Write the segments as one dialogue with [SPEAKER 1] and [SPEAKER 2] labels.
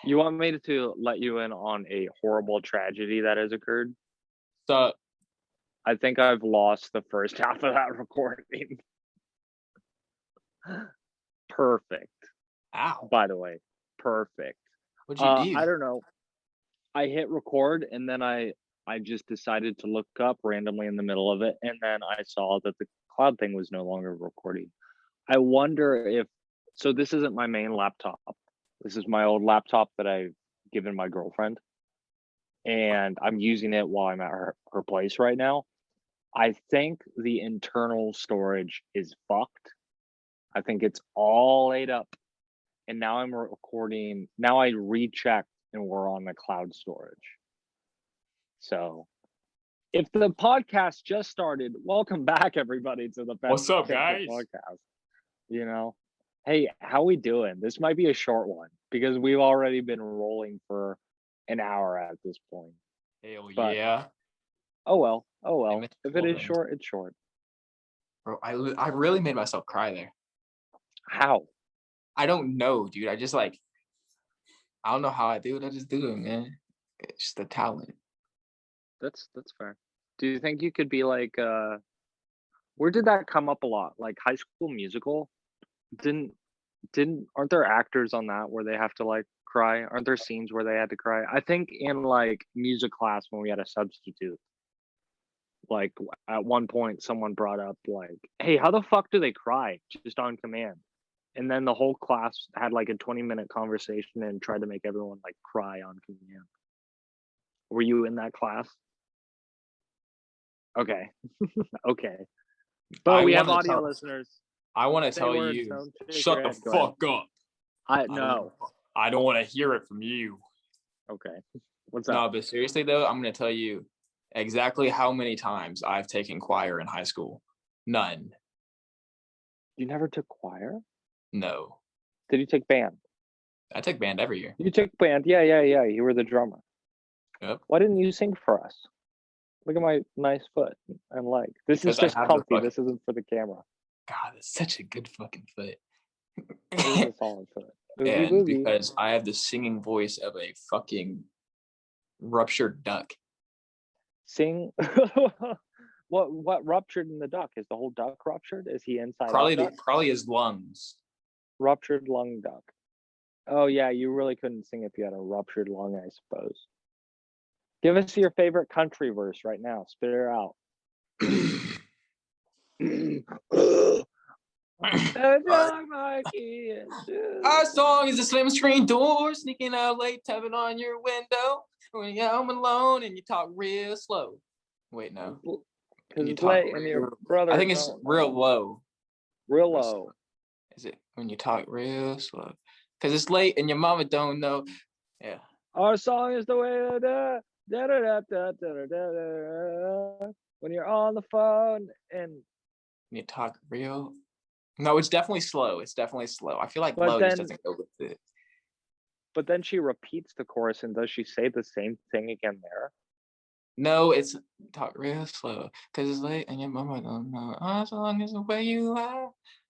[SPEAKER 1] You want me to let you in on a horrible tragedy that has occurred?
[SPEAKER 2] So,
[SPEAKER 1] I think I've lost the first half of that recording. Perfect.
[SPEAKER 2] ow,
[SPEAKER 1] By the way, perfect.
[SPEAKER 2] what'd you do?
[SPEAKER 1] I don't know. I hit record and then I just decided to look up randomly in the middle of it, and then I saw that the cloud thing was no longer recording. I wonder if so. This isn't my main laptop. This is my old laptop that I've given my girlfriend, and I'm using it while I'm at her place right now. I think the internal storage is fucked. I think it's all ate up. And now I'm recording. Now I rechecked and we're on the cloud storage. So if the podcast just started, welcome back everybody to the Best
[SPEAKER 2] What's up,
[SPEAKER 1] Picture
[SPEAKER 2] guys?
[SPEAKER 1] podcast. You know, hey, how we doing? This might be a short one because we've already been rolling for an hour at this point.
[SPEAKER 2] Hell
[SPEAKER 1] But
[SPEAKER 2] yeah.
[SPEAKER 1] oh well.
[SPEAKER 2] I missed
[SPEAKER 1] If it
[SPEAKER 2] cool
[SPEAKER 1] is
[SPEAKER 2] things.
[SPEAKER 1] short, it's short.
[SPEAKER 2] Bro, I really made myself cry there.
[SPEAKER 1] How?
[SPEAKER 2] I don't know, dude. I just I don't know how I do it. I just do it, man. It's just a talent.
[SPEAKER 1] That's fair. Do you think you could be like where did that come up a lot? Like High School Musical? Didn't aren't there actors on that where they have to like cry? Aren't there scenes where they had to cry? I think in like music class when we had a substitute, like at one point someone brought up like, "Hey, how the fuck do they cry just on command?" And then the whole class had like a 20-minute conversation and tried to make everyone like cry on command. Were you in that class? Okay. Okay. But we have audio listeners.
[SPEAKER 2] I want to
[SPEAKER 1] Say
[SPEAKER 2] tell
[SPEAKER 1] words,
[SPEAKER 2] you,
[SPEAKER 1] don't shake
[SPEAKER 2] shut
[SPEAKER 1] your
[SPEAKER 2] the
[SPEAKER 1] head. Go ahead.
[SPEAKER 2] fuck up.
[SPEAKER 1] No.
[SPEAKER 2] I don't want to hear it from you.
[SPEAKER 1] Okay. What's
[SPEAKER 2] No,
[SPEAKER 1] up?
[SPEAKER 2] but seriously though, I'm going to tell you exactly how many times I've taken choir in high school. None.
[SPEAKER 1] You never took choir?
[SPEAKER 2] No.
[SPEAKER 1] Did you take band?
[SPEAKER 2] I took band every year.
[SPEAKER 1] You took band. Yeah. You were the drummer.
[SPEAKER 2] Yep.
[SPEAKER 1] Why didn't you sing for us? Look at my nice foot and leg. This is just comfy. This isn't for the camera.
[SPEAKER 2] God, that's such a good fucking foot.
[SPEAKER 1] It is a solid foot.
[SPEAKER 2] And because I have the singing voice of a fucking ruptured duck.
[SPEAKER 1] Sing. What ruptured in the duck? Is the whole duck ruptured? Is he inside?
[SPEAKER 2] Probably his lungs.
[SPEAKER 1] Ruptured lung duck. Oh yeah, you really couldn't sing if you had a ruptured lung, I suppose. Give us your favorite country verse right now. Spit it out.
[SPEAKER 2] Our song is a slim screen door, sneaking out late, tapping on your window. When you're home alone and you talk real slow. Wait, no.
[SPEAKER 1] Because it's late and your brother.
[SPEAKER 2] I think it's real low.
[SPEAKER 1] Real low.
[SPEAKER 2] Is it when you talk real slow? Because it's late and your mama don't know. Yeah.
[SPEAKER 1] Our song is the way when you're on the phone and
[SPEAKER 2] you talk real. No, it's definitely slow. It's definitely slow. I feel like low just doesn't go with it.
[SPEAKER 1] But then she repeats the chorus, and does she say the same thing again there?
[SPEAKER 2] No, it's talk real slow because it's late and your mama don't know. As long as the way you lie,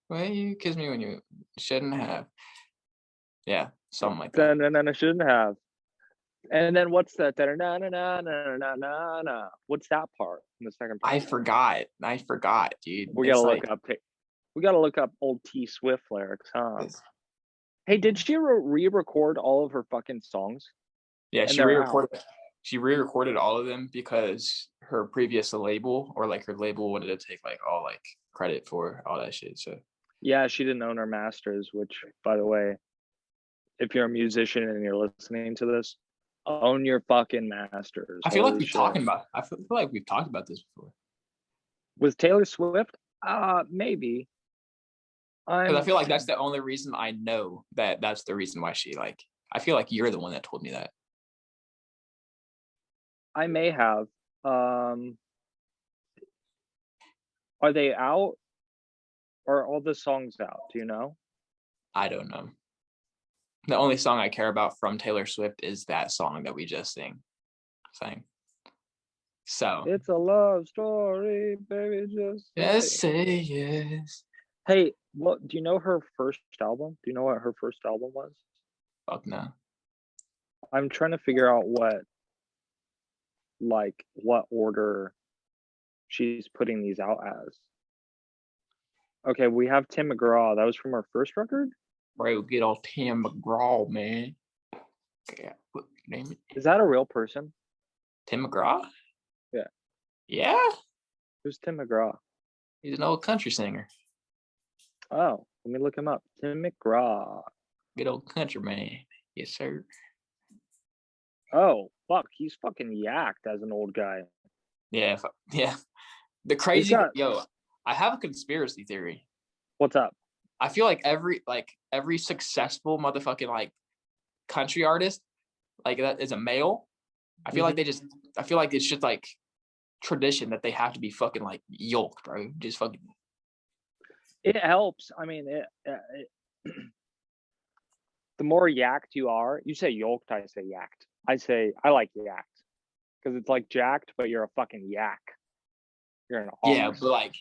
[SPEAKER 2] way you kiss me when you shouldn't have. Yeah, something like that.
[SPEAKER 1] Then I shouldn't have. And then what's that? What's that part in the second part?
[SPEAKER 2] I forgot, dude.
[SPEAKER 1] We gotta look up old T Swift lyrics, huh? Hey, did she re-record all of her fucking songs?
[SPEAKER 2] Yeah, she re-recorded. She re-recorded all of them because her previous label her label wanted to take all credit for all that shit. So
[SPEAKER 1] yeah, she didn't own her masters. Which, by the way, if you're a musician and you're listening to this, own your fucking masters.
[SPEAKER 2] I feel like we've talked about this before.
[SPEAKER 1] Was Taylor Swift? Maybe.
[SPEAKER 2] Because I feel like that's the only reason I know that's the reason why she I feel like you're the one that told me that.
[SPEAKER 1] I may have. Are they out? Or are all the songs out? Do you know?
[SPEAKER 2] I don't know. The only song I care about from Taylor Swift is that song that we just sang. So
[SPEAKER 1] it's a love story, baby.
[SPEAKER 2] Just say yes.
[SPEAKER 1] Hey, do you know her first album? Do you know what her first album was?
[SPEAKER 2] Fuck no.
[SPEAKER 1] I'm trying to figure out what order she's putting these out as. Okay, we have Tim McGraw. That was from our first record?
[SPEAKER 2] Bro, get old Tim McGraw, man. Yeah, what name it?
[SPEAKER 1] Is that a real person?
[SPEAKER 2] Tim McGraw?
[SPEAKER 1] Yeah.
[SPEAKER 2] Yeah?
[SPEAKER 1] Who's Tim McGraw?
[SPEAKER 2] He's an old country singer.
[SPEAKER 1] Oh, let me look him up. Tim McGraw.
[SPEAKER 2] Good old country man. Yes, sir.
[SPEAKER 1] Oh, fuck. He's fucking yacked as an old guy.
[SPEAKER 2] Yeah, yeah. The
[SPEAKER 1] He's
[SPEAKER 2] crazy
[SPEAKER 1] got,
[SPEAKER 2] yo, I have a conspiracy theory.
[SPEAKER 1] what's up?
[SPEAKER 2] I feel like every successful motherfucking like country artist like that is a male. I feel like I feel like it's just like tradition that they have to be fucking like yoked, bro. Just fucking.
[SPEAKER 1] It helps. I mean, the more yacked you are, you say yoked, I say yacked. I like yacked because it's like jacked, but you're a fucking yak. You're an ox.
[SPEAKER 2] Yeah, but like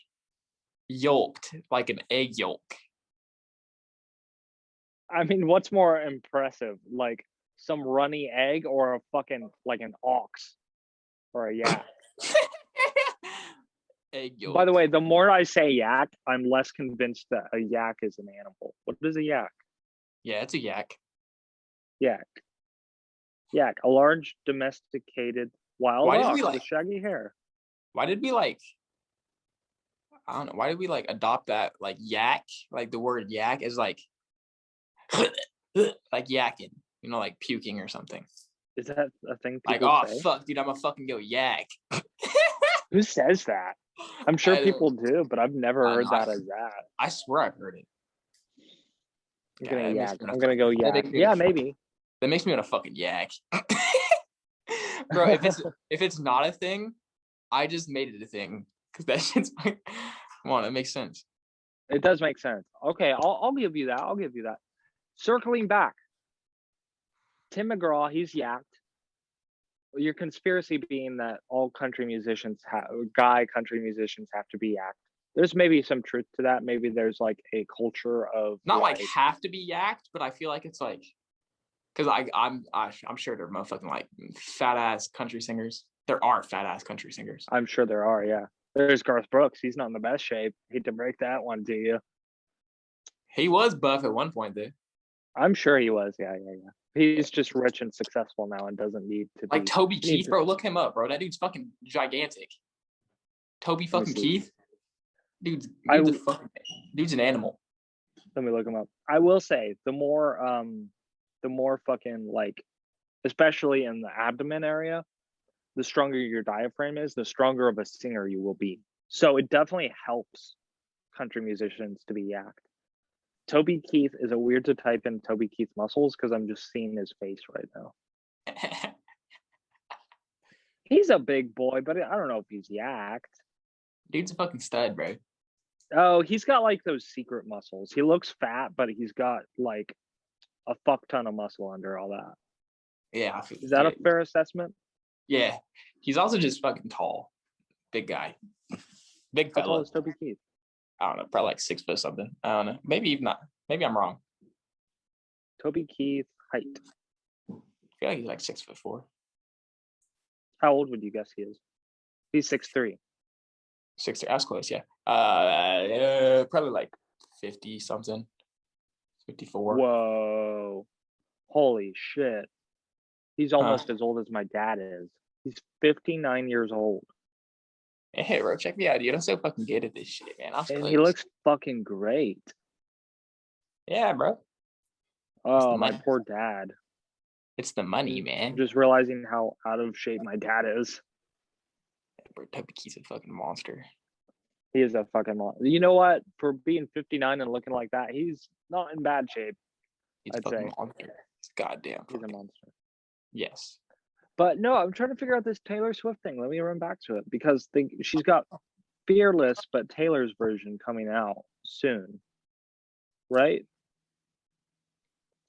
[SPEAKER 2] yolked, like an egg yolk.
[SPEAKER 1] I mean, what's more impressive, like some runny egg or a fucking like an ox or a yak?
[SPEAKER 2] Egg yolk.
[SPEAKER 1] By the way, the more I say yak, I'm less convinced that a yak is an animal. What is a yak?
[SPEAKER 2] Yeah, it's a yak.
[SPEAKER 1] Yak. Yak, a large domesticated wild
[SPEAKER 2] Why did
[SPEAKER 1] ox
[SPEAKER 2] we like?
[SPEAKER 1] with shaggy hair.
[SPEAKER 2] Why did we like? I don't know. Why did we like adopt that like yak? Like the word yak is like like yakking, you know, like puking or something.
[SPEAKER 1] Is that a thing
[SPEAKER 2] Like,
[SPEAKER 1] people
[SPEAKER 2] oh
[SPEAKER 1] say?
[SPEAKER 2] fuck, dude, I'm gonna fucking go yak.
[SPEAKER 1] Who says that? I'm sure
[SPEAKER 2] I
[SPEAKER 1] people
[SPEAKER 2] don't.
[SPEAKER 1] do, but I've never
[SPEAKER 2] I
[SPEAKER 1] heard
[SPEAKER 2] know.
[SPEAKER 1] that as that.
[SPEAKER 2] I swear I've heard it.
[SPEAKER 1] I'm
[SPEAKER 2] Yeah,
[SPEAKER 1] gonna
[SPEAKER 2] that makes
[SPEAKER 1] yak.
[SPEAKER 2] me wanna
[SPEAKER 1] I'm gonna go
[SPEAKER 2] fucking- that
[SPEAKER 1] yak.
[SPEAKER 2] makes me
[SPEAKER 1] Yeah,
[SPEAKER 2] wanna fucking-
[SPEAKER 1] maybe.
[SPEAKER 2] That makes me want to fucking yak. Bro, if it's not a thing, I just made it a thing because that shit's like, come on, it makes sense.
[SPEAKER 1] It does make sense. Okay, I'll give you that. I'll give you that. Circling back, Tim McGraw, he's yacked. Your conspiracy being that all country musicians guy country musicians have to be yacked. There's maybe some truth to that. Maybe there's like a culture of
[SPEAKER 2] Not like have to be yacked, but I feel like it's like because I'm sure they're motherfucking like fat ass country singers. There are fat ass country singers.
[SPEAKER 1] I'm sure there are. Yeah, there's Garth Brooks. He's not in the best shape. Hate to break that one to you.
[SPEAKER 2] He was buff at one point, though.
[SPEAKER 1] I'm sure he was. Yeah. He's just rich and successful now and doesn't need to
[SPEAKER 2] Like
[SPEAKER 1] be.
[SPEAKER 2] Toby Keith, bro. Look him up, bro. That dude's fucking gigantic. Toby fucking Keith. Dude's an animal.
[SPEAKER 1] Let me look him up. I will say the more fucking like, especially in the abdomen area, the stronger your diaphragm is, the stronger of a singer you will be. So it definitely helps country musicians to be yacked. Toby Keith is it weird to type in Toby Keith muscles because I'm just seeing his face right now. He's a big boy, but I don't know if he's yacked.
[SPEAKER 2] Dude's a fucking stud, bro.
[SPEAKER 1] Oh, he's got like those secret muscles. He looks fat, but he's got like a fuck ton of muscle under all that.
[SPEAKER 2] Yeah.
[SPEAKER 1] Is that a fair assessment?
[SPEAKER 2] Yeah. He's also just fucking tall. Big guy. Big fella.
[SPEAKER 1] How tall is Toby Keith?
[SPEAKER 2] I don't know, probably like 6 foot something. I don't know. Maybe even not. Maybe I'm wrong.
[SPEAKER 1] Toby Keith height.
[SPEAKER 2] I feel like he's like 6'4".
[SPEAKER 1] How old would you guess he is? He's 6'3".
[SPEAKER 2] 6'3". I was close, yeah. Probably like 50 something. 54.
[SPEAKER 1] Whoa. Holy shit. He's almost as old as my dad is. He's 59 years old.
[SPEAKER 2] Hey, bro, check me out, dude. I'm so fucking good at this shit, man.
[SPEAKER 1] And he looks fucking great.
[SPEAKER 2] Yeah, bro.
[SPEAKER 1] Oh, my poor dad.
[SPEAKER 2] It's the money, man.
[SPEAKER 1] I'm just realizing how out of shape my dad is.
[SPEAKER 2] Bro, Toby Keith's a fucking monster.
[SPEAKER 1] He is a fucking monster. You know what? For being 59 and looking like that, he's not in bad shape.
[SPEAKER 2] He's a fucking monster. He's goddamn.
[SPEAKER 1] He's a monster.
[SPEAKER 2] Yes.
[SPEAKER 1] But no, I'm trying to figure out this Taylor Swift thing. Let me run back to it because she's got Fearless, but Taylor's version coming out soon. Right?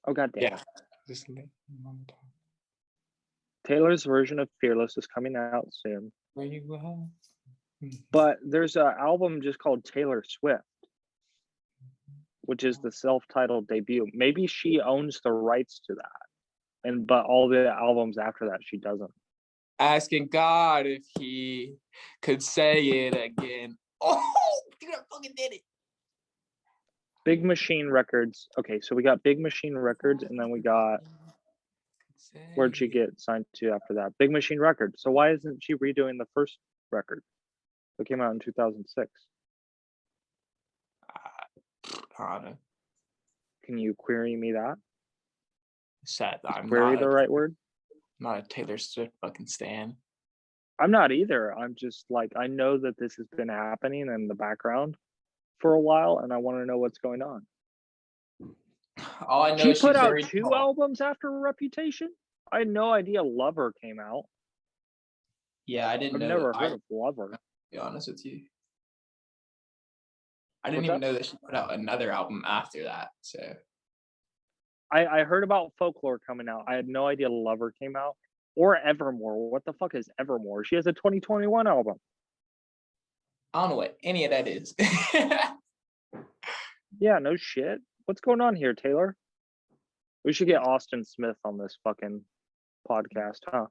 [SPEAKER 1] Oh, goddamn.
[SPEAKER 2] Yeah.
[SPEAKER 1] Taylor's version of Fearless is coming out soon.
[SPEAKER 2] Where you at?
[SPEAKER 1] But there's an album just called Taylor Swift, which is the self-titled debut. Maybe she owns the rights to that. but all the albums after that she doesn't.
[SPEAKER 2] Asking God if he could say it again. Oh, dude, I fucking did it.
[SPEAKER 1] Big Machine Records. Okay, so we got Big Machine Records, and then we got, where'd she get signed to after that? Big Machine Records. So why isn't she redoing the first record that came out in 2006?
[SPEAKER 2] I don't know.
[SPEAKER 1] Can you query me that?
[SPEAKER 2] Sad. I'm
[SPEAKER 1] Query
[SPEAKER 2] not
[SPEAKER 1] the right word?
[SPEAKER 2] not a Taylor Swift fucking stan.
[SPEAKER 1] I'm not either. I'm just like, I know that this has been happening in the background for a while, and I want to know what's going on.
[SPEAKER 2] All I know
[SPEAKER 1] She
[SPEAKER 2] is
[SPEAKER 1] put
[SPEAKER 2] she's
[SPEAKER 1] out
[SPEAKER 2] very
[SPEAKER 1] 2
[SPEAKER 2] tall.
[SPEAKER 1] albums after Reputation? I had no idea Lover came out.
[SPEAKER 2] Yeah, I didn't
[SPEAKER 1] I've
[SPEAKER 2] know.
[SPEAKER 1] never heard of Lover.
[SPEAKER 2] To be honest with you, I didn't
[SPEAKER 1] What's
[SPEAKER 2] even
[SPEAKER 1] that?
[SPEAKER 2] know that she put out another album after that. So
[SPEAKER 1] I heard about Folklore coming out. I had no idea Lover came out. Or Evermore. What the fuck is Evermore? She has a 2021 album.
[SPEAKER 2] I don't know what any of that is.
[SPEAKER 1] Yeah, no shit. What's going on here, Taylor? We should get Austin Smith on this fucking podcast, huh?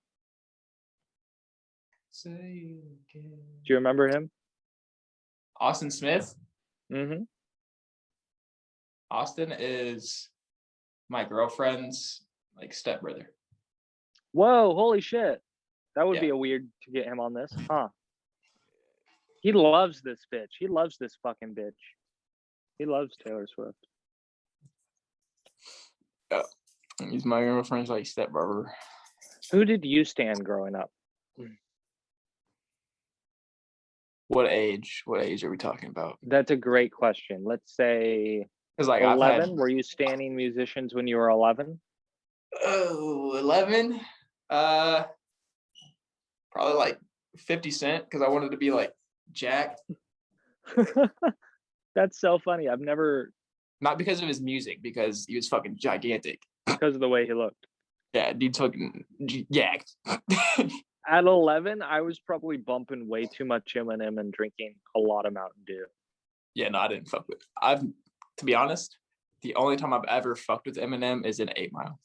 [SPEAKER 2] Say it again.
[SPEAKER 1] Do you remember him?
[SPEAKER 2] Austin Smith.
[SPEAKER 1] Mm-hmm.
[SPEAKER 2] Austin is my girlfriend's like stepbrother.
[SPEAKER 1] Whoa, holy shit. That would
[SPEAKER 2] Yeah.
[SPEAKER 1] be a weird to get him on this, huh? He loves this bitch. He loves this fucking bitch. He loves Taylor Swift.
[SPEAKER 2] Yeah. He's my girlfriend's like stepbrother.
[SPEAKER 1] Who did you stand growing up?
[SPEAKER 2] What age? What age are we talking about?
[SPEAKER 1] That's a great question. Let's say
[SPEAKER 2] Because like
[SPEAKER 1] 11. Were you standing musicians when you were 11?
[SPEAKER 2] 11. Probably like 50 Cent because I wanted to be like Jack.
[SPEAKER 1] That's so funny. I've never.
[SPEAKER 2] Not because of his music, because he was fucking gigantic.
[SPEAKER 1] Because of the way he looked.
[SPEAKER 2] Yeah, dude fucking jacked.
[SPEAKER 1] At 11, I was probably bumping way too much Eminem and drinking a lot of Mountain Dew.
[SPEAKER 2] Yeah, no, I didn't fuck with. To be honest, the only time I've ever fucked with Eminem is in 8 Mile.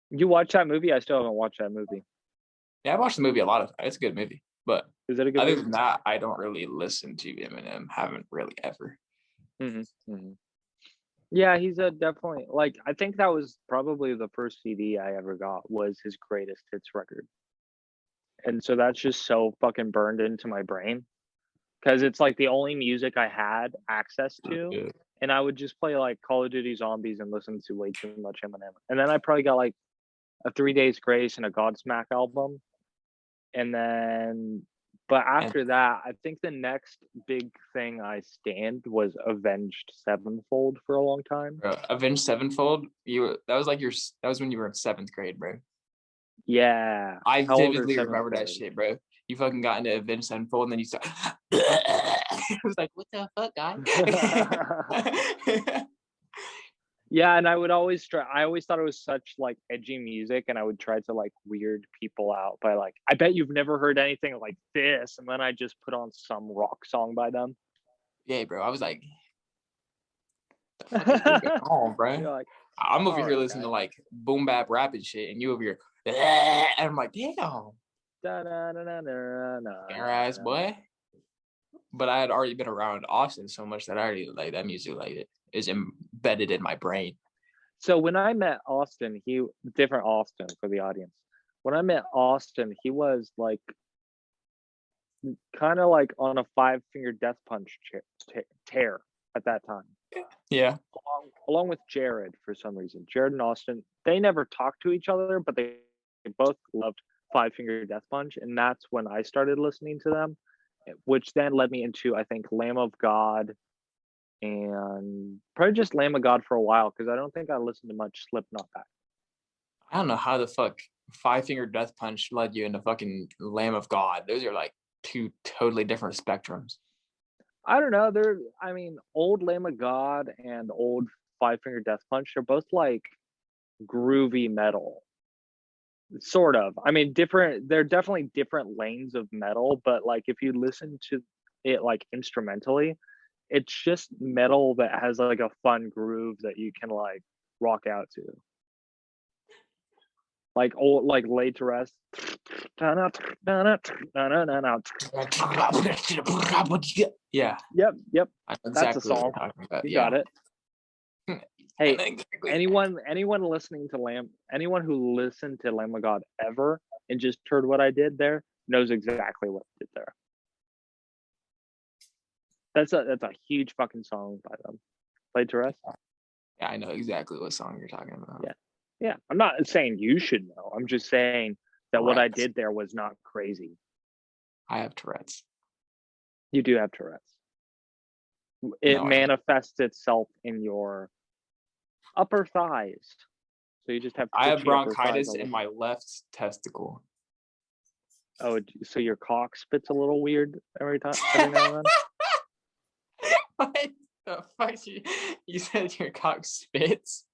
[SPEAKER 1] You watch that movie? I still haven't watched that movie.
[SPEAKER 2] Yeah, I watched the movie a lot of times. It's a good movie, but
[SPEAKER 1] is it a good
[SPEAKER 2] other
[SPEAKER 1] movie?
[SPEAKER 2] than that, I don't really listen to Eminem. Haven't really ever.
[SPEAKER 1] Mm-hmm. Mm-hmm. Yeah, he's a definitely like. I think that was probably the first CD I ever got was his greatest hits record, and so that's just so fucking burned into my brain because it's like the only music I had access to,
[SPEAKER 2] Yeah.
[SPEAKER 1] and I would just play like Call of Duty Zombies and listen to way too much Eminem, and then I probably got like a 3 Days Grace and a Godsmack album, and then. But after that, I think the next big thing I stand was Avenged Sevenfold for a long time.
[SPEAKER 2] Bro, Avenged Sevenfold. That was when you were in 7th grade, bro.
[SPEAKER 1] Yeah.
[SPEAKER 2] I vividly remember that shit, bro. You fucking got into Avenged Sevenfold and then you start. I was like, what the fuck, guy?
[SPEAKER 1] Yeah, and I always thought it was such like edgy music, and I would try to like weird people out by like, I bet you've never heard anything like this, and then I just put on some rock song by them.
[SPEAKER 2] Yeah, bro. I was like, the fuck is going on, bro?
[SPEAKER 1] You're like,
[SPEAKER 2] I'm over here listening to like boom bap rap and shit, and you over here, and I'm like, damn, ass boy. But I had already been around Austin so much that I already like that music, like it is embedded in my brain.
[SPEAKER 1] So when I met Austin, different Austin for the audience. When I met Austin, he was like kind of like on a 5-finger death punch tear at that time.
[SPEAKER 2] Yeah.
[SPEAKER 1] Along with Jared for some reason. Jared and Austin, they never talked to each other, but they both loved 5-finger death punch, and that's when I started listening to them, which then led me into I think Lamb of God. And probably just Lamb of God for a while because I don't think I listened to much Slipknot back.
[SPEAKER 2] I don't know how the fuck 5-finger death punch led you into fucking Lamb of God. Those are like 2 totally different spectrums.
[SPEAKER 1] I don't know. Old Lamb of God and old 5-finger death punch, they're both like groovy metal. Sort of. I mean, different. They're definitely different lanes of metal, but like if you listen to it like instrumentally, it's just metal that has like a fun groove that you can like rock out to. like old, like Laid to Rest.
[SPEAKER 2] Yeah,
[SPEAKER 1] Yep.
[SPEAKER 2] I know
[SPEAKER 1] That's a
[SPEAKER 2] exactly what
[SPEAKER 1] song.
[SPEAKER 2] you're talking about.
[SPEAKER 1] You
[SPEAKER 2] Yeah.
[SPEAKER 1] got it.
[SPEAKER 2] I
[SPEAKER 1] Hey,
[SPEAKER 2] know exactly.
[SPEAKER 1] anyone listening to anyone who listened to Lamb of God ever and just heard what I did there knows exactly what I did there. That's a huge fucking song by them. Laid to Rest.
[SPEAKER 2] Yeah, I know exactly what song you're talking about.
[SPEAKER 1] Yeah. I'm not saying you should know. I'm just saying that what I
[SPEAKER 2] Tourette's.
[SPEAKER 1] did there was not crazy.
[SPEAKER 2] I have Tourette's.
[SPEAKER 1] You do have Tourette's. It
[SPEAKER 2] No, I don't.
[SPEAKER 1] manifests itself in your upper thighs. So you just have
[SPEAKER 2] I have
[SPEAKER 1] twitchy upper thighs
[SPEAKER 2] bronchitis
[SPEAKER 1] all the
[SPEAKER 2] in my left testicle.
[SPEAKER 1] Oh, so your cock spits a little weird every now and then?
[SPEAKER 2] What the fuck? You said your cock spits?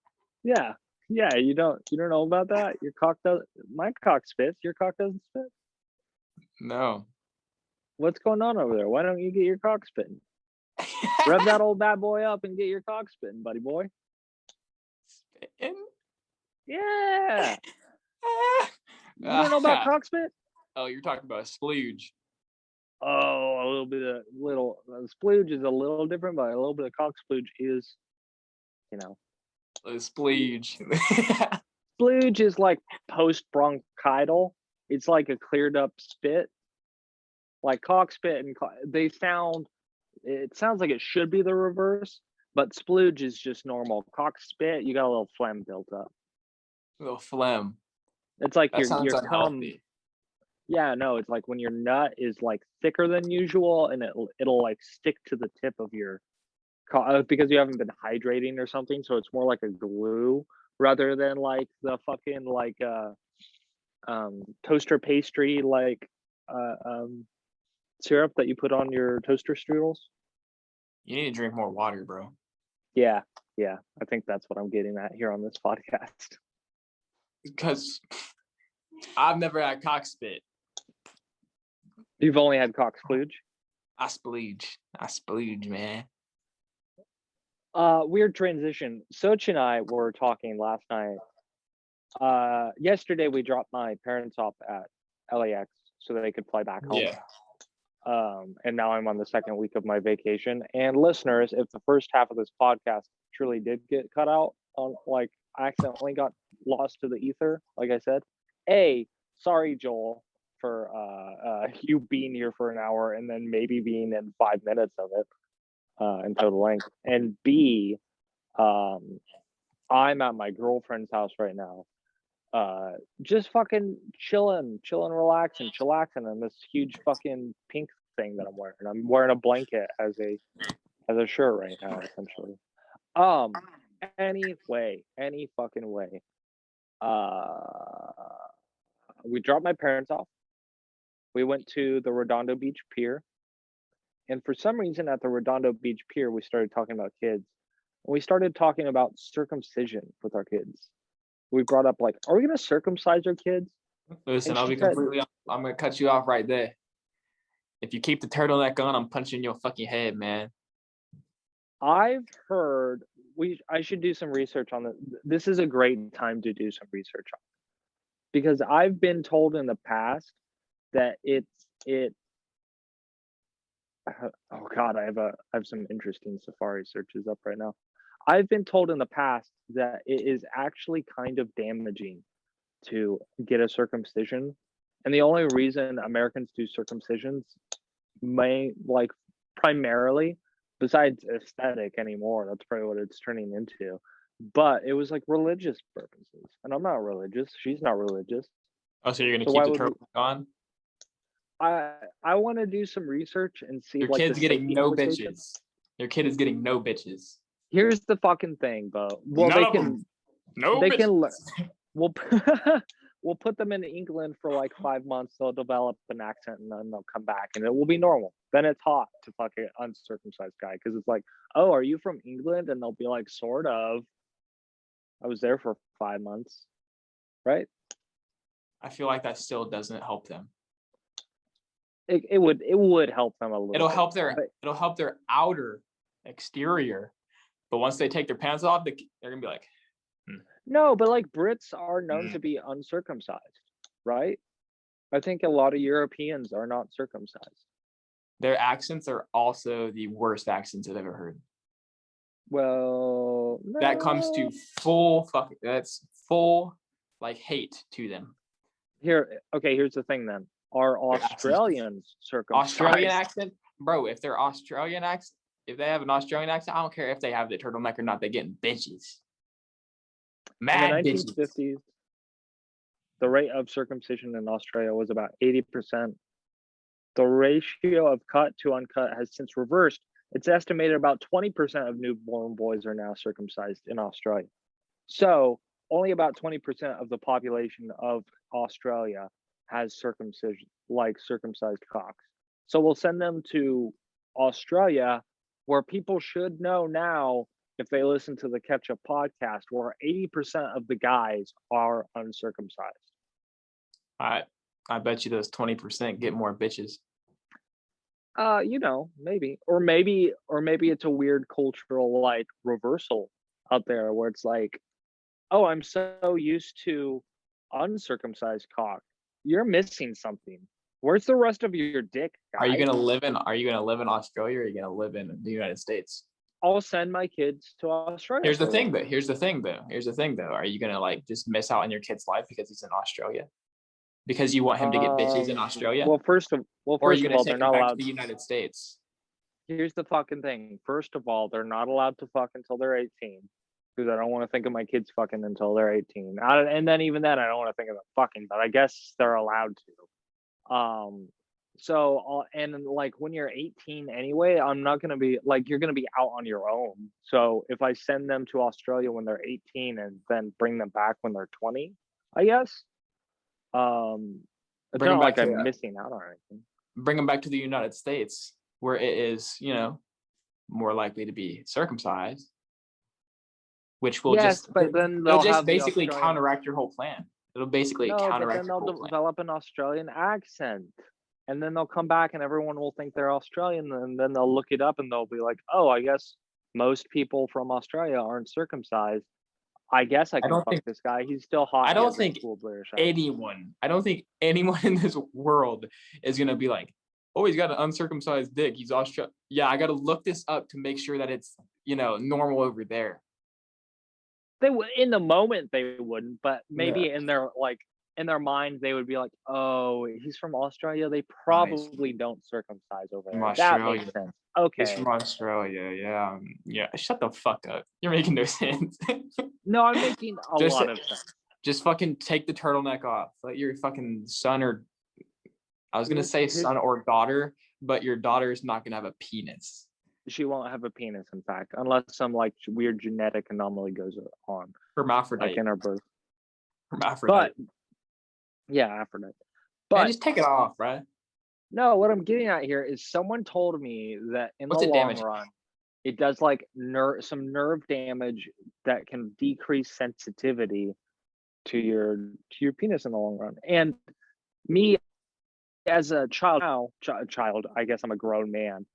[SPEAKER 1] Yeah. Yeah, you don't know about that? Your cock does My cock spits, your cock doesn't spit.
[SPEAKER 2] No.
[SPEAKER 1] What's going on over there? Why don't you get your cock spitting? Rev that old bad boy up and get your cock spitting, buddy boy.
[SPEAKER 2] Spitting?
[SPEAKER 1] Yeah. You don't know about cock spit?
[SPEAKER 2] Oh, you're talking about a splooge.
[SPEAKER 1] Oh, a splooge is a little different, but a little bit of cock splooge is,
[SPEAKER 2] A splooge.
[SPEAKER 1] splooge is like post bronchital. It's like a cleared up spit. Like cock spit and it sounds like it should be the reverse, but splooge is just normal. Cock spit, you got a little phlegm built up.
[SPEAKER 2] A little phlegm.
[SPEAKER 1] It's like
[SPEAKER 2] That sounds
[SPEAKER 1] your
[SPEAKER 2] unhealthy.
[SPEAKER 1] Yeah, no, it's like when your nut is like thicker than usual, and it'll like stick to the tip of your because you haven't been hydrating or something, so it's more like a glue rather than like the fucking like toaster pastry like syrup that you put on your toaster strudels.
[SPEAKER 2] You need to drink more water, bro.
[SPEAKER 1] Yeah, I think that's what I'm getting at here on this podcast.
[SPEAKER 2] Because I've never had cock spit.
[SPEAKER 1] You've only had cock splooge?
[SPEAKER 2] I splooge, man.
[SPEAKER 1] Weird transition. Soch and I were talking last night. Yesterday we dropped my parents off at LAX so that they could fly back home.
[SPEAKER 2] Yeah.
[SPEAKER 1] And now I'm on the second week of my vacation. And listeners, if the first half of this podcast truly did get cut out on, like, I accidentally got lost to the ether, like I said, sorry, Joel, for you being here for an hour and then maybe being in 5 minutes of it in total length. And B, I'm at my girlfriend's house right now, just fucking chilling, relaxing, chillaxing in this huge fucking pink thing that I'm wearing. I'm wearing a blanket as a shirt right now, essentially. Any fucking way. We dropped my parents off. We went to the Redondo Beach Pier. And for some reason at the Redondo Beach Pier, we started talking about kids. And we started talking about circumcision with our kids. We brought up, like, are we going to circumcise our kids?
[SPEAKER 2] Listen, I'm going to cut you off right there. If you keep the turtleneck on, I'm punching your fucking head, man.
[SPEAKER 1] I've heard I should do some research on this. This is a great time to do some research on it. Because I've been told in the past that oh God, I have some interesting Safari searches up right now. I've been told in the past that it is actually kind of damaging to get a circumcision. And the only reason Americans do circumcisions primarily, besides aesthetic anymore, that's probably what it's turning into. But it was like religious purposes. And I'm not religious. She's not religious.
[SPEAKER 2] Oh, so you're going to keep the turtleneck on?
[SPEAKER 1] I want to do some research and see.
[SPEAKER 2] Your kid's getting no bitches. Your kid is getting no bitches.
[SPEAKER 1] Here's the fucking thing, Bo. Well,
[SPEAKER 2] they can learn.
[SPEAKER 1] We'll put them in England for like 5 months. They'll develop an accent and then they'll come back and it will be normal. Then it's hot to fuck an uncircumcised guy because it's like, oh, are you from England? And they'll be like, sort of. I was there for 5 months, right?
[SPEAKER 2] I feel like that still doesn't help them.
[SPEAKER 1] It would help them a little.
[SPEAKER 2] It'll help their outer exterior, but once they take their pants off, they're gonna be like,
[SPEAKER 1] No, but, like, Brits are known to
[SPEAKER 2] Mm.
[SPEAKER 1] be uncircumcised, right? I think a lot of Europeans are not circumcised.
[SPEAKER 2] Their accents are also the worst accents I've ever heard.
[SPEAKER 1] Well,
[SPEAKER 2] That comes
[SPEAKER 1] no.
[SPEAKER 2] to full fucking that's full, like, hate to them.
[SPEAKER 1] Here's the thing then. Are
[SPEAKER 2] Their accents
[SPEAKER 1] Australians
[SPEAKER 2] Australian
[SPEAKER 1] circumcised?
[SPEAKER 2] accent? Bro, if they have an Australian accent, I don't care if they have the turtleneck or not, they're getting bitches.
[SPEAKER 1] In the
[SPEAKER 2] Mad bitches.
[SPEAKER 1] 1950s, the rate of circumcision in Australia was about 80%. The ratio of cut to uncut has since reversed. It's estimated about 20% of newborn boys are now circumcised in Australia. So, only about 20% of the population of Australia has circumcised cocks. So we'll send them to Australia, where people should know now, if they listen to the Ketchup podcast, where 80% of the guys are uncircumcised.
[SPEAKER 2] I I bet you those 20% get more bitches.
[SPEAKER 1] Maybe it's a weird cultural, like, reversal out there where it's like, "Oh, I'm so used to uncircumcised cock." You're missing something. Where's the rest of your dick, guy?
[SPEAKER 2] Are you gonna live in Australia or are you gonna live in the United States?
[SPEAKER 1] I'll send my kids to Australia for a little bit.
[SPEAKER 2] Here's the thing though. Are you gonna like just miss out on your kid's life because he's in Australia? Because you want him to get bitches in Australia? Or are you
[SPEAKER 1] First of
[SPEAKER 2] gonna
[SPEAKER 1] all, they're
[SPEAKER 2] take him
[SPEAKER 1] not
[SPEAKER 2] back to
[SPEAKER 1] allowed.
[SPEAKER 2] the United States?
[SPEAKER 1] Here's the fucking thing. First of all, they're not allowed to fuck until they're 18, because I don't want to think of my kids fucking until they're 18. And then even then, I don't want to think of them fucking, but I guess they're allowed to. And like when you're 18 anyway, I'm not gonna be like you're gonna be out on your own. So if I send them to Australia when they're 18 and then bring them back when they're 20, I guess. Um, it's
[SPEAKER 2] Bring him
[SPEAKER 1] not
[SPEAKER 2] back
[SPEAKER 1] like
[SPEAKER 2] to
[SPEAKER 1] I'm missing out on anything.
[SPEAKER 2] bring him back to the United States where it is, more likely to be circumcised, which will
[SPEAKER 1] Yes,
[SPEAKER 2] just
[SPEAKER 1] but then
[SPEAKER 2] it'll
[SPEAKER 1] they'll
[SPEAKER 2] just
[SPEAKER 1] have the
[SPEAKER 2] basically
[SPEAKER 1] Australian.
[SPEAKER 2] counteract your whole plan. It'll basically
[SPEAKER 1] No, but
[SPEAKER 2] counteract
[SPEAKER 1] then
[SPEAKER 2] your
[SPEAKER 1] they'll
[SPEAKER 2] whole plan.
[SPEAKER 1] develop an Australian accent. And then they'll come back and everyone will think they're Australian. And then they'll look it up and they'll be like, oh, I guess most people from Australia aren't circumcised. I guess I
[SPEAKER 2] I
[SPEAKER 1] can
[SPEAKER 2] don't
[SPEAKER 1] fuck
[SPEAKER 2] think
[SPEAKER 1] this guy. He's still hot
[SPEAKER 2] I
[SPEAKER 1] and he
[SPEAKER 2] don't
[SPEAKER 1] has a
[SPEAKER 2] think
[SPEAKER 1] cool British accent.
[SPEAKER 2] I don't think anyone in this world is gonna be like, oh, he's got an uncircumcised dick. He's Australian. Yeah, I gotta look this up to make sure that it's normal over there.
[SPEAKER 1] They would in the moment they wouldn't, but
[SPEAKER 2] Yeah,
[SPEAKER 1] maybe in their mind they would be like, "Oh, he's from Australia. They
[SPEAKER 2] nice.
[SPEAKER 1] probably don't circumcise over
[SPEAKER 2] From
[SPEAKER 1] there." That
[SPEAKER 2] Australia.
[SPEAKER 1] makes sense.
[SPEAKER 2] He's
[SPEAKER 1] Okay.
[SPEAKER 2] from Australia. Yeah, yeah. Shut the fuck up. You're making no sense.
[SPEAKER 1] No, I'm making a
[SPEAKER 2] just
[SPEAKER 1] lot of sense.
[SPEAKER 2] just fucking take the turtleneck off. Let your fucking son or I was gonna
[SPEAKER 1] Here's
[SPEAKER 2] say
[SPEAKER 1] here's
[SPEAKER 2] son or daughter, but your daughter's not gonna have a penis.
[SPEAKER 1] She won't have a penis, in fact, unless some like weird genetic anomaly goes on, like
[SPEAKER 2] Hermaphrodite.
[SPEAKER 1] in her birth.
[SPEAKER 2] Hermaphrodite.
[SPEAKER 1] But yeah, Aphrodite.
[SPEAKER 2] Man,
[SPEAKER 1] But
[SPEAKER 2] just take it off, right?
[SPEAKER 1] no, what I'm getting at here is someone told me that in the
[SPEAKER 2] What's it
[SPEAKER 1] long
[SPEAKER 2] damage?
[SPEAKER 1] run, it does like nerve damage that can decrease sensitivity to your penis in the long run. And me as a child now, child, I guess I'm a grown man,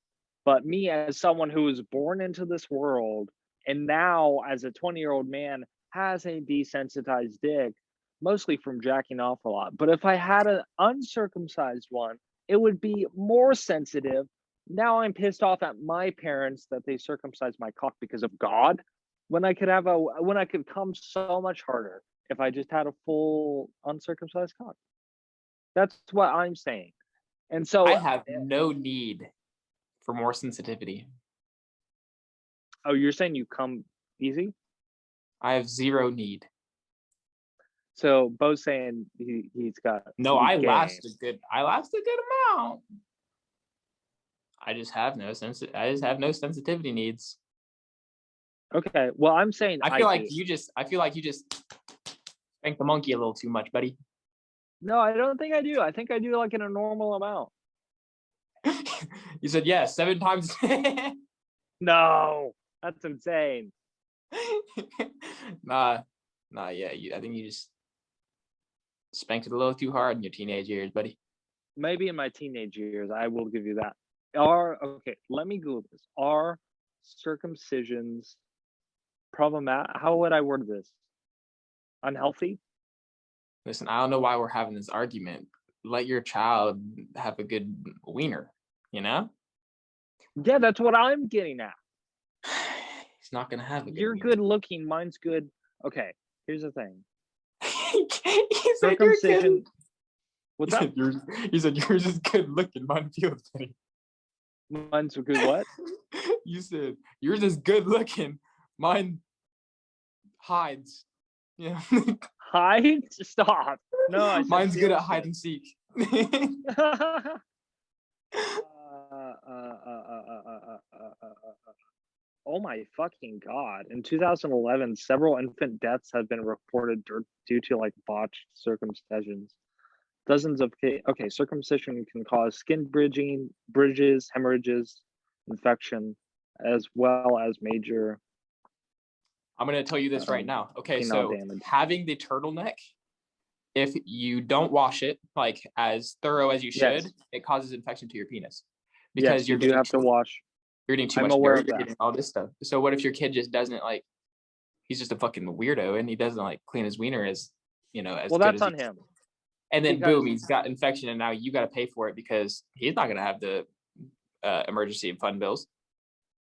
[SPEAKER 1] but me as someone who was born into this world and now as a 20-year-old man has a desensitized dick, mostly from jacking off a lot. But if I had an uncircumcised one, it would be more sensitive. Now I'm pissed off at my parents that they circumcised my cock because of God, when I could come so much harder if I just had a full uncircumcised cock. That's what I'm saying. And
[SPEAKER 2] I
[SPEAKER 1] so,
[SPEAKER 2] have no need for more sensitivity.
[SPEAKER 1] oh, you're saying you come easy?
[SPEAKER 2] I have zero need.
[SPEAKER 1] So Bo's saying he's got
[SPEAKER 2] No,
[SPEAKER 1] game.
[SPEAKER 2] I last a good amount. I just have no sensitivity needs.
[SPEAKER 1] Okay, well, I'm saying I do.
[SPEAKER 2] I feel like you just spank the monkey a little too much, buddy.
[SPEAKER 1] No, I don't think I do. I think I do like in a normal amount.
[SPEAKER 2] You said yes 7 times.
[SPEAKER 1] No, that's insane.
[SPEAKER 2] nah, yeah. I think you just spanked it a little too hard in your teenage years, buddy.
[SPEAKER 1] Maybe in my teenage years, I will give you that. Okay, let me Google this. Are circumcisions problematic? How would I word this? Unhealthy?
[SPEAKER 2] Listen, I don't know why we're having this argument. Let your child have a good wiener, you know?
[SPEAKER 1] Yeah, that's what I'm getting at.
[SPEAKER 2] He's not gonna have a good
[SPEAKER 1] You're
[SPEAKER 2] wiener.
[SPEAKER 1] good looking, mine's good. Okay, here's the thing.
[SPEAKER 2] He said you're good.
[SPEAKER 1] Circumcision. What's up?
[SPEAKER 2] He said yours is good looking, mine feels funny.
[SPEAKER 1] Mine's good what?
[SPEAKER 2] You said yours is good looking, mine hides. Yeah.
[SPEAKER 1] Hide? Stop. No, I said
[SPEAKER 2] Mine's good at
[SPEAKER 1] feels
[SPEAKER 2] hide and seek.
[SPEAKER 1] Oh my fucking god. In 2011, several infant deaths have been reported due to like botched circumcisions. Dozens of okay, circumcision can cause skin bridges, hemorrhages, infection, as well as major
[SPEAKER 2] I'm gonna tell you this right now. Okay, so
[SPEAKER 1] damage.
[SPEAKER 2] having the turtleneck, if you don't wash it like as thorough as you should, it causes infection to your penis because
[SPEAKER 1] you do have to wash.
[SPEAKER 2] You're getting too much dirt, you're getting all this stuff. So what if your kid just doesn't like? He's just a fucking weirdo and he doesn't like clean his wiener as as
[SPEAKER 1] well.
[SPEAKER 2] good
[SPEAKER 1] That's
[SPEAKER 2] as
[SPEAKER 1] on him.
[SPEAKER 2] And then boom, he's got infection, and now you got to pay for it because he's not gonna have the emergency fund bills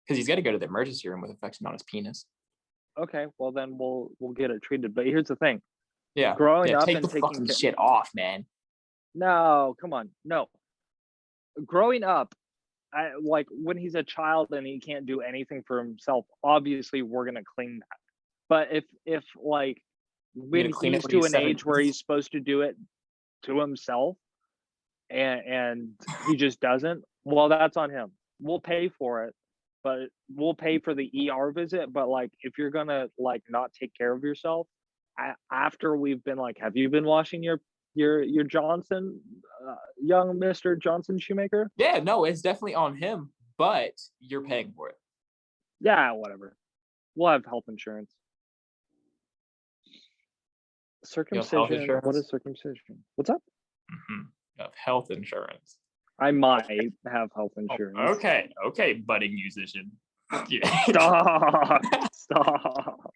[SPEAKER 2] because he's got to go to the emergency room with infection on his penis.
[SPEAKER 1] Okay, well then we'll get it treated. But here's the thing.
[SPEAKER 2] Yeah,
[SPEAKER 1] growing up
[SPEAKER 2] take
[SPEAKER 1] and
[SPEAKER 2] the fucking shit off, man.
[SPEAKER 1] No, come on, no. Growing up, like when he's a child and he can't do anything for himself, obviously we're gonna clean that. But if like when he's to an age where he's supposed to do it to himself and he just doesn't, well, that's on him. We'll pay for it, but we'll pay for the ER visit. But like if you're gonna like not take care of yourself after we've been like, have you been washing your Johnson, young Mr. Johnson Shoemaker?
[SPEAKER 2] Yeah, no, it's definitely on him, but you're paying for it.
[SPEAKER 1] Yeah, whatever. We'll have health insurance. Circumcision. Health what is circumcision? What's up?
[SPEAKER 2] Mm-hmm. You have health insurance.
[SPEAKER 1] I might have health insurance.
[SPEAKER 2] Oh, okay, budding musician.
[SPEAKER 1] Stop.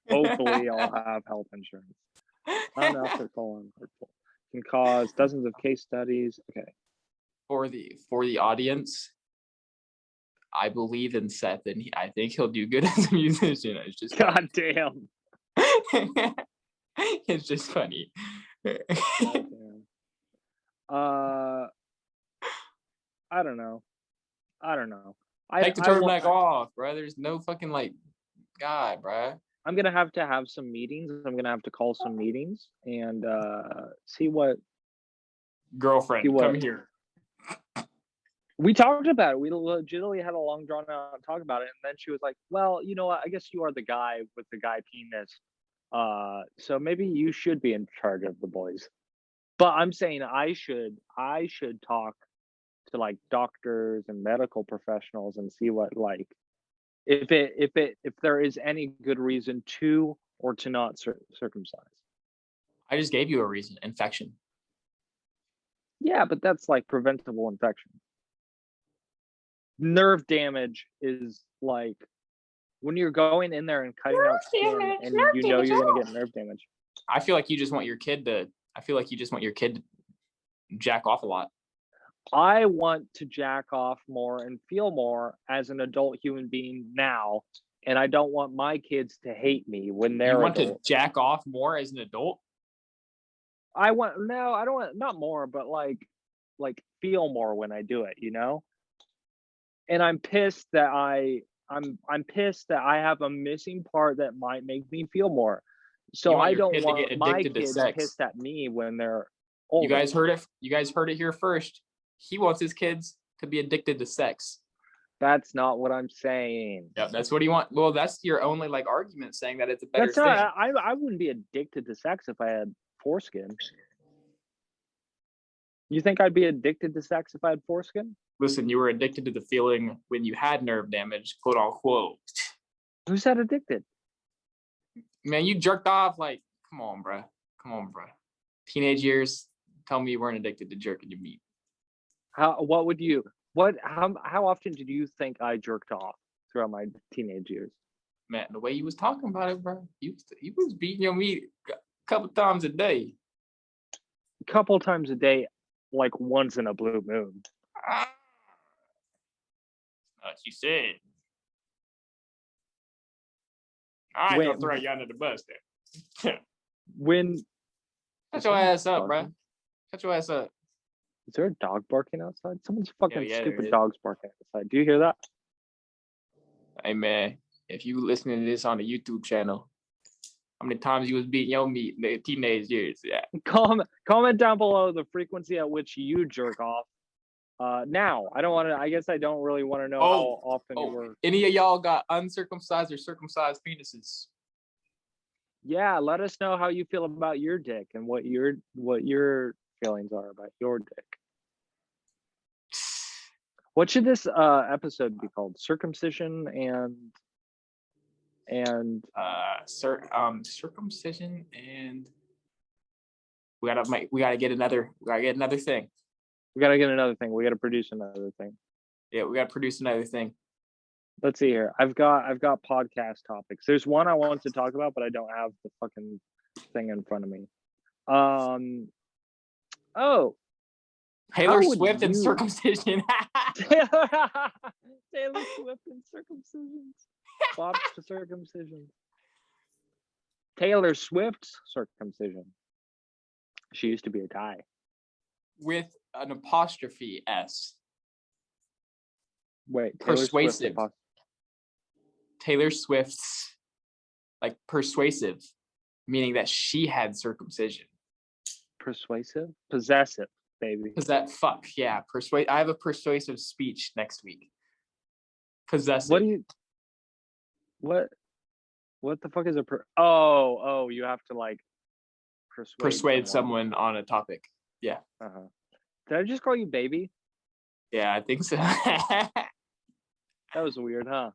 [SPEAKER 1] Hopefully, I'll have health insurance. Unethical and hurtful. Can cause dozens of case studies. Okay.
[SPEAKER 2] For the audience, I believe in Seth, and I think he'll do good as a musician. It's just
[SPEAKER 1] God damn.
[SPEAKER 2] It's just funny.
[SPEAKER 1] I don't know.
[SPEAKER 2] Take the turtleneck off, bro. There's no fucking like God, bro.
[SPEAKER 1] I'm gonna have to have some meetings. I'm gonna have to call some meetings and see what.
[SPEAKER 2] Girlfriend, come here.
[SPEAKER 1] We talked about it. We legitimately had a long drawn out talk about it, and then she was like, "Well, you know what? I guess you are the guy with the guy penis, so maybe you should be in charge of the boys." But I'm saying I should talk to like doctors and medical professionals and see what like if there is any good reason to or to not circumcise.
[SPEAKER 2] I just gave you a reason: infection.
[SPEAKER 1] Yeah, but that's like preventable infection. Nerve damage is like when you're going in there and cutting out skin and you know you're gonna get nerve damage.
[SPEAKER 2] I feel like you just want your kid to jack off a lot.
[SPEAKER 1] I want to jack off more and feel more as an adult human being now, and I don't want my kids to hate me when they're
[SPEAKER 2] adult.
[SPEAKER 1] to
[SPEAKER 2] jack off more as an adult?
[SPEAKER 1] I don't want not more, but like feel more when I do it, you know? And I'm pissed that I'm pissed that I have a missing part that might make me feel more. So I don't want my kids pissed at me when they're older.
[SPEAKER 2] You guys heard it here first. He wants his kids to be addicted to sex.
[SPEAKER 1] That's not what I'm saying.
[SPEAKER 2] Yeah, that's what he wants. Well, that's your only like argument saying that it's a better thing.
[SPEAKER 1] I wouldn't be addicted to sex if I had foreskin. You think I'd be addicted to sex if I had foreskin?
[SPEAKER 2] Listen, you were addicted to the feeling when you had nerve damage, quote unquote.
[SPEAKER 1] Who said addicted?
[SPEAKER 2] Man, you jerked off like, come on, bro. Teenage years, tell me you weren't addicted to jerking your meat.
[SPEAKER 1] How often did you think I jerked off throughout my teenage years?
[SPEAKER 2] Man, the way you was talking about it, bro, you was beating your meat. couple times a day.
[SPEAKER 1] Couple times a day, like once in a blue moon.
[SPEAKER 2] What you said. I ain't gonna throw you under the bus there.
[SPEAKER 1] When
[SPEAKER 2] Shut your ass up, bro. Shut your ass up.
[SPEAKER 1] Is there a dog barking outside? Someone's fucking
[SPEAKER 2] yeah,
[SPEAKER 1] stupid dog's barking outside. Do you hear that?
[SPEAKER 2] Hey man, if you listening to this on the YouTube channel, how many times you was beating your meat in the teenage years? Yeah.
[SPEAKER 1] Comment down below the frequency at which you jerk off. Now, I guess I don't really want to know how often you were.
[SPEAKER 2] Any of y'all got uncircumcised or circumcised penises?
[SPEAKER 1] Yeah, let us know how you feel about your dick and what your feelings are about your dick. What should this episode be called? Circumcision and
[SPEAKER 2] circumcision, and we gotta get another thing.
[SPEAKER 1] We gotta get another thing. We gotta produce another thing.
[SPEAKER 2] Yeah, we gotta produce another thing.
[SPEAKER 1] Let's see here. I've got podcast topics. There's one I want to talk about, but I don't have the fucking thing in front of me.
[SPEAKER 2] Taylor Swift and circumcision.
[SPEAKER 1] Taylor Swift and circumcisions. Bob to circumcision. Taylor Swift's circumcision. She used to be a guy.
[SPEAKER 2] With an apostrophe S.
[SPEAKER 1] Wait,
[SPEAKER 2] persuasive. Taylor Swift's like persuasive, meaning that she had circumcision.
[SPEAKER 1] Persuasive? Possessive, baby.
[SPEAKER 2] I have a persuasive speech next week. Possessive.
[SPEAKER 1] What the fuck is a you have to like
[SPEAKER 2] persuade someone on a topic. Yeah.
[SPEAKER 1] Did I just call you baby?
[SPEAKER 2] Yeah, I think so.
[SPEAKER 1] That was weird, huh?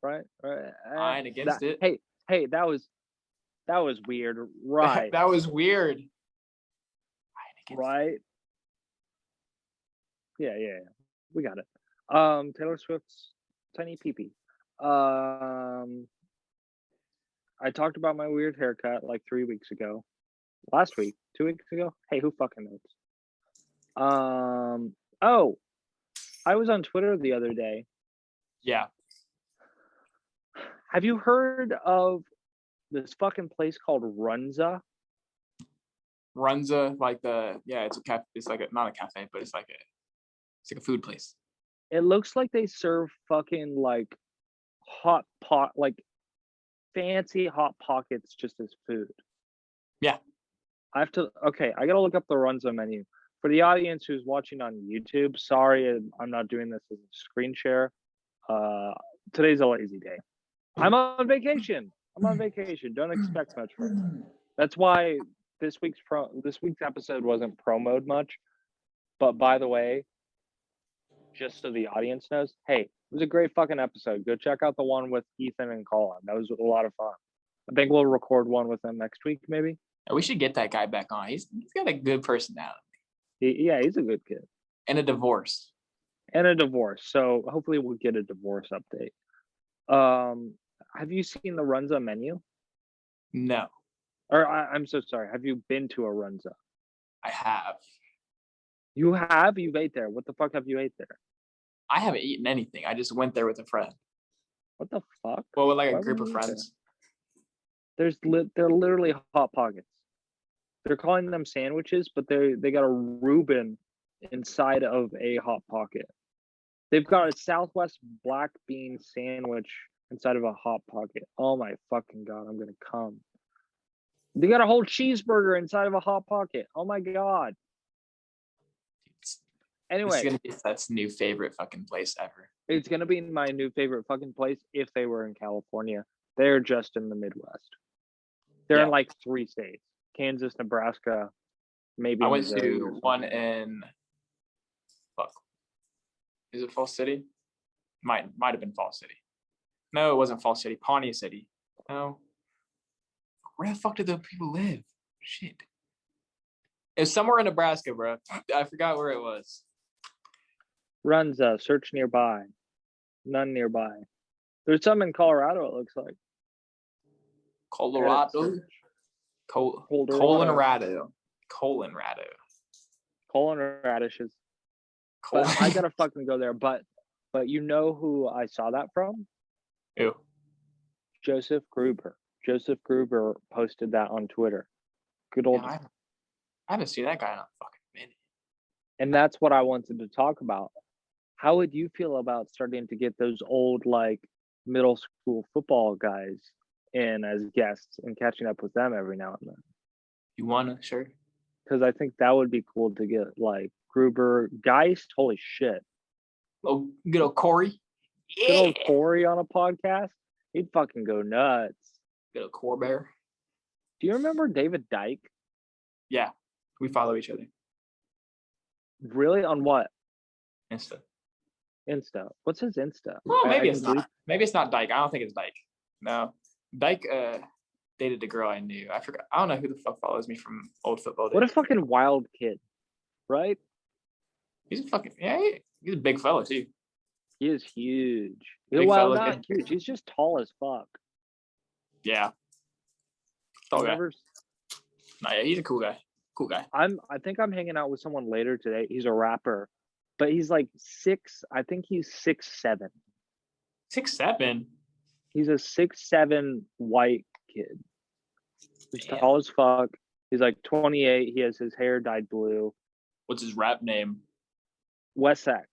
[SPEAKER 1] Right.
[SPEAKER 2] I ain't against it.
[SPEAKER 1] Hey, that was weird. Right.
[SPEAKER 2] That was weird.
[SPEAKER 1] Right. Yeah. We got it. Taylor Swift's tiny peepee. I talked about my weird haircut like 3 weeks ago. Last week, 2 weeks ago. Hey, who fucking knows? I was on Twitter the other day.
[SPEAKER 2] Yeah.
[SPEAKER 1] Have you heard of this fucking place called Runza?
[SPEAKER 2] Runza, it's a cafe. It's like not a cafe, but it's like a food place.
[SPEAKER 1] It looks like they serve fucking like hot pot, like fancy hot pockets just as food.
[SPEAKER 2] Yeah.
[SPEAKER 1] I gotta look up the Runza menu. For the audience who's watching on YouTube, sorry, I'm not doing this as a screen share. Today's a lazy day. I'm on vacation. Don't expect much from me. That's why this week's episode wasn't promoted much. But by the way, just so the audience knows, hey, it was a great fucking episode. Go check out the one with Ethan and Colin. That was a lot of fun. I think we'll record one with them next week, maybe.
[SPEAKER 2] We should get that guy back on. He's got a good personality.
[SPEAKER 1] He's a good kid.
[SPEAKER 2] And a divorce.
[SPEAKER 1] So hopefully we'll get a divorce update. Have you seen the Runza menu?
[SPEAKER 2] No.
[SPEAKER 1] Or I'm so sorry. Have you been to a Runza?
[SPEAKER 2] I have.
[SPEAKER 1] You have? You've ate there. What the fuck have you ate there?
[SPEAKER 2] I haven't eaten anything. I just went there with a friend.
[SPEAKER 1] What the fuck?
[SPEAKER 2] Well, with like a group of friends.
[SPEAKER 1] They're literally hot pockets. They're calling them sandwiches, but they got a Reuben inside of a hot pocket. They've got a Southwest black bean sandwich inside of a hot pocket. Oh my fucking god, I'm gonna come. They got a whole cheeseburger inside of a hot pocket. Oh my god. Anyway,
[SPEAKER 2] that's new favorite fucking place ever.
[SPEAKER 1] It's gonna be my new favorite fucking place if they were in California. They're just in the Midwest. They're in like 3 states. Kansas, Nebraska, maybe.
[SPEAKER 2] I went to one in is it Falls City? Might have been Falls City. No, it wasn't Falls City. Pawnee City. No. Where the fuck did the people live? Shit. It was somewhere in Nebraska, bro. I forgot where it was.
[SPEAKER 1] Runza, search nearby. None nearby. There's some in Colorado, it looks like.
[SPEAKER 2] Colorado? Colin Rado.
[SPEAKER 1] Colon radishes. But I gotta fucking go there. But you know who I saw that from?
[SPEAKER 2] Ew.
[SPEAKER 1] Joseph Gruber. Joseph Gruber posted that on Twitter. Good old.
[SPEAKER 2] I haven't seen that guy in a fucking minute.
[SPEAKER 1] And that's what I wanted to talk about. How would you feel about starting to get those old like middle school football guys in as guests and catching up with them every now and then?
[SPEAKER 2] You wanna? Sure.
[SPEAKER 1] Because I think that would be cool to get like Gruber, Geist. Holy shit!
[SPEAKER 2] Oh, good old Corey.
[SPEAKER 1] Yeah. Good old Corey on a podcast. He'd fucking go nuts.
[SPEAKER 2] Good old Core Bear.
[SPEAKER 1] Do you remember David Dyke?
[SPEAKER 2] Yeah, we follow each other.
[SPEAKER 1] Really? On what?
[SPEAKER 2] Insta.
[SPEAKER 1] What's his Insta?
[SPEAKER 2] Well, maybe it's not. Maybe it's not Dyke. I don't think it's Dyke. No, Dyke dated the girl I knew. I forgot. I don't know who the fuck follows me from old football days.
[SPEAKER 1] What a fucking wild kid, right?
[SPEAKER 2] He's a fucking he's a big fella too.
[SPEAKER 1] He is huge.
[SPEAKER 2] Big
[SPEAKER 1] Well,
[SPEAKER 2] fella,
[SPEAKER 1] not huge. He's just tall as fuck.
[SPEAKER 2] Yeah. Tall guy. Nah, yeah, he's a cool guy.
[SPEAKER 1] I think I'm hanging out with someone later today. He's a rapper, but he's like 6. I think he's 6'7".
[SPEAKER 2] 6'7"?
[SPEAKER 1] He's a 6'7" white kid. He's tall as fuck. He's like 28. He has his hair dyed blue.
[SPEAKER 2] What's his rap name?
[SPEAKER 1] Wes X.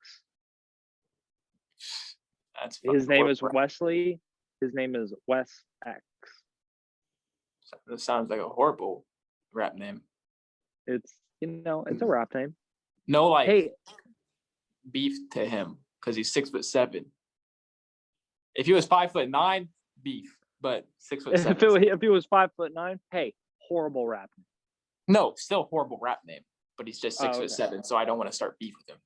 [SPEAKER 1] His name is
[SPEAKER 2] rap.
[SPEAKER 1] Wesley. His name is Wes X.
[SPEAKER 2] That sounds like a horrible rap name.
[SPEAKER 1] It's it's a rap name.
[SPEAKER 2] No, like beef to him because he's 6'7". If he was 5'9", beef, but 6'7".
[SPEAKER 1] If he was 5'9", hey, horrible rap name.
[SPEAKER 2] No, still horrible rap name, but he's just 6'7", so I don't want to start beef with him.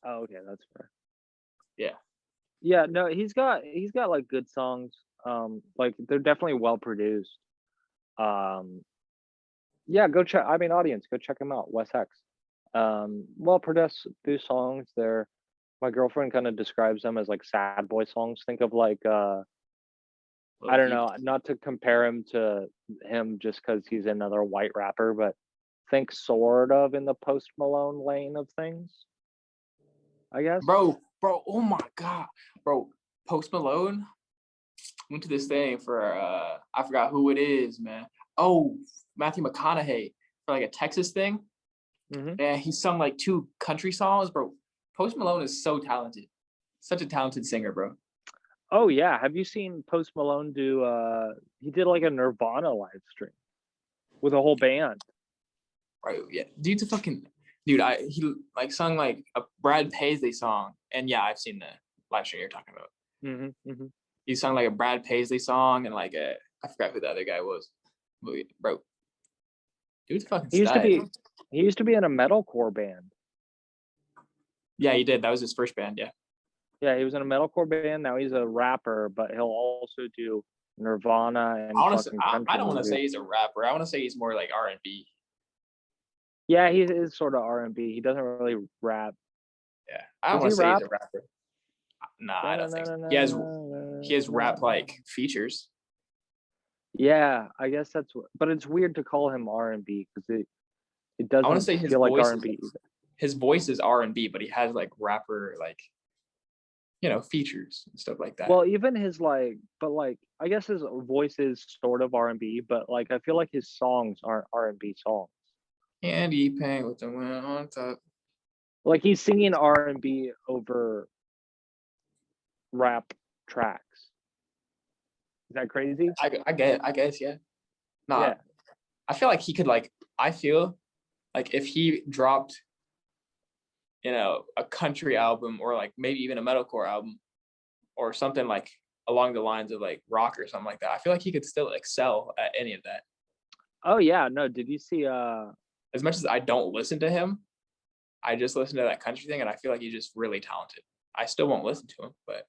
[SPEAKER 1] Oh, okay, that's fair.
[SPEAKER 2] Yeah.
[SPEAKER 1] Yeah, no, he's got like good songs. Like they're definitely well produced. Yeah, go check. I mean, audience, go check him out. Wes X. Well produced songs. My girlfriend kind of describes them as like sad boy songs. Think of like I don't know, not to compare him to him just because he's another white rapper, but think sort of in the Post Malone lane of things, I guess.
[SPEAKER 2] Bro, oh my god, bro, Post Malone went to this thing for I forgot who it is, man. Oh, Matthew McConaughey for like a Texas thing.
[SPEAKER 1] Mm-hmm.
[SPEAKER 2] And he sung like 2 country songs, bro. Post Malone is so talented, such a talented singer, bro.
[SPEAKER 1] Oh yeah, have you seen Post Malone do? He did like a Nirvana live stream with a whole band.
[SPEAKER 2] Right, yeah, dude's a fucking dude. He like sung like a Brad Paisley song, and yeah, I've seen the live stream you're talking about.
[SPEAKER 1] Mm-hmm, mm-hmm.
[SPEAKER 2] He sung like a Brad Paisley song and like I forgot who the other guy was, bro. Dude's fucking.
[SPEAKER 1] He used to be in a metalcore band.
[SPEAKER 2] Yeah, he did. That was his first band. Yeah.
[SPEAKER 1] Yeah, he was in a metalcore band. Now he's a rapper, but he'll also do Nirvana and
[SPEAKER 2] I don't want to say he's a rapper. I want to say he's more like R&B.
[SPEAKER 1] Yeah, he is sort of R&B. He doesn't really rap.
[SPEAKER 2] Yeah, I don't want to say he's a rapper. Nah, I don't think so. He has rap like features.
[SPEAKER 1] Yeah, I guess that's what. But it's weird to call him R&B because it doesn't. I want to say feel like R&B.
[SPEAKER 2] His voice is R&B, but he has like rapper like features and stuff like that.
[SPEAKER 1] Well, even his like, but like I guess his voice is sort of R&B, but like I feel like his songs aren't R&B songs.
[SPEAKER 2] Candy paint with the wind on top.
[SPEAKER 1] Like he's singing R&B over rap tracks. Is that crazy?
[SPEAKER 2] I guess, yeah. Nah, yeah. I feel like he could I feel like if he dropped, a country album or like maybe even a metalcore album or something like along the lines of like rock or something like that, I feel like he could still excel at any of that.
[SPEAKER 1] Oh yeah, no. Did you see?
[SPEAKER 2] As much as I don't listen to him, I just listen to that country thing, and I feel like he's just really talented. I still won't listen to him, but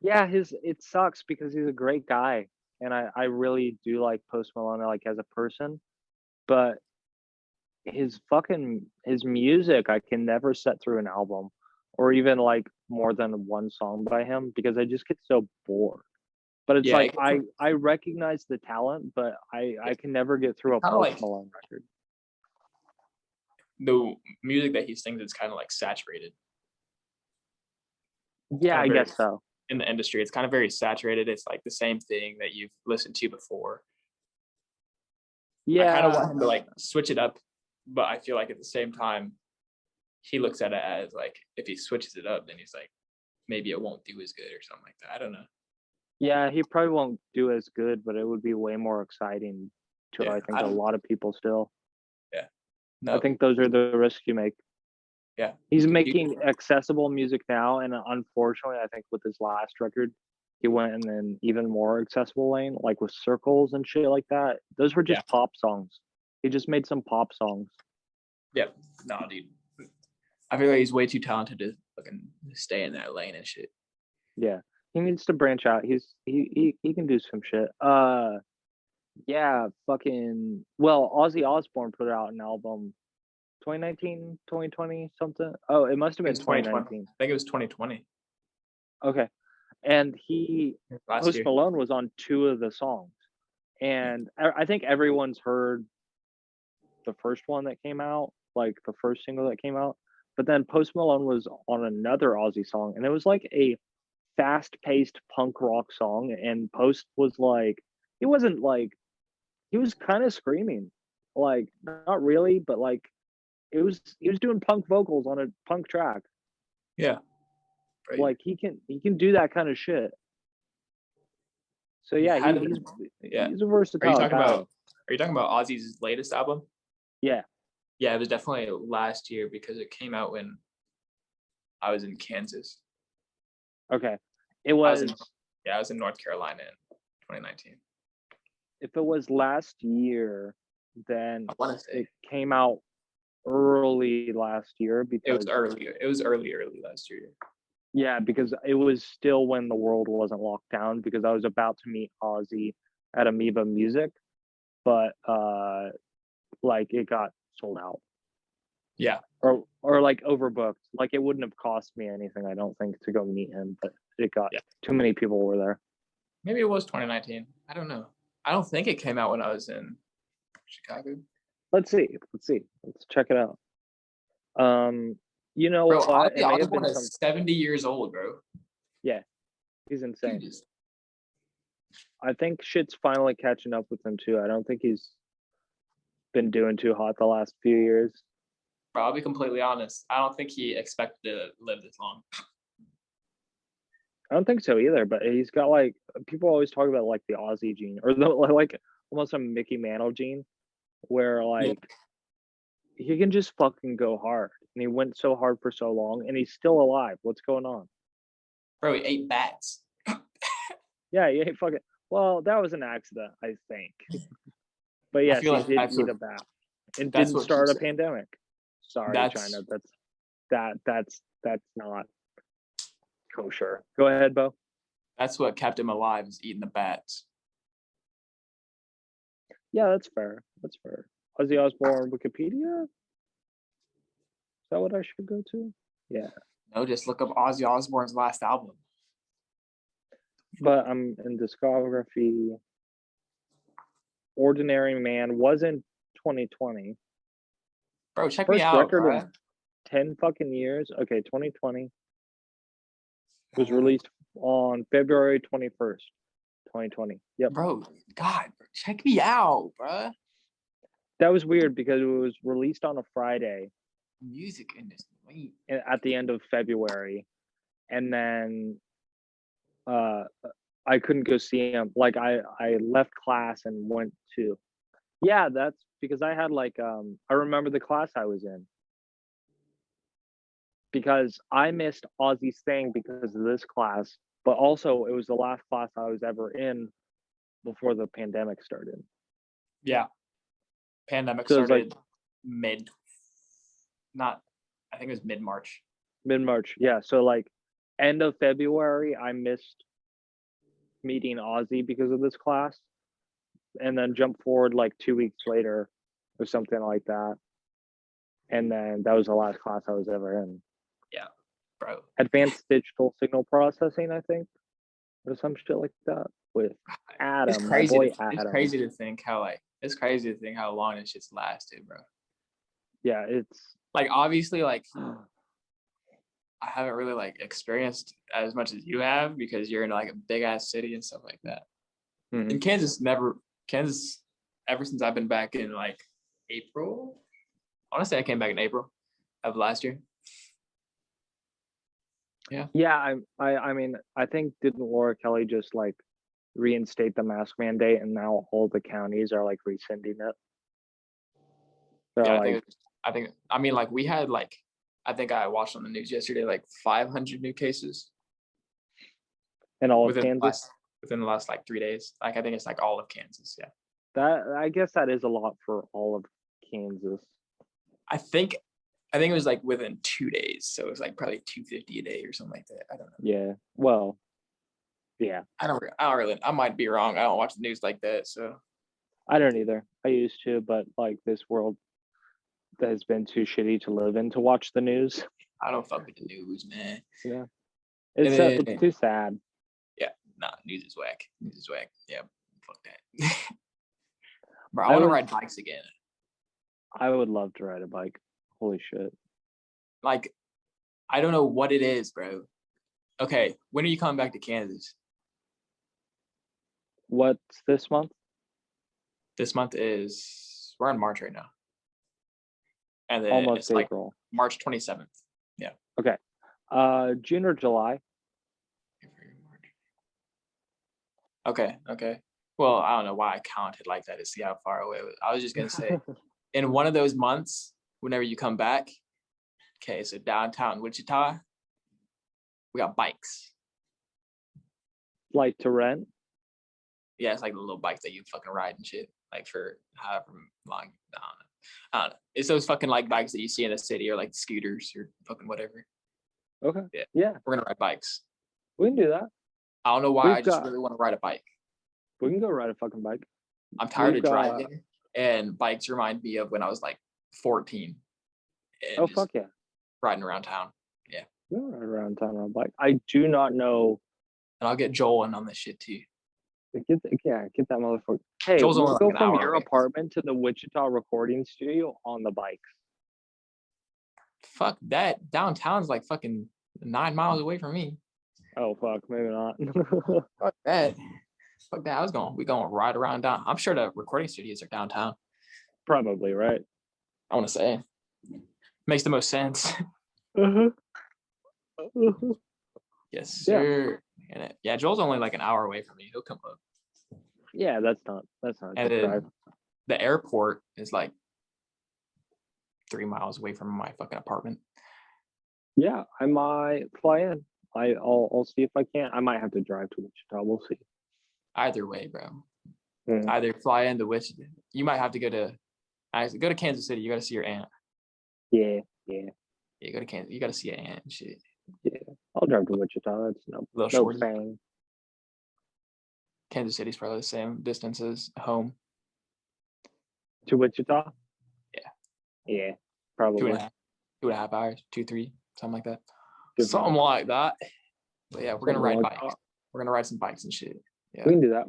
[SPEAKER 1] yeah, it sucks because he's a great guy, and I really do like Post Malone like as a person, but his music I can never set through an album or even like more than one song by him because I just get so bored. But it's
[SPEAKER 2] Yeah,
[SPEAKER 1] like I recognize the talent, but I can never get through a
[SPEAKER 2] kind of
[SPEAKER 1] Post
[SPEAKER 2] like
[SPEAKER 1] Malone record.
[SPEAKER 2] the music that he sings is kind of like saturated.
[SPEAKER 1] Yeah,
[SPEAKER 2] Kind
[SPEAKER 1] I
[SPEAKER 2] of very
[SPEAKER 1] guess so.
[SPEAKER 2] in the industry. It's kind of very saturated. It's like the same thing that you've listened to before. I kind of
[SPEAKER 1] Yeah,
[SPEAKER 2] want him to like switch it up, but I feel like at the same time, he looks at it as like if he switches it up, then he's like maybe it won't do as good or something like that. I don't know.
[SPEAKER 1] yeah, he probably won't do as good, but it would be way more exciting to
[SPEAKER 2] Yeah,
[SPEAKER 1] I think
[SPEAKER 2] I
[SPEAKER 1] a
[SPEAKER 2] don't.
[SPEAKER 1] lot of people still.
[SPEAKER 2] Yeah,
[SPEAKER 1] I
[SPEAKER 2] no.
[SPEAKER 1] think those are the risks you make.
[SPEAKER 2] Yeah,
[SPEAKER 1] He's
[SPEAKER 2] you
[SPEAKER 1] making accessible music now, and unfortunately, I think with his last record, he went in an even more accessible lane, like with circles and shit like that. Those were
[SPEAKER 2] yeah,
[SPEAKER 1] just pop songs. He just made some pop songs.
[SPEAKER 2] yeah. No, dude. I feel like he's way too talented to fucking stay in that lane and shit.
[SPEAKER 1] Yeah, he needs to branch out. He can do some shit. Yeah, fucking. Well, Ozzy Osbourne put out an album 2019, 2020, something. Oh, it must have
[SPEAKER 2] It
[SPEAKER 1] been
[SPEAKER 2] was 2020.
[SPEAKER 1] 2019.
[SPEAKER 2] I think it was 2020
[SPEAKER 1] Okay. And
[SPEAKER 2] last
[SPEAKER 1] Post
[SPEAKER 2] year.
[SPEAKER 1] Malone was on two of the songs. And I think everyone's heard the first one that came out, like the first single that came out. But then Post Malone was on another Ozzy song, and it was like a fast-paced punk rock song. And Post was like, he wasn't like, he was kind of screaming, like not really, but like he was doing punk vocals on a punk track.
[SPEAKER 2] Yeah, right.
[SPEAKER 1] Like he can do that kind of shit. So
[SPEAKER 2] He
[SPEAKER 1] yeah,
[SPEAKER 2] had it. Yeah.
[SPEAKER 1] he's a
[SPEAKER 2] Are you
[SPEAKER 1] versatile
[SPEAKER 2] talking
[SPEAKER 1] guy.
[SPEAKER 2] about? Are you talking about Ozzy's latest album?
[SPEAKER 1] Yeah.
[SPEAKER 2] Yeah, it was definitely last year because it came out when I was in Kansas.
[SPEAKER 1] Okay. It
[SPEAKER 2] I was in
[SPEAKER 1] was
[SPEAKER 2] Yeah, I was in North Carolina in 2019.
[SPEAKER 1] if it was last year, then
[SPEAKER 2] I want to
[SPEAKER 1] it
[SPEAKER 2] say
[SPEAKER 1] came out early last year
[SPEAKER 2] it was
[SPEAKER 1] because
[SPEAKER 2] earlier. It was early last year.
[SPEAKER 1] yeah, because it was still when the world wasn't locked down because I was about to meet Ozzy at Amoeba Music, but like it got sold out.
[SPEAKER 2] Yeah,
[SPEAKER 1] Or like overbooked. Like it wouldn't have cost me anything, I don't think, to go meet him, but it got
[SPEAKER 2] yeah.
[SPEAKER 1] too many people were there.
[SPEAKER 2] Maybe it was 2019. I don't know. I don't think it came out when I was in Chicago.
[SPEAKER 1] Let's see. Let's see. Let's check it out. You know
[SPEAKER 2] Bro,
[SPEAKER 1] what?
[SPEAKER 2] Ozzy
[SPEAKER 1] It may have
[SPEAKER 2] Osbourne
[SPEAKER 1] been
[SPEAKER 2] is
[SPEAKER 1] some
[SPEAKER 2] 70 years old, bro.
[SPEAKER 1] yeah, he's insane.
[SPEAKER 2] Jesus.
[SPEAKER 1] I think shit's finally catching up with him too. I don't think he's been doing too hot the last few years.
[SPEAKER 2] Bro, I'll be completely honest. I don't think he expected to live this long.
[SPEAKER 1] I don't think so either, but he's got like people always talk about like the Aussie gene or the like almost a Mickey Mantle gene where
[SPEAKER 2] Yeah.
[SPEAKER 1] like he can just fucking go hard. And he went so hard for so long and he's still alive. What's going on?
[SPEAKER 2] Bro, he ate bats.
[SPEAKER 1] Yeah, he ate fucking well, that was an accident, I think. But
[SPEAKER 2] I
[SPEAKER 1] yes,
[SPEAKER 2] feel
[SPEAKER 1] he
[SPEAKER 2] like
[SPEAKER 1] did eat a bat. It
[SPEAKER 2] that's
[SPEAKER 1] didn't
[SPEAKER 2] what
[SPEAKER 1] start
[SPEAKER 2] keeps
[SPEAKER 1] a
[SPEAKER 2] it.
[SPEAKER 1] pandemic. Sorry,
[SPEAKER 2] That's
[SPEAKER 1] China. That's not kosher. Go ahead, Bo.
[SPEAKER 2] that's what kept him alive is eating the bats.
[SPEAKER 1] Yeah, that's fair. That's fair. Ozzy Osbourne Wikipedia? Is that what I should go to? Yeah.
[SPEAKER 2] No, just look up Ozzy Osbourne's last album.
[SPEAKER 1] But I'm in discography. Ordinary Man was in 2020.
[SPEAKER 2] Bro, check me
[SPEAKER 1] First
[SPEAKER 2] out,
[SPEAKER 1] record
[SPEAKER 2] bro.
[SPEAKER 1] in 10 fucking years. Okay, 2020 was released on February 21st, 2020. Yep.
[SPEAKER 2] Bro, God, bro, check me out, bro.
[SPEAKER 1] That was weird because it was released on a Friday
[SPEAKER 2] Music industry.
[SPEAKER 1] at the end of February. And then uh I couldn't go see him. Like I left class and went to yeah, that's because I had like I remember the class I was in because I missed Ozzy's thing because of this class, but also it was the last class I was ever in before the pandemic started.
[SPEAKER 2] Yeah, pandemic
[SPEAKER 1] So it was like
[SPEAKER 2] started mid, not, I think it was mid March.
[SPEAKER 1] mid-March. Yeah, so like end of February I missed meeting Ozzy because of this class and then jump forward like 2 weeks later or something like that. And then that was the last class I was ever in.
[SPEAKER 2] Yeah, bro.
[SPEAKER 1] Advanced digital signal processing, I think. or some shit like that with
[SPEAKER 2] It's
[SPEAKER 1] Adam, my
[SPEAKER 2] crazy
[SPEAKER 1] boy
[SPEAKER 2] to it's
[SPEAKER 1] Adam.
[SPEAKER 2] crazy to think how long this shit's lasted, bro.
[SPEAKER 1] Yeah, it's
[SPEAKER 2] Like obviously, like I haven't really like experienced as much as you have because you're in like a big ass city and stuff like that. In Kansas, ever since I've been back in like April, honestly, I came back in April of last year. Yeah.
[SPEAKER 1] Yeah, I mean, I think didn't Laura Kelly just like reinstate the mask mandate, and now all the counties are like rescinding it. They're
[SPEAKER 2] Yeah,
[SPEAKER 1] like,
[SPEAKER 2] I mean, like we had like, I think I watched on the news yesterday, like 500 new cases
[SPEAKER 1] in all of
[SPEAKER 2] within the
[SPEAKER 1] Kansas.
[SPEAKER 2] last like 3 days. Like I think it's like all of Kansas. Yeah.
[SPEAKER 1] That I guess that is a lot for all of Kansas.
[SPEAKER 2] I think it was like within 2 days, so it was like probably 250 a day or something like that. I don't know.
[SPEAKER 1] Yeah. Well, yeah.
[SPEAKER 2] I don't really. I might be wrong. I don't watch the news like that, so
[SPEAKER 1] I don't either. I used to, but like this world has been too shitty to live in to watch the news.
[SPEAKER 2] I don't fuck with the news, man.
[SPEAKER 1] Yeah.
[SPEAKER 2] And
[SPEAKER 1] It's too sad.
[SPEAKER 2] Yeah, nah, news is whack. News is whack. Yeah, fuck that. Bro, I
[SPEAKER 1] I
[SPEAKER 2] want to
[SPEAKER 1] was
[SPEAKER 2] ride bikes again.
[SPEAKER 1] I would love to ride a bike. Holy shit.
[SPEAKER 2] Like, I don't know what it is, bro. Okay, when are you coming back to Kansas?
[SPEAKER 1] What's this month?
[SPEAKER 2] This month is we're in March right now, and then
[SPEAKER 1] Almost
[SPEAKER 2] it's like
[SPEAKER 1] April.
[SPEAKER 2] March 27th. Yeah.
[SPEAKER 1] Okay. June or July.
[SPEAKER 2] Okay. Well, I don't know why I counted like that to see how far away it was. I was just gonna say, in one of those months, whenever you come back, okay, so downtown Wichita, we got bikes.
[SPEAKER 1] Like to rent?
[SPEAKER 2] Yeah, it's like the little bikes that you fucking ride and shit, like for however long. I don't know. It's those fucking like bikes that you see in the city or like scooters or fucking whatever.
[SPEAKER 1] Okay.
[SPEAKER 2] Yeah.
[SPEAKER 1] Yeah.
[SPEAKER 2] We're gonna ride bikes.
[SPEAKER 1] We can do that.
[SPEAKER 2] I don't know why. I just really want to ride a bike.
[SPEAKER 1] We can go ride a fucking bike.
[SPEAKER 2] I'm tired of driving, and bikes remind me of when I was like 14.
[SPEAKER 1] Oh fuck yeah!
[SPEAKER 2] Riding around town. Yeah.
[SPEAKER 1] Ride around town on a bike. I do not know.
[SPEAKER 2] And I'll get Joel in on this shit too.
[SPEAKER 1] Get that motherfucker. Hey,
[SPEAKER 2] Joel's
[SPEAKER 1] we'll go
[SPEAKER 2] like
[SPEAKER 1] from your apartment to the Wichita recording studio on the bikes.
[SPEAKER 2] Fuck that. Downtown's like fucking 9 miles away from me.
[SPEAKER 1] Oh fuck, maybe not.
[SPEAKER 2] Fuck that. Fuck that. We going to ride around down. I'm sure the recording studios are downtown.
[SPEAKER 1] Probably, right?
[SPEAKER 2] I want to say. Makes the most sense. Yes, sir. Yeah, Joel's only like an hour away from me. He'll come up.
[SPEAKER 1] Yeah, that's not a good drive.
[SPEAKER 2] The airport is like 3 miles away from my fucking apartment.
[SPEAKER 1] Yeah, I might fly in. I'll see if I can. I might have to drive to Wichita. We'll see.
[SPEAKER 2] Either way, bro. Either fly into Wichita. You might have to go to Kansas City. You got to see your aunt.
[SPEAKER 1] Yeah.
[SPEAKER 2] Yeah, go to Kansas. You got to see your aunt and shit.
[SPEAKER 1] Yeah, I'll drive to Wichita. That's no thing.
[SPEAKER 2] Kansas City's probably the same distance as home.
[SPEAKER 1] To Wichita?
[SPEAKER 2] Yeah.
[SPEAKER 1] Yeah, probably.
[SPEAKER 2] 2.5 hours, 2, 3, something like that. Something like that. But yeah, we're gonna ride bikes. We're gonna ride some bikes and shit. Yeah.
[SPEAKER 1] We can do that.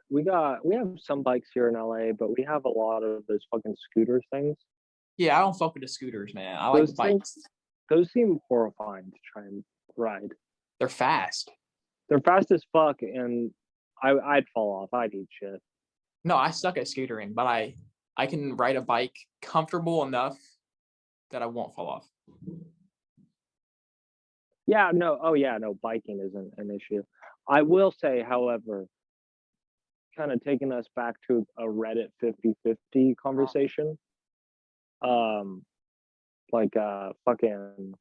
[SPEAKER 1] We have some bikes here in LA, but we have a lot of those fucking scooter things.
[SPEAKER 2] Yeah, I don't fuck with the scooters, man. I like bikes.
[SPEAKER 1] Those seem horrifying to try and ride.
[SPEAKER 2] They're fast.
[SPEAKER 1] They're fast as fuck, and I'd fall off. I'd eat shit.
[SPEAKER 2] No, I suck at scootering, but I can ride a bike comfortable enough that I won't fall off.
[SPEAKER 1] Yeah, no. Oh yeah, no. Biking isn't an issue. I will say, however, kind of taking us back to a Reddit 50-50 conversation. Fucking.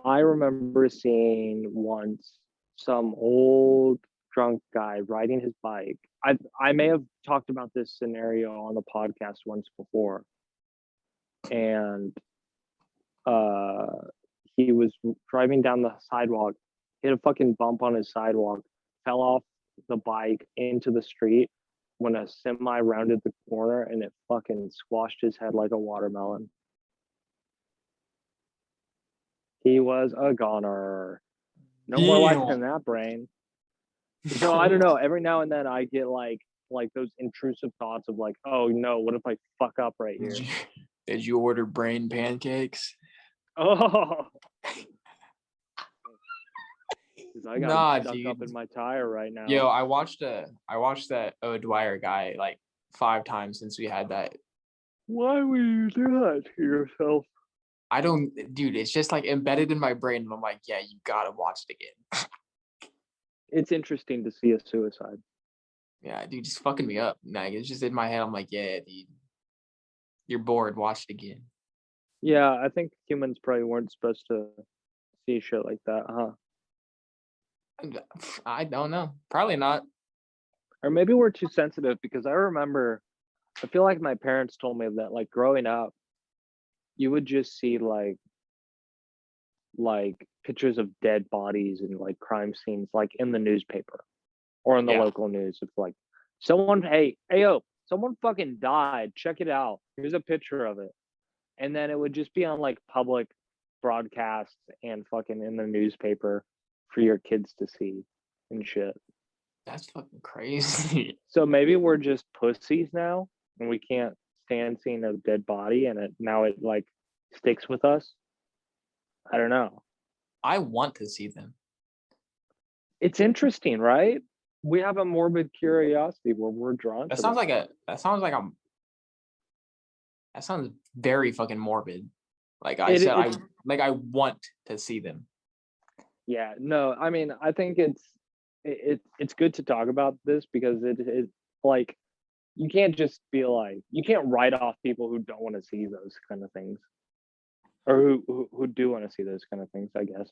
[SPEAKER 1] I remember seeing once some old drunk guy riding his bike. I may have talked about this scenario on the podcast once before, and he was driving down the sidewalk, hit a fucking bump on his sidewalk, fell off the bike into the street when a semi rounded the corner, and it fucking squashed his head like a watermelon. He was a goner. No more life
[SPEAKER 2] Damn.
[SPEAKER 1] in that brain. So I don't know. Every now and then I get like those intrusive thoughts of like, oh no, what if I fuck up right
[SPEAKER 2] Did
[SPEAKER 1] here?
[SPEAKER 2] you, did you order brain pancakes?
[SPEAKER 1] Oh, because I got
[SPEAKER 2] Nah,
[SPEAKER 1] stuck up
[SPEAKER 2] dude.
[SPEAKER 1] in my tire right
[SPEAKER 2] Yo,
[SPEAKER 1] now.
[SPEAKER 2] I watched that O'Dwyer guy like 5 times since we had that.
[SPEAKER 1] Why would you do that to yourself?
[SPEAKER 2] I don't, dude. It's just like embedded in my brain, and I'm like, yeah, you gotta watch it again.
[SPEAKER 1] It's interesting to see a suicide.
[SPEAKER 2] Yeah, dude, just fucking me up. Like it's just in my head. I'm like, yeah, dude, you're bored. Watch it again.
[SPEAKER 1] Yeah, I think humans probably weren't supposed to see shit like that, huh?
[SPEAKER 2] I don't know. Probably not.
[SPEAKER 1] Or maybe we're too sensitive because I feel like my parents told me that like growing up, you would just see like pictures of dead bodies and like crime scenes like in the newspaper or in the
[SPEAKER 2] Yeah,
[SPEAKER 1] local news. It's like hey yo, someone fucking died. Check it out. Here's a picture of it. And then it would just be on like public broadcasts and fucking in the newspaper for your kids to see and shit.
[SPEAKER 2] that's fucking crazy.
[SPEAKER 1] So maybe we're just pussies now and we can't stand seeing a dead body and it like sticks with us. I don't know.
[SPEAKER 2] I want to see them.
[SPEAKER 1] It's interesting, right? We have a morbid curiosity where we're drawn
[SPEAKER 2] That
[SPEAKER 1] to
[SPEAKER 2] sounds
[SPEAKER 1] that
[SPEAKER 2] like
[SPEAKER 1] stuff.
[SPEAKER 2] that sounds very fucking morbid. Like I
[SPEAKER 1] It
[SPEAKER 2] said,
[SPEAKER 1] it's
[SPEAKER 2] I want to see them.
[SPEAKER 1] yeah, no, I mean, I think it's good to talk about this because it is like you can't just be like you can't write off people who don't want to see those kind of things or who do want to see those kind of things, I guess.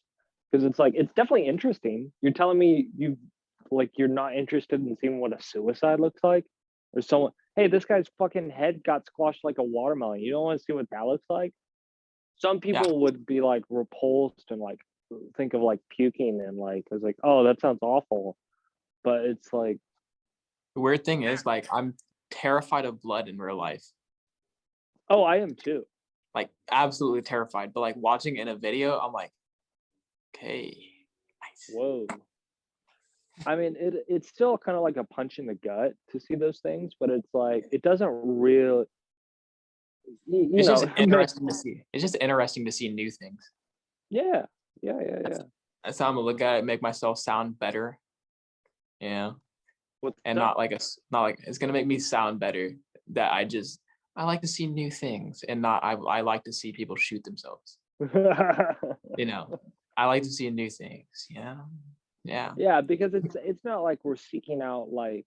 [SPEAKER 1] Because it's like it's definitely interesting. You're telling me you're not interested in seeing what a suicide looks like, or someone. Hey, this guy's fucking head got squashed like a watermelon. You don't want to see what that looks like. Some
[SPEAKER 2] Yeah.
[SPEAKER 1] people would be like repulsed and like think of like puking and like I was like, oh, that sounds awful. But it's like,
[SPEAKER 2] The weird thing is, like, I'm terrified of blood in real life.
[SPEAKER 1] oh, I am too.
[SPEAKER 2] Like, absolutely terrified. But like watching in a video, I'm like, okay, nice.
[SPEAKER 1] Whoa. I mean, it's still kind of like a punch in the gut to see those things, but it's like it doesn't really, you
[SPEAKER 2] It's just
[SPEAKER 1] know,
[SPEAKER 2] interesting to see. It's just interesting to see new things.
[SPEAKER 1] yeah, yeah, yeah,
[SPEAKER 2] That's
[SPEAKER 1] yeah.
[SPEAKER 2] that's how I'm gonna look at it, make myself sound better. Yeah.
[SPEAKER 1] What's
[SPEAKER 2] And
[SPEAKER 1] that?
[SPEAKER 2] not like it's gonna make me sound better that I like to see new things and not I like to see people shoot themselves. You know, I like to see new things. Yeah. Yeah.
[SPEAKER 1] Yeah, because it's not like we're seeking out like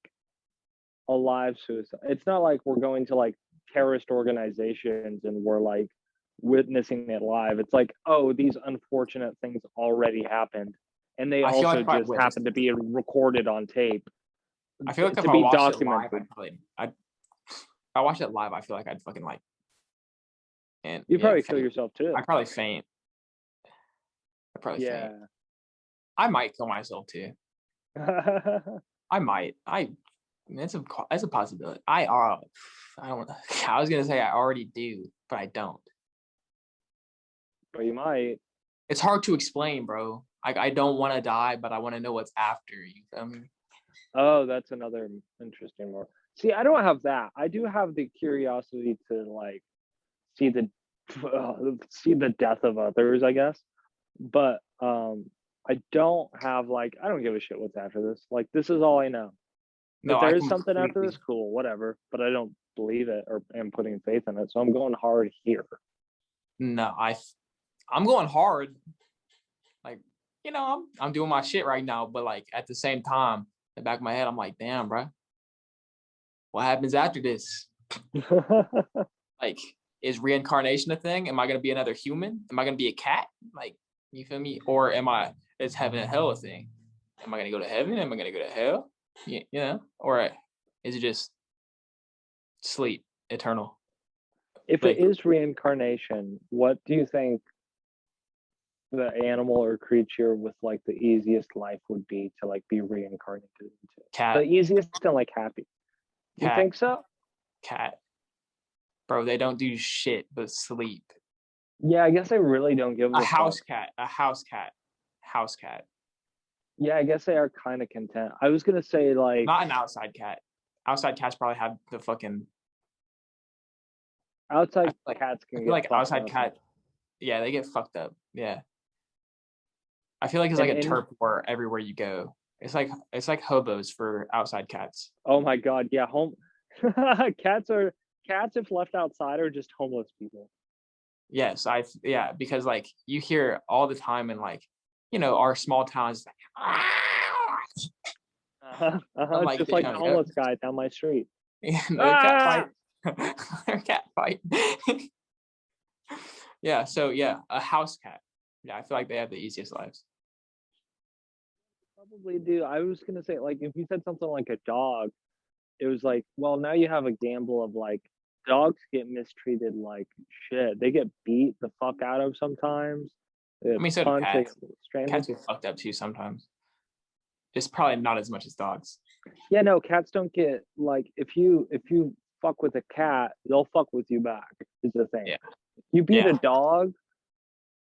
[SPEAKER 1] a live suicide. It's not like we're going to like terrorist organizations and we're like witnessing it live. It's like, oh, these unfortunate things already happened. And they
[SPEAKER 2] I feel like
[SPEAKER 1] also
[SPEAKER 2] if I
[SPEAKER 1] just
[SPEAKER 2] witnessed
[SPEAKER 1] happen to be recorded on tape
[SPEAKER 2] I feel like if
[SPEAKER 1] to
[SPEAKER 2] I
[SPEAKER 1] be
[SPEAKER 2] watched it live,
[SPEAKER 1] documented.
[SPEAKER 2] if I watched it live, I feel like I'd fucking like and
[SPEAKER 1] You
[SPEAKER 2] yeah,
[SPEAKER 1] probably kill
[SPEAKER 2] faint.
[SPEAKER 1] yourself too.
[SPEAKER 2] I'd probably faint. I'd probably faint.
[SPEAKER 1] Yeah.
[SPEAKER 2] I might kill myself too. I might. That's a possibility. I don't. I was gonna say I already do, but I don't.
[SPEAKER 1] But you might.
[SPEAKER 2] It's hard to explain, bro. I don't want to die, but I want to know what's after. You feel me?
[SPEAKER 1] Oh, that's another interesting one. See, I don't have that. I do have the curiosity to like see the see the death of others, I guess. But I don't have like I don't give a shit what's after this. Like this is all I know. If
[SPEAKER 2] No, I
[SPEAKER 1] there is something after
[SPEAKER 2] completely.
[SPEAKER 1] this, cool, whatever. But I don't believe it or am putting faith in it. So I'm going hard here.
[SPEAKER 2] No, I'm going hard. Like I'm doing my shit right now, but like at the same time, in the back of my head, I'm like, damn, bro, what happens after this? Like, is reincarnation a thing? Am I gonna be another human? Am I gonna be a cat? Like, you feel me? Or is heaven and hell a thing? Am I gonna go to heaven? Am I gonna go to hell? Or is it just sleep, eternal?
[SPEAKER 1] If it
[SPEAKER 2] Like,
[SPEAKER 1] is reincarnation, what do you think the animal or creature with like the easiest life would be to like be reincarnated into? The
[SPEAKER 2] cat,
[SPEAKER 1] easiest and like happy. You
[SPEAKER 2] cat,
[SPEAKER 1] think so?
[SPEAKER 2] cat, bro, they don't do shit but sleep.
[SPEAKER 1] Yeah, I guess I really don't give
[SPEAKER 2] A
[SPEAKER 1] a fuck.
[SPEAKER 2] house cat, a house cat, house cat.
[SPEAKER 1] Yeah, I guess they are kind of content. I was gonna say like
[SPEAKER 2] Not an outside cat. Outside cats probably have the fucking. I
[SPEAKER 1] outside
[SPEAKER 2] feel like
[SPEAKER 1] cats
[SPEAKER 2] I
[SPEAKER 1] can
[SPEAKER 2] feel
[SPEAKER 1] get
[SPEAKER 2] like
[SPEAKER 1] fucked
[SPEAKER 2] outside
[SPEAKER 1] up.
[SPEAKER 2] cat. Yeah, they get fucked up. Yeah, I feel like it's like
[SPEAKER 1] And
[SPEAKER 2] a
[SPEAKER 1] in
[SPEAKER 2] turf war everywhere you go. It's like hobos for outside cats.
[SPEAKER 1] oh my god, yeah, home cats are cats if left outside are just homeless people.
[SPEAKER 2] Yes, yeah, because like you hear all the time in like, our small towns like, I'm like,
[SPEAKER 1] Just like the
[SPEAKER 2] yep,
[SPEAKER 1] homeless guy down my street.
[SPEAKER 2] the cat
[SPEAKER 1] Ah!
[SPEAKER 2] fight, their cat fight. Yeah, so yeah, a house cat. Yeah, I feel like they have the easiest lives.
[SPEAKER 1] Probably do. I was gonna say like if you said something like a dog, it was like, well, now you have a gamble of like dogs get mistreated like shit. They get beat the fuck out of sometimes. They
[SPEAKER 2] I
[SPEAKER 1] get
[SPEAKER 2] mean, so do
[SPEAKER 1] punched, they get
[SPEAKER 2] cats.
[SPEAKER 1] stranded.
[SPEAKER 2] Cats get fucked up too sometimes. Just probably not as much as dogs.
[SPEAKER 1] Yeah, no, cats don't get like if you fuck with a cat, they'll fuck with you back. Is the thing.
[SPEAKER 2] Yeah,
[SPEAKER 1] You beat a
[SPEAKER 2] yeah.
[SPEAKER 1] dog,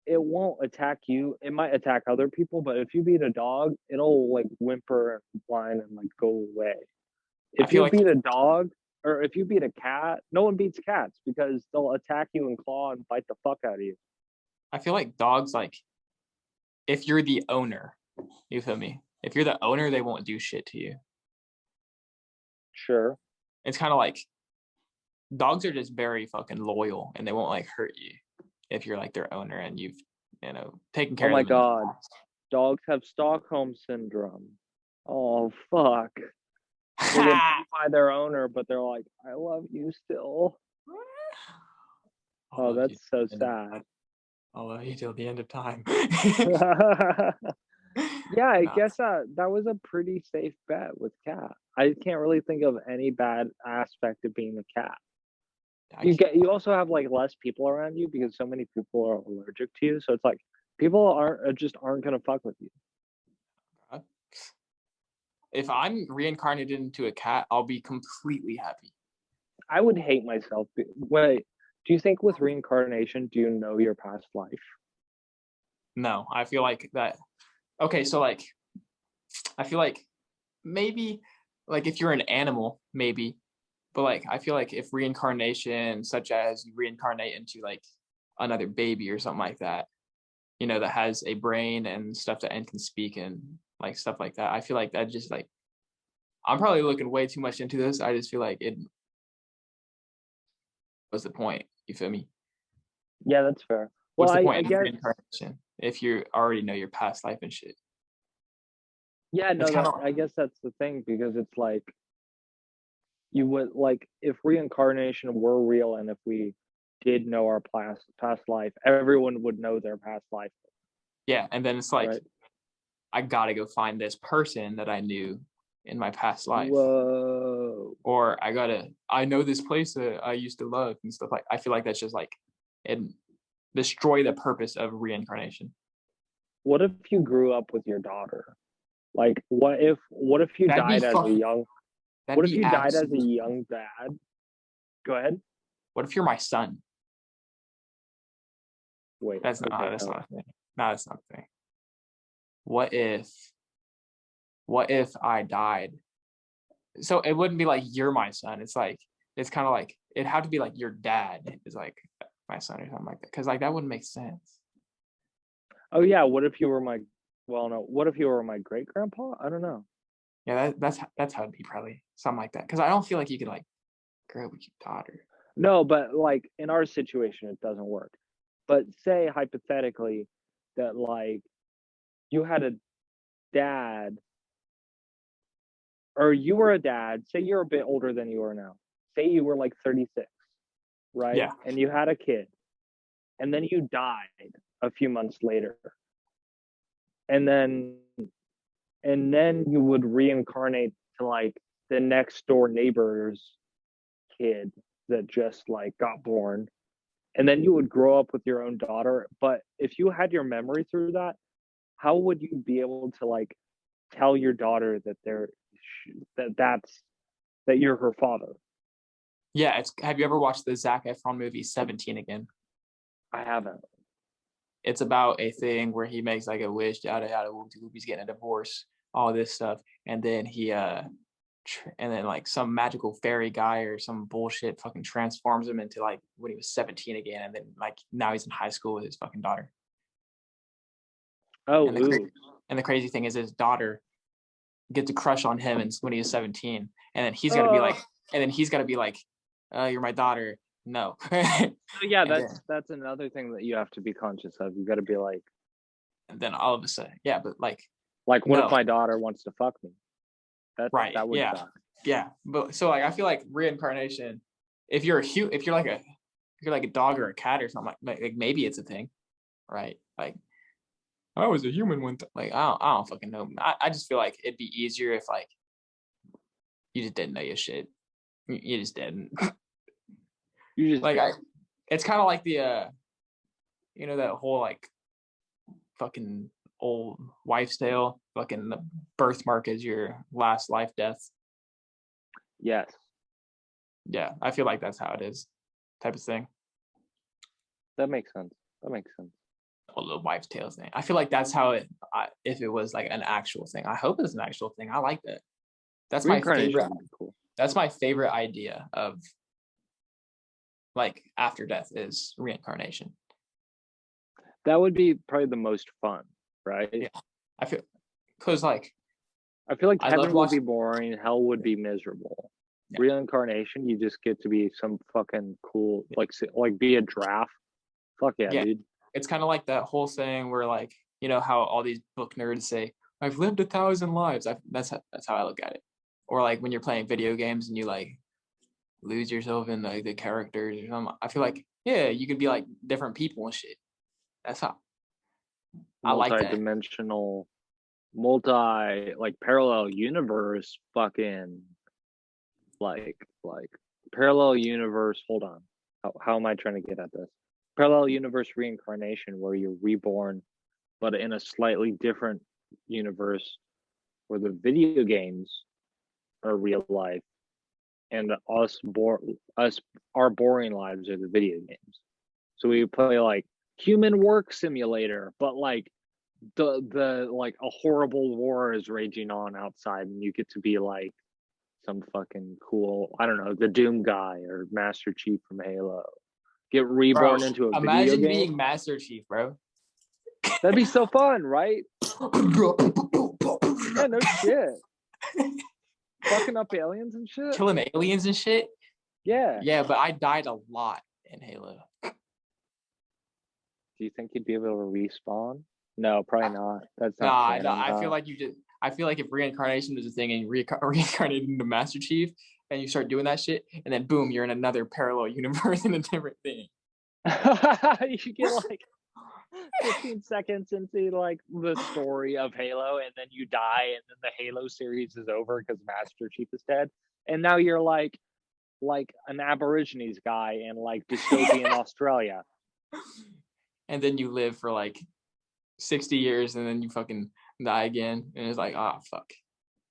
[SPEAKER 1] it won't attack you. It might attack other people, but if you beat a dog, it'll like whimper and whine and like go away.
[SPEAKER 2] I
[SPEAKER 1] If
[SPEAKER 2] feel
[SPEAKER 1] you
[SPEAKER 2] like
[SPEAKER 1] beat a dog or if you beat a cat, no one beats cats because they'll attack you and claw and bite the fuck out of you.
[SPEAKER 2] I feel like dogs like if you're the owner, you feel me? If you're the owner, they won't do shit to you.
[SPEAKER 1] Sure.
[SPEAKER 2] It's kind of like dogs are just very fucking loyal and they won't like hurt you if you're like their owner and you've taken
[SPEAKER 1] Oh
[SPEAKER 2] care of
[SPEAKER 1] my
[SPEAKER 2] them in the
[SPEAKER 1] god.
[SPEAKER 2] past.
[SPEAKER 1] Dogs have Stockholm syndrome. Oh fuck. They get beat by their owner, but they're like, I love you still.
[SPEAKER 2] I'll
[SPEAKER 1] Oh,
[SPEAKER 2] love you.
[SPEAKER 1] that's so sad.
[SPEAKER 2] I'll love you till the end of time.
[SPEAKER 1] Yeah, I
[SPEAKER 2] Nah,
[SPEAKER 1] guess that was a pretty safe bet with cat. I can't really think of any bad aspect of being a cat.
[SPEAKER 2] I can't.
[SPEAKER 1] You also have like less people around you because so many people are allergic to you. So it's like people aren't gonna fuck with you.
[SPEAKER 2] If I'm reincarnated into a cat, I'll be completely happy.
[SPEAKER 1] I would hate myself. Wait, do you think with reincarnation, do you know your past life?
[SPEAKER 2] No, I feel like that. Okay, so like, I feel like maybe, like, if you're an animal, maybe, but like, I feel like if reincarnation, such as you reincarnate into like another baby or something like that, that has a brain and stuff that and can speak and like stuff like that, I feel like that just like, I'm probably looking way too much into this. I just feel like it was the point. You feel me?
[SPEAKER 1] Yeah, that's fair. Well,
[SPEAKER 2] What's the
[SPEAKER 1] I
[SPEAKER 2] point of
[SPEAKER 1] guess
[SPEAKER 2] reincarnation if you already know your past life and shit?
[SPEAKER 1] yeah,
[SPEAKER 2] It's
[SPEAKER 1] no,
[SPEAKER 2] kind
[SPEAKER 1] that
[SPEAKER 2] of
[SPEAKER 1] I guess that's the thing because it's like you would like if reincarnation were real and if we did know our past life, everyone would know their past life,
[SPEAKER 2] yeah, and then it's like
[SPEAKER 1] right?
[SPEAKER 2] I gotta go find this person that I knew in my past life,
[SPEAKER 1] Whoa.
[SPEAKER 2] or I know this place that I used to love and stuff like. I feel like that's just like it destroy the purpose of reincarnation.
[SPEAKER 1] What if you grew up with your daughter? Like what if you
[SPEAKER 2] That'd be
[SPEAKER 1] died as a
[SPEAKER 2] fuck.
[SPEAKER 1] young
[SPEAKER 2] That'd
[SPEAKER 1] what if
[SPEAKER 2] be
[SPEAKER 1] you died as a
[SPEAKER 2] absolute.
[SPEAKER 1] young dad? Go ahead.
[SPEAKER 2] What if you're my son?
[SPEAKER 1] Wait,
[SPEAKER 2] That's not.
[SPEAKER 1] okay,
[SPEAKER 2] That's
[SPEAKER 1] no.
[SPEAKER 2] not a thing. No, that's not a thing. What if? What if I died? So it wouldn't be like you're my son. It's like it's kind of like it'd have to be like your dad is like my son or something like that. Because like that wouldn't make sense.
[SPEAKER 1] Oh yeah, what if you were my well no, what if you were my great grandpa? I don't know.
[SPEAKER 2] Yeah, that's how it'd be probably something like that. Because I don't feel like you could like grow with your daughter.
[SPEAKER 1] No, but like in our situation it doesn't work. But say hypothetically that like you had a dad or you were a dad, say you're a bit older than you are now. Say you were like 36, right?
[SPEAKER 2] Yeah,
[SPEAKER 1] And you had a kid and then you died a few months later. And then you would reincarnate to like the next door neighbor's kid that just like got born. And then you would grow up with your own daughter. But if you had your memory through that, how would you be able to like tell your daughter that that you're her father?
[SPEAKER 2] yeah. It's have you ever watched the Zac Efron movie 17 again?
[SPEAKER 1] I haven't.
[SPEAKER 2] it's about a thing where he makes like a wish, yada yada, he's getting a divorce, all this stuff, and then and then like some magical fairy guy or some bullshit fucking transforms him into like when he was 17 again, and then like now he's in high school with his fucking daughter.
[SPEAKER 1] Oh,
[SPEAKER 2] And the crazy thing is his daughter gets a crush on him and when he was 17, and then he's got to be like, you're my daughter. No.
[SPEAKER 1] Yeah, that's another thing that you have to be conscious of. You got to be like,
[SPEAKER 2] and then all of a sudden, yeah, but like
[SPEAKER 1] what if my daughter wants to fuck me?
[SPEAKER 2] Right.
[SPEAKER 1] That would suck.
[SPEAKER 2] Yeah. But so like I feel like reincarnation, if you're like a dog or a cat or something, like maybe it's a thing, right? Like I was a human one. Like I don't fucking know. I just feel like it'd be easier if like you just didn't know your shit. You just didn't.
[SPEAKER 1] You just
[SPEAKER 2] like it's kind of like the that whole like fucking old wives' tale, fucking the birthmark is your last life death.
[SPEAKER 1] Yes.
[SPEAKER 2] Yeah, I feel like that's how it is, type of thing.
[SPEAKER 1] That makes sense.
[SPEAKER 2] Well, the wives' tale thing. I feel like that's how if it was like an actual thing. I hope it's an actual thing. I like that. That's my favorite.
[SPEAKER 1] Cool.
[SPEAKER 2] That's my favorite idea of like after death is reincarnation.
[SPEAKER 1] That would be probably the most fun, right?
[SPEAKER 2] Yeah, I feel because like
[SPEAKER 1] I feel like heaven would be boring, hell would be miserable. Yeah. Reincarnation, you just get to be some fucking cool, like be a giraffe. Fuck yeah, dude.
[SPEAKER 2] It's kind of like that whole thing where like how all these book nerds say, "I've lived 1,000 lives." That's how I look at it. Or like when you're playing video games and you like lose yourself in like the characters or something. I feel like you could be like different people and shit. That's how I like that.
[SPEAKER 1] Multi-dimensional, parallel universe, fucking like parallel universe. Hold on, how am I trying to get at this? Parallel universe reincarnation, where you're reborn, but in a slightly different universe, where the video games are real life, and our boring lives are the video games. So we play like human work simulator, but like the like a horrible war is raging on outside, and you get to be like some fucking cool, I don't know, the Doom guy or Master Chief from Halo. Get reborn into a video game.
[SPEAKER 2] Imagine being Master Chief, bro.
[SPEAKER 1] That'd be so fun, right? Yeah, no shit. Fucking up aliens and shit.
[SPEAKER 2] Killing aliens and shit.
[SPEAKER 1] Yeah.
[SPEAKER 2] Yeah, but I died a lot in Halo.
[SPEAKER 1] Do you think you'd be able to respawn? No, probably not. That's not.
[SPEAKER 2] No. I feel like I feel like if reincarnation is a thing and you reincarnate into Master Chief and you start doing that shit, and then boom, you're in another parallel universe in a different thing.
[SPEAKER 1] You get like 15 seconds into like the story of Halo, and then you die, and then the Halo series is over because Master Chief is dead, and now you're like an Aborigines guy in like dystopian Australia.
[SPEAKER 2] And then you live for like 60 years, and then you fucking die again, and it's like, oh fuck,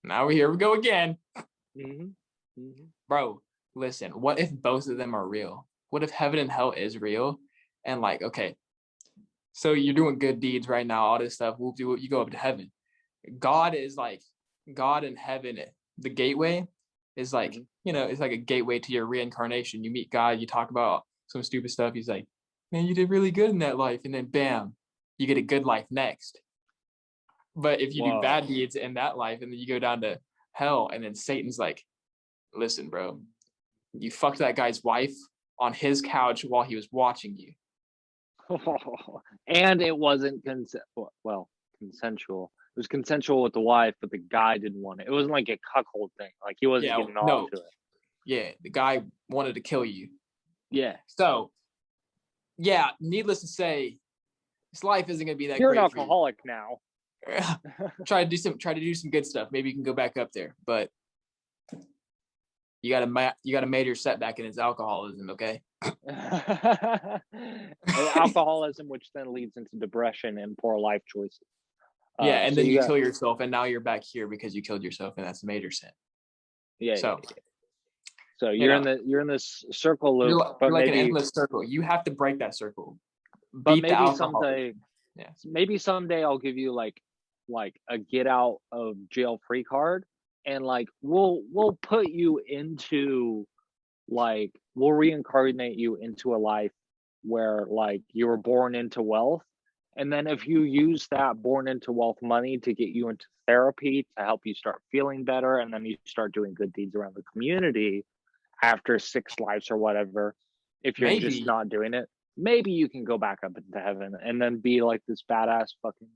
[SPEAKER 2] now here we go again. Bro, listen, what if both of them are real? What if heaven and hell is real? And like, okay, so you're doing good deeds right now, all this stuff, you go up to heaven. God and heaven, the gateway is like, it's like a gateway to your reincarnation. You meet God, you talk about some stupid stuff, he's like, man, you did really good in that life, and then bam, you get a good life next. But if you do bad deeds in that life, and then you go down to hell, and then Satan's like, listen, bro, you fucked that guy's wife on his couch while he was watching you.
[SPEAKER 1] And it wasn't consensual. It was consensual with the wife, but the guy didn't want it. It wasn't like a cuckold thing. Like he wasn't getting off to it.
[SPEAKER 2] Yeah, the guy wanted to kill you.
[SPEAKER 1] Yeah.
[SPEAKER 2] So, yeah, needless to say, this life isn't going to be that
[SPEAKER 1] You're
[SPEAKER 2] great.
[SPEAKER 1] You're an alcoholic now.
[SPEAKER 2] Try to do some good stuff. Maybe you can go back up there, but you got to major setback in his alcoholism, okay?
[SPEAKER 1] Alcoholism, which then leads into depression and poor life choices.
[SPEAKER 2] Yeah, and then you kill yourself, and now you're back here because you killed yourself, and that's a major sin.
[SPEAKER 1] Yeah. So you're in this circle loop,
[SPEAKER 2] you're like an endless circle. You have to break that circle.
[SPEAKER 1] But
[SPEAKER 2] beat the alcohol. Yeah.
[SPEAKER 1] maybe someday I'll give you like a get out of jail free card, and like we'll put you into like we'll reincarnate you into a life where like you were born into wealth, and then if you use that born into wealth money to get you into therapy to help you start feeling better, and then you start doing good deeds around the community after 6 lives or whatever, if you're just
[SPEAKER 2] Maybe.
[SPEAKER 1] not doing it, maybe you can go back up into heaven and then be like this badass fucking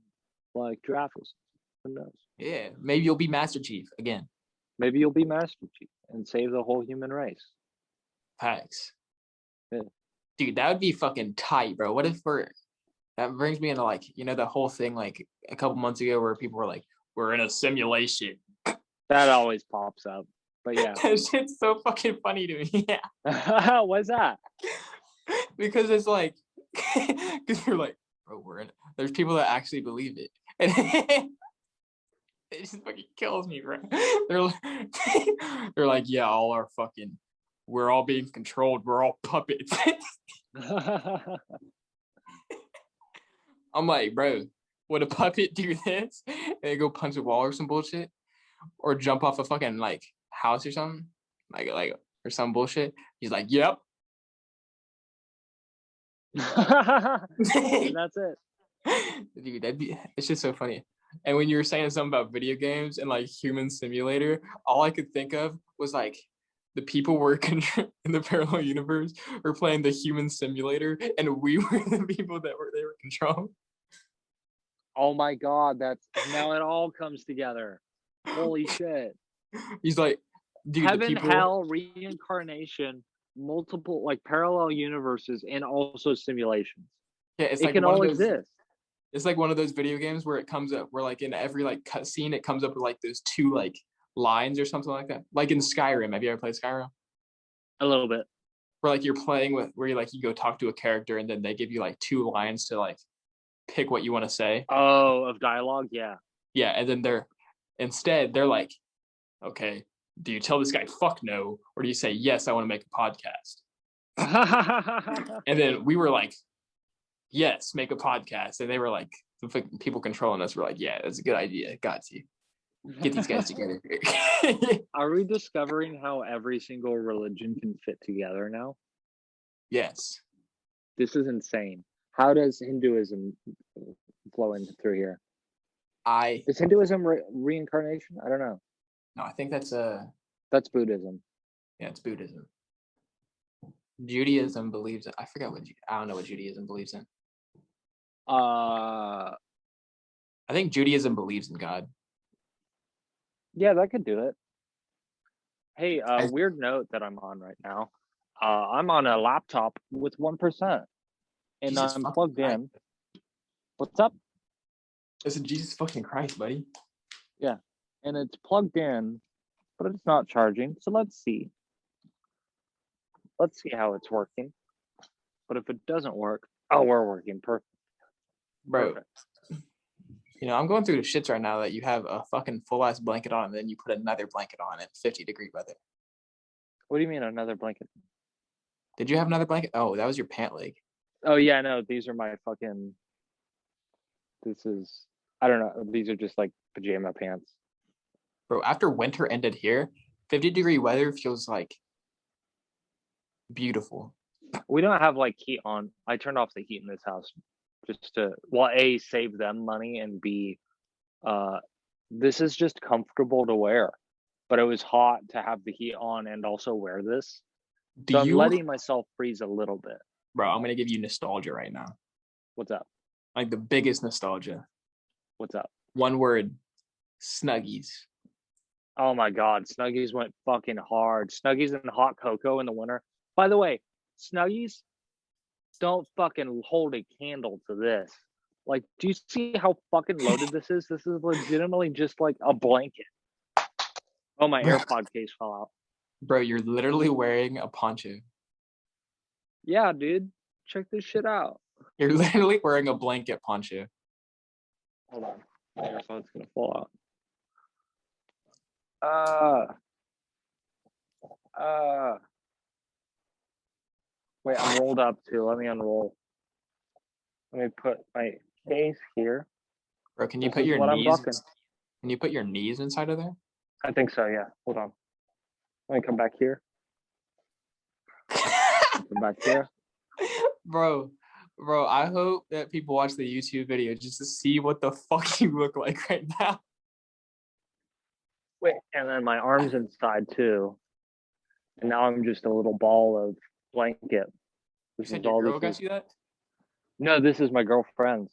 [SPEAKER 1] like giraffe. Who knows?
[SPEAKER 2] Yeah. Maybe you'll be Master Chief again.
[SPEAKER 1] Maybe you'll be Master Chief and save the whole human race.
[SPEAKER 2] Facts.
[SPEAKER 1] Yeah.
[SPEAKER 2] Dude, that would be fucking tight, bro. What if that brings me into like, the whole thing like a couple months ago where people were like, we're in a simulation.
[SPEAKER 1] That always pops up. But yeah.
[SPEAKER 2] That shit's so fucking funny to me. Yeah.
[SPEAKER 1] What's that?
[SPEAKER 2] Because it's like, because you're like, bro, there's people that actually believe it. And it just fucking kills me, bro. They're like, yeah, we're all being controlled. We're all puppets. I'm like, bro, would a puppet do this and they go punch a wall or some bullshit, or jump off a fucking like house or something, like or some bullshit? He's like, yep.
[SPEAKER 1] And that's it.
[SPEAKER 2] Dude, it's just so funny. And when you were saying something about video games and like human simulator, all I could think of was like the people were in the parallel universe were playing the human simulator, and we were the people they were controlling.
[SPEAKER 1] Oh my god, now it all comes together. Holy shit.
[SPEAKER 2] He's like, dude,
[SPEAKER 1] heaven, hell, reincarnation, multiple like parallel universes, and also simulations.
[SPEAKER 2] Yeah, it's
[SPEAKER 1] it
[SPEAKER 2] like
[SPEAKER 1] can all exist.
[SPEAKER 2] It's like one of those video games where it comes up where like in every like cutscene it comes up with like those two like lines or something like that. Like in Skyrim. Have you ever played Skyrim?
[SPEAKER 1] A little bit.
[SPEAKER 2] Where like you're playing with where you go talk to a character and then they give you like two lines to like pick what you want to say.
[SPEAKER 1] Oh, of dialogue, yeah.
[SPEAKER 2] Yeah, and then they're like, okay, do you tell this guy fuck no, or do you say yes, I want to make a podcast? And then we were like, yes, make a podcast. And they were like, the people controlling us were like, yeah, that's a good idea. Got to get these guys together.
[SPEAKER 1] Are we discovering how every single religion can fit together now?
[SPEAKER 2] Yes.
[SPEAKER 1] This is insane. How does Hinduism flow in through here? Is Hinduism reincarnation? I don't know.
[SPEAKER 2] No, I think that's
[SPEAKER 1] Buddhism.
[SPEAKER 2] Yeah, it's Buddhism. Judaism believes I forgot I don't know what Judaism believes in. I think Judaism believes in God.
[SPEAKER 1] Yeah, that could do it. Hey, weird note that I'm on right now. I'm on a laptop with 1%, and
[SPEAKER 2] Jesus
[SPEAKER 1] I'm plugged in. What's up?
[SPEAKER 2] I said, Jesus fucking Christ, buddy.
[SPEAKER 1] Yeah, and it's plugged in, but it's not charging. So let's see. Let's see how it's working. But if it doesn't work, we're working perfect.
[SPEAKER 2] Bro, perfect. I'm going through the shits right now that you have a fucking full ass blanket on, and then you put another blanket on at 50-degree weather.
[SPEAKER 1] What do you mean another blanket?
[SPEAKER 2] Did you have another blanket? Oh, that was your pant leg.
[SPEAKER 1] Oh yeah, no, these are my fucking. This is, I don't know. These are just like pajama pants.
[SPEAKER 2] Bro, after winter ended here, 50-degree weather feels like beautiful.
[SPEAKER 1] We don't have like heat on. I turned off the heat in this house just to, A, save them money, and B, this is just comfortable to wear. But it was hot to have the heat on and also wear this. I'm letting myself freeze a little bit.
[SPEAKER 2] Bro, I'm gonna give you nostalgia right now.
[SPEAKER 1] What's up?
[SPEAKER 2] Like the biggest nostalgia.
[SPEAKER 1] What's up?
[SPEAKER 2] One word: Snuggies.
[SPEAKER 1] Oh my god, Snuggies went fucking hard. Snuggies and hot cocoa in the winter. By the way, Snuggies don't fucking hold a candle to this. Like, do you see how fucking loaded this is? This is legitimately just like a blanket. Oh, my AirPod case fell out.
[SPEAKER 2] Bro, you're literally wearing a poncho.
[SPEAKER 1] Yeah, dude. Check this shit out.
[SPEAKER 2] You're literally wearing a blanket poncho.
[SPEAKER 1] Hold on. My AirPod's gonna fall out. Wait, I'm rolled up too. Let me unroll. Let me put my case here.
[SPEAKER 2] Bro, can you
[SPEAKER 1] This
[SPEAKER 2] put
[SPEAKER 1] is
[SPEAKER 2] your
[SPEAKER 1] what I'm
[SPEAKER 2] knees?
[SPEAKER 1] bucking.
[SPEAKER 2] Can you put your knees inside of there?
[SPEAKER 1] I think so, yeah. Hold on. Let me come back here. Come back here.
[SPEAKER 2] Bro, I hope that people watch the YouTube video just to see what the fuck you look like right now.
[SPEAKER 1] Wait, and then my arms inside too. And now I'm just a little ball of blanket.
[SPEAKER 2] You
[SPEAKER 1] This
[SPEAKER 2] said
[SPEAKER 1] is
[SPEAKER 2] your
[SPEAKER 1] all
[SPEAKER 2] girl
[SPEAKER 1] this
[SPEAKER 2] got
[SPEAKER 1] is.
[SPEAKER 2] you that?
[SPEAKER 1] No, this is my girlfriend's.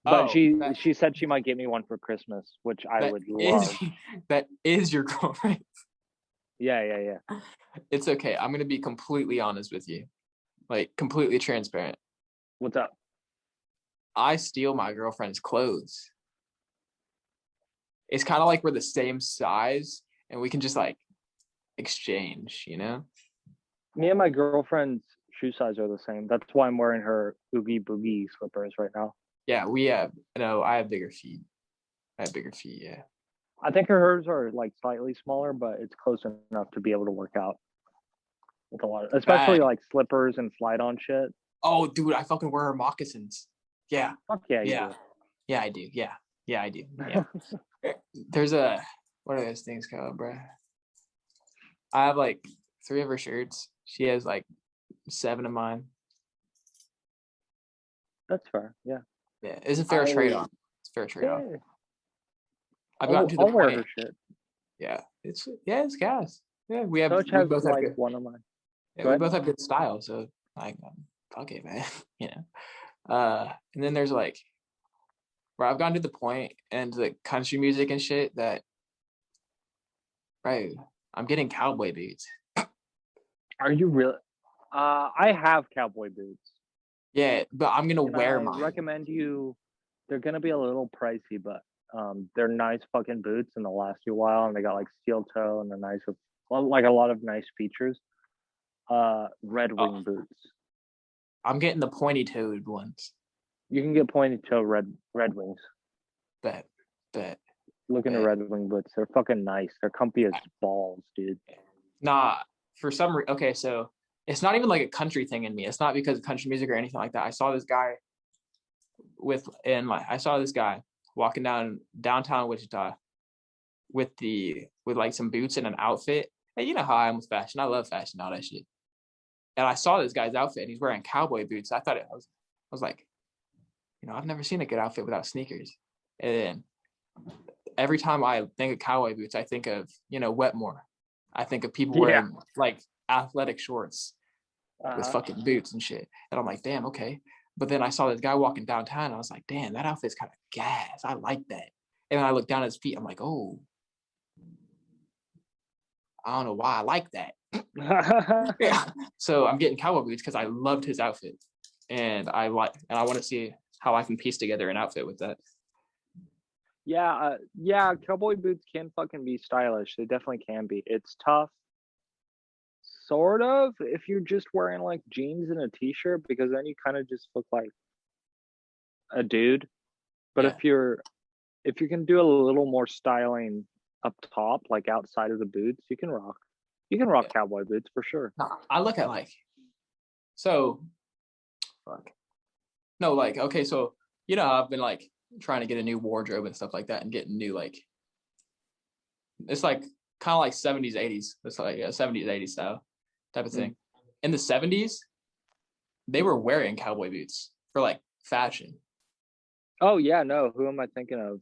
[SPEAKER 1] But
[SPEAKER 2] Oh,
[SPEAKER 1] she said she might get me one for Christmas, which I
[SPEAKER 2] that
[SPEAKER 1] would
[SPEAKER 2] is
[SPEAKER 1] love.
[SPEAKER 2] that is your girlfriend.
[SPEAKER 1] Yeah.
[SPEAKER 2] It's okay. I'm gonna be completely honest with you, like completely transparent.
[SPEAKER 1] What's up?
[SPEAKER 2] I steal my girlfriend's clothes. It's kind of like we're the same size, and we can just like exchange, you know?
[SPEAKER 1] Me and my girlfriend's shoe size are the same. That's why I'm wearing her Oogie Boogie slippers right now.
[SPEAKER 2] Yeah, we have. No, I have bigger feet. I have bigger feet. Yeah.
[SPEAKER 1] I think hers are like slightly smaller, but it's close enough to be able to work out with a lot, especially
[SPEAKER 2] Bang.
[SPEAKER 1] like slippers and slide on shit.
[SPEAKER 2] Oh, dude, I fucking wear her moccasins. Yeah.
[SPEAKER 1] Fuck yeah, you
[SPEAKER 2] Yeah.
[SPEAKER 1] do.
[SPEAKER 2] Yeah, I do. Yeah, I do. Yeah. There's a what are those things called, bro? I have like 3 of her shirts. She has like 7 of mine.
[SPEAKER 1] That's fair. Yeah.
[SPEAKER 2] Yeah, it's a fair trade off. It's a fair trade off.
[SPEAKER 1] Yeah.
[SPEAKER 2] I've gotten to the
[SPEAKER 1] I'll wear
[SPEAKER 2] point.
[SPEAKER 1] her shit.
[SPEAKER 2] Yeah, it's gas. Yeah, we
[SPEAKER 1] Coach
[SPEAKER 2] we
[SPEAKER 1] has
[SPEAKER 2] both have
[SPEAKER 1] like
[SPEAKER 2] good.
[SPEAKER 1] one of mine.
[SPEAKER 2] Yeah,
[SPEAKER 1] Go
[SPEAKER 2] we
[SPEAKER 1] ahead.
[SPEAKER 2] both have good style. So like, fuck it, man. You know. And then there's like where I've gotten to the point and the country music and shit that, right, I'm getting cowboy boots.
[SPEAKER 1] Are you really? I have cowboy boots.
[SPEAKER 2] Yeah, but I'm gonna
[SPEAKER 1] Can
[SPEAKER 2] wear
[SPEAKER 1] I
[SPEAKER 2] mine.
[SPEAKER 1] recommend you? They're gonna be a little pricey, but they're nice fucking boots and they'll last you a while. And they got like steel toe and they're nice with like a lot of nice features. Red
[SPEAKER 2] Oh,
[SPEAKER 1] Wing boots.
[SPEAKER 2] I'm getting the pointy toed ones.
[SPEAKER 1] You can get pointed toe Red Wings.
[SPEAKER 2] Bet, bet,
[SPEAKER 1] Look into
[SPEAKER 2] bet.
[SPEAKER 1] Red Wing boots. They're fucking nice. They're comfy as balls, dude.
[SPEAKER 2] Nah, for some reason. Okay, so it's not even like a country thing in me. It's not because of country music or anything like that. I saw this guy I saw this guy walking down downtown Wichita with like some boots and an outfit. And you know how I am with fashion. I love fashion, all that shit. And I saw this guy's outfit and he's wearing cowboy boots. I was like, I've never seen a good outfit without sneakers. And then every time I think of cowboy boots, I think of, Wetmore. I think of people
[SPEAKER 1] Yeah.
[SPEAKER 2] wearing like athletic shorts with
[SPEAKER 1] Uh-huh.
[SPEAKER 2] fucking boots and shit. And I'm like, damn, okay. But then I saw this guy walking downtown. And I was like, damn, that outfit's kind of gas. I like that. And then I looked down at his feet. I'm like, oh, I don't know why I like that. Yeah. So I'm getting cowboy boots because I loved his outfit, and I want to see how I can piece together an outfit with that.
[SPEAKER 1] Yeah, cowboy boots can fucking be stylish. They definitely can be. It's tough, sort of, if you're just wearing like jeans and a t-shirt, because then you kind of just look like a dude. But
[SPEAKER 2] Yeah.
[SPEAKER 1] if you can do a little more styling up top, like outside of the boots, you can rock
[SPEAKER 2] Yeah.
[SPEAKER 1] cowboy boots for sure.
[SPEAKER 2] No, I look at so fuck. No, okay, so I've been like trying to get a new wardrobe and stuff like that and getting new it's like kind of like 70s, 80s. It's like a 70s, 80s style type of thing.
[SPEAKER 1] Mm.
[SPEAKER 2] In the 70s, they were wearing cowboy boots for like fashion.
[SPEAKER 1] Oh yeah, no. Who am I thinking of?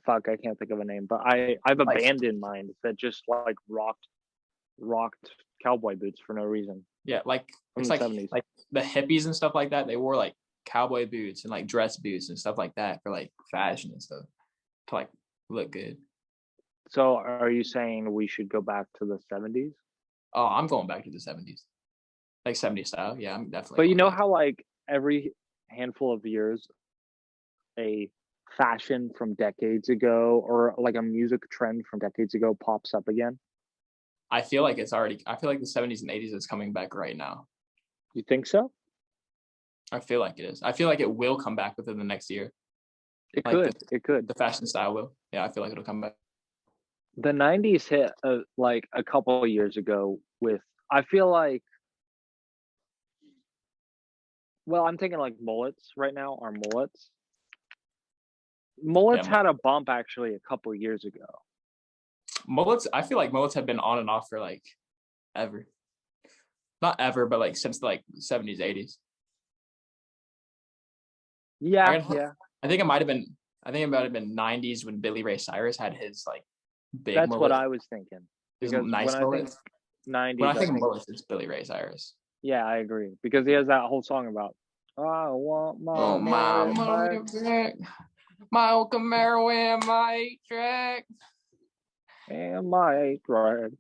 [SPEAKER 1] Fuck, I can't think of a name, but I've a
[SPEAKER 2] Like,
[SPEAKER 1] band in mind that just like rocked cowboy boots for no reason
[SPEAKER 2] yeah, like
[SPEAKER 1] from
[SPEAKER 2] it's
[SPEAKER 1] the 70s.
[SPEAKER 2] like the hippies and stuff like that. They wore like cowboy boots and like dress boots and stuff like that for like fashion and stuff to like look good.
[SPEAKER 1] So are you saying we should go back to the 70s?
[SPEAKER 2] Oh, I'm going back to the 70s, like 70s style. Yeah, I'm definitely
[SPEAKER 1] But you
[SPEAKER 2] going
[SPEAKER 1] know
[SPEAKER 2] back.
[SPEAKER 1] how like every handful of years a fashion from decades ago or like a music trend from decades ago pops up again?
[SPEAKER 2] I feel like the 70s and 80s is coming back right now.
[SPEAKER 1] You think so?
[SPEAKER 2] I feel like it is. I feel like it will come back within the next year.
[SPEAKER 1] It
[SPEAKER 2] Like
[SPEAKER 1] could. It could.
[SPEAKER 2] the fashion style will. Yeah, I feel like it'll come back.
[SPEAKER 1] The 90s hit like a couple of years ago with I feel like Well, I'm thinking like mullets right now are mullets.
[SPEAKER 2] Yeah,
[SPEAKER 1] Mullets had a bump actually a couple years ago.
[SPEAKER 2] mullets. I feel like mullets have been on and off for like ever. Not ever, but like since like 70s, 80s.
[SPEAKER 1] Yeah,
[SPEAKER 2] I
[SPEAKER 1] yeah.
[SPEAKER 2] I think it might have been. I think it might have been 90s when Billy Ray Cyrus had his like big
[SPEAKER 1] That's what
[SPEAKER 2] mullet,
[SPEAKER 1] I was thinking.
[SPEAKER 2] his
[SPEAKER 1] Because when
[SPEAKER 2] nice
[SPEAKER 1] I think
[SPEAKER 2] mullet. When
[SPEAKER 1] 90s,
[SPEAKER 2] I
[SPEAKER 1] I
[SPEAKER 2] think
[SPEAKER 1] think
[SPEAKER 2] mullets, it's Billy Ray Cyrus.
[SPEAKER 1] yeah, I agree. Because he has that whole song about I want my
[SPEAKER 2] Oh my
[SPEAKER 1] mullet back.
[SPEAKER 2] mullet back, my old Camaro and my 8-track.
[SPEAKER 1] And my eighth grade.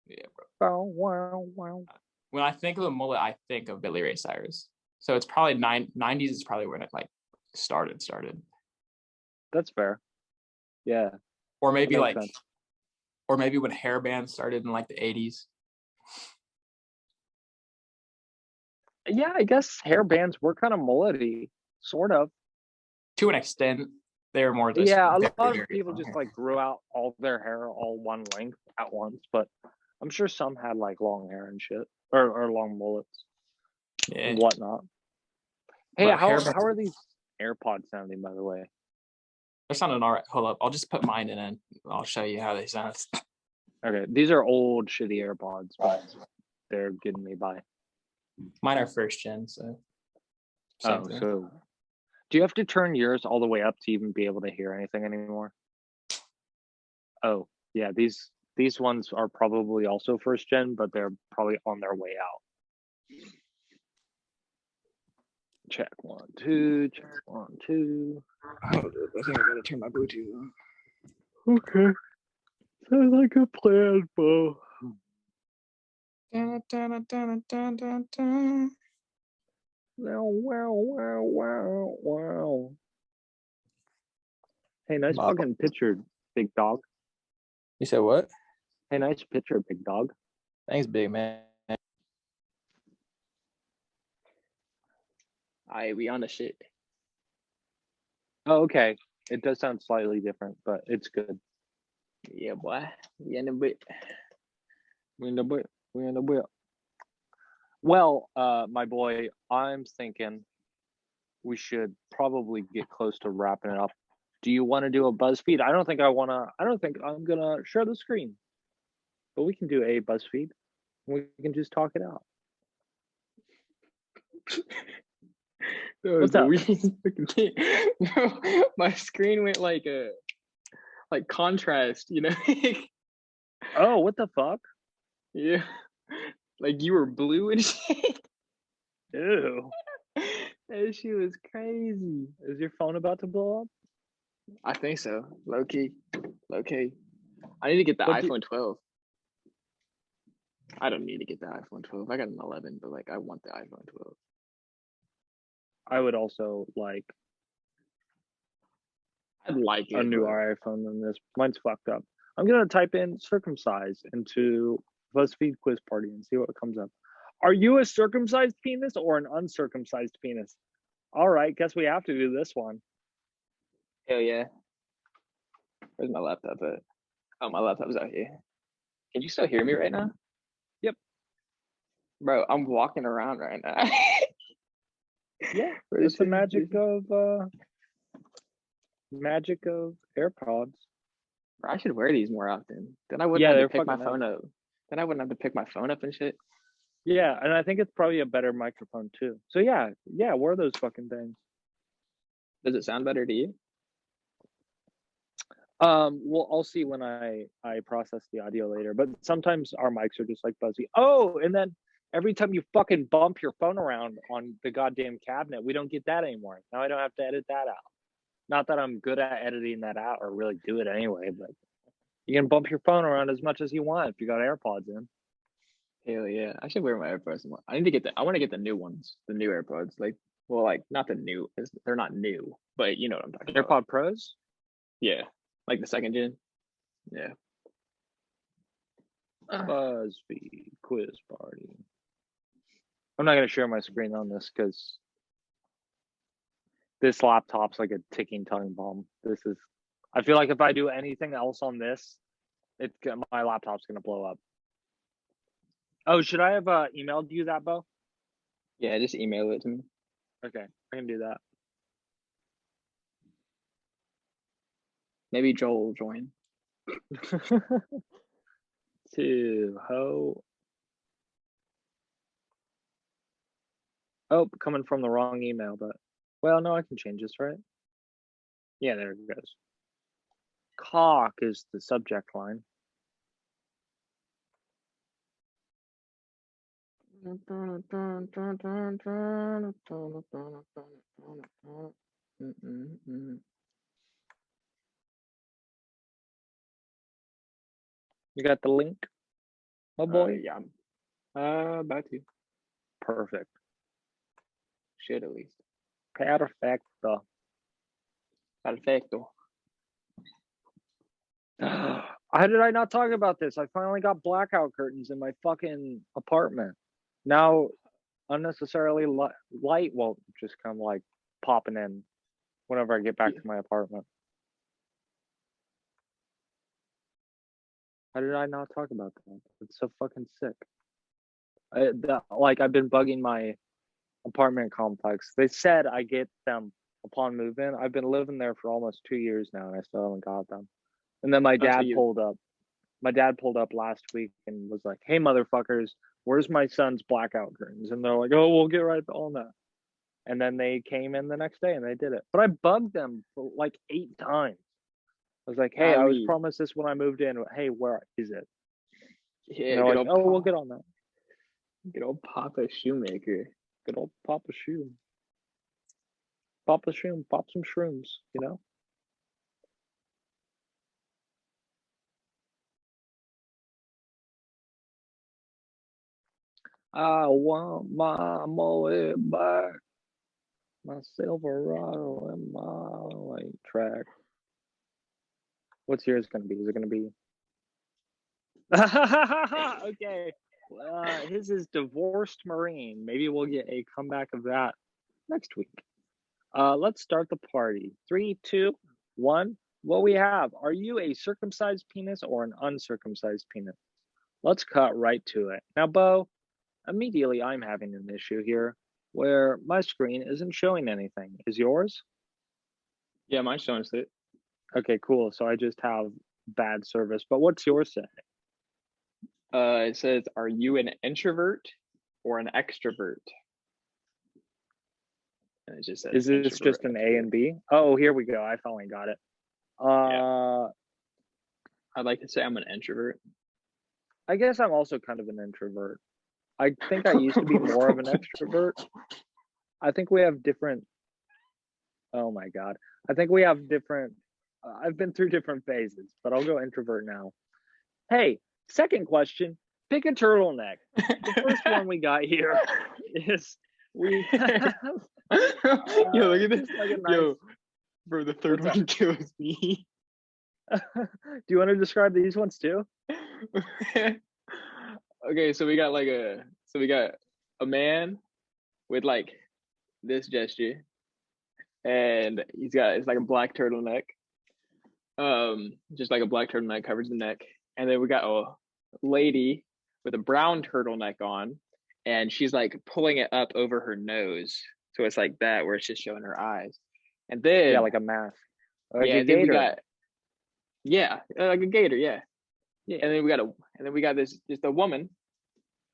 [SPEAKER 2] Yeah, bro.
[SPEAKER 1] Wow, wow, wow.
[SPEAKER 2] When I think of a mullet, I think of Billy Ray Cyrus. So it's probably 90s is probably when it like started.
[SPEAKER 1] That's fair. Yeah,
[SPEAKER 2] Or
[SPEAKER 1] that
[SPEAKER 2] maybe
[SPEAKER 1] makes
[SPEAKER 2] like,
[SPEAKER 1] sense.
[SPEAKER 2] or maybe when hair bands started in like the 80s.
[SPEAKER 1] Yeah, I guess hair bands were kind of mullety, sort of.
[SPEAKER 2] To an extent, they were more just
[SPEAKER 1] Yeah, a
[SPEAKER 2] very,
[SPEAKER 1] lot of
[SPEAKER 2] very
[SPEAKER 1] people
[SPEAKER 2] long
[SPEAKER 1] just
[SPEAKER 2] hair.
[SPEAKER 1] like grew out all their hair all one length at once, but I'm sure some had like long hair and shit, or long mullets
[SPEAKER 2] Yeah.
[SPEAKER 1] and whatnot. Hey,
[SPEAKER 2] Bro, hair
[SPEAKER 1] how
[SPEAKER 2] bands,
[SPEAKER 1] are these AirPods sounding, by the way?
[SPEAKER 2] they're sounding all right. Hold up. I'll just put mine in and I'll show you how they sound.
[SPEAKER 1] Okay, these are old shitty AirPods, but they're getting me by.
[SPEAKER 2] Mine are first gen, so same
[SPEAKER 1] Oh,
[SPEAKER 2] thing.
[SPEAKER 1] so do you have to turn yours all the way up to even be able to hear anything anymore? Oh, yeah, these ones are probably also first gen, but they're probably on their way out. Check 1, 2, check 1, 2.
[SPEAKER 2] I think I gotta turn my Bluetooth on.
[SPEAKER 1] Okay. Sounds like a plan, Bo.
[SPEAKER 2] Dun, dun, dun, dun, dun, dun.
[SPEAKER 1] Wow, wow, wow, wow, wow. Hey, nice
[SPEAKER 2] Wow.
[SPEAKER 1] fucking picture, big dog.
[SPEAKER 2] You said what?
[SPEAKER 1] Hey, nice picture, big dog.
[SPEAKER 2] Thanks, big man. Alright, we on the shit.
[SPEAKER 1] Oh, okay. It does sound slightly different, but it's good.
[SPEAKER 2] Yeah, boy. We in a bit.
[SPEAKER 1] We in the bit. We in the bit. Well, my boy, I'm thinking we should probably get close to wrapping it up. Do you want to do a BuzzFeed? I don't think I'm gonna share the screen, but we can do a BuzzFeed. We can just talk it out. What's up?
[SPEAKER 2] My screen went like contrast, you know?
[SPEAKER 1] Oh, what the fuck?
[SPEAKER 2] Yeah. Like you were blue and shit.
[SPEAKER 1] Ew.
[SPEAKER 2] That shit was crazy.
[SPEAKER 1] Is your phone about to blow up?
[SPEAKER 2] I think so. Low key. Low key. I need to get the
[SPEAKER 1] What
[SPEAKER 2] iPhone 12. I don't need to get the iPhone 12. I got an 11, but like I want the iPhone 12.
[SPEAKER 1] I would also like
[SPEAKER 2] I'd like
[SPEAKER 1] a
[SPEAKER 2] it,
[SPEAKER 1] new
[SPEAKER 2] but
[SPEAKER 1] iPhone than this. Mine's fucked up. I'm gonna type in circumcised into BuzzFeed quiz party and see what comes up. Are you a circumcised penis or an uncircumcised penis? All right, guess we have to do this one.
[SPEAKER 2] hell yeah. Where's my laptop at? Oh, my laptop's out here. Can you still hear me right now?
[SPEAKER 1] Yep.
[SPEAKER 2] Bro, I'm walking around right now.
[SPEAKER 1] Yeah, it's the magic of AirPods.
[SPEAKER 2] I should wear these more often. Then I wouldn't
[SPEAKER 1] Yeah,
[SPEAKER 2] have to
[SPEAKER 1] they're
[SPEAKER 2] pick my
[SPEAKER 1] fucking
[SPEAKER 2] phone
[SPEAKER 1] nice.
[SPEAKER 2] up. Then I wouldn't have to pick my phone up and shit.
[SPEAKER 1] Yeah, and I think it's probably a better microphone too. So yeah, wear those fucking things.
[SPEAKER 2] Does it sound better to you?
[SPEAKER 1] Well, I'll see when I process the audio later. But sometimes our mics are just like buzzy. Oh, and then every time you fucking bump your phone around on the goddamn cabinet, we don't get that anymore. Now I don't have to edit that out. Not that I'm good at editing that out or really do it anyway, but you can bump your phone around as much as you want if you got AirPods in.
[SPEAKER 2] Hell yeah. I should wear my AirPods more. I need to get I want to get the new ones, the new AirPods. Like, well, like not the new, they're not new, but you know what I'm talking about.
[SPEAKER 1] AirPod Pros?
[SPEAKER 2] Yeah. Like the second gen. Yeah.
[SPEAKER 1] BuzzFeed quiz party. I'm not gonna share my screen on this because this laptop's like a ticking time bomb. I feel like if I do anything else on this, my laptop's gonna blow up. Oh, should I have emailed you that, Bo?
[SPEAKER 2] Yeah, just email it to me.
[SPEAKER 1] Okay, I can do that.
[SPEAKER 2] Maybe Joel will join.
[SPEAKER 1] To ho. Oh, coming from the wrong email, but well, no, I can change this, right? Yeah, there it goes. Cock is the subject line. You got the link? Oh boy.
[SPEAKER 2] Yeah. About to.
[SPEAKER 1] Perfect.
[SPEAKER 2] Should at least.
[SPEAKER 1] Perfecto.
[SPEAKER 2] Perfecto.
[SPEAKER 1] How did I not talk about this? I finally got blackout curtains in my fucking apartment. Now, unnecessarily light won't just come like popping in whenever I get back to my apartment. How did I not talk about that? It's so fucking sick. I've been bugging my apartment complex. They said I get them upon move-in. I've been living there for almost 2 years now, and I still haven't got them. And then my dad pulled up. My dad pulled up last week and was like, "Hey, motherfuckers, where's my son's blackout curtains?" And they're like, "Oh, we'll get right on that." And then they came in the next day and they did it. But I bugged them for like 8 times. I was like, "Hey, I was promised this when I moved in. Hey, where is it?"
[SPEAKER 2] Yeah,
[SPEAKER 1] and they're like, "Oh, we'll get on that."
[SPEAKER 2] Good old Papa Shoemaker.
[SPEAKER 1] Good old Papa Shoe. Papa Shoe, pop some shrooms, you know? I want my mullet back. My Silverado and my white track. What's yours gonna be? Is it gonna be? Okay. His is divorced Marine. Maybe we'll get a comeback of that next week. Let's start the party. 3, 2, 1. What we have? Are you a circumcised penis or an uncircumcised penis? Let's cut right to it. Now, Bo, immediately I'm having an issue here where my screen isn't showing anything. Is yours?
[SPEAKER 2] Yeah, mine's showing it.
[SPEAKER 1] Okay, cool. So I just have bad service. But what's yours say?
[SPEAKER 2] It says, "Are you an introvert or an extrovert?" And it just says,
[SPEAKER 1] Is this just an A and B? Oh, here we go. I finally got it.
[SPEAKER 2] I'd like to say I'm an introvert.
[SPEAKER 1] I guess I'm also kind of an introvert. I think I used to be more of an extrovert. I think we have different. Oh my God. I think we have different. I've been through different phases, but I'll go introvert now. Hey, second question. Pick a turtleneck. The first one we got here is we have.
[SPEAKER 2] Yo, look at this.
[SPEAKER 1] Like a nice...
[SPEAKER 2] Yo, bro, the third one kills me.
[SPEAKER 1] Do you want to describe these ones too?
[SPEAKER 2] Okay, so we got a man with like this gesture, and it's like a black turtleneck. Just like a black turtleneck covers the neck, and then we got a lady with a brown turtleneck on, and she's like pulling it up over her nose, so it's like that where it's just showing her eyes, and then
[SPEAKER 1] like a mask. Like
[SPEAKER 2] yeah,
[SPEAKER 1] a gator.
[SPEAKER 2] Then we got like a gator, yeah. And then we got this just a woman,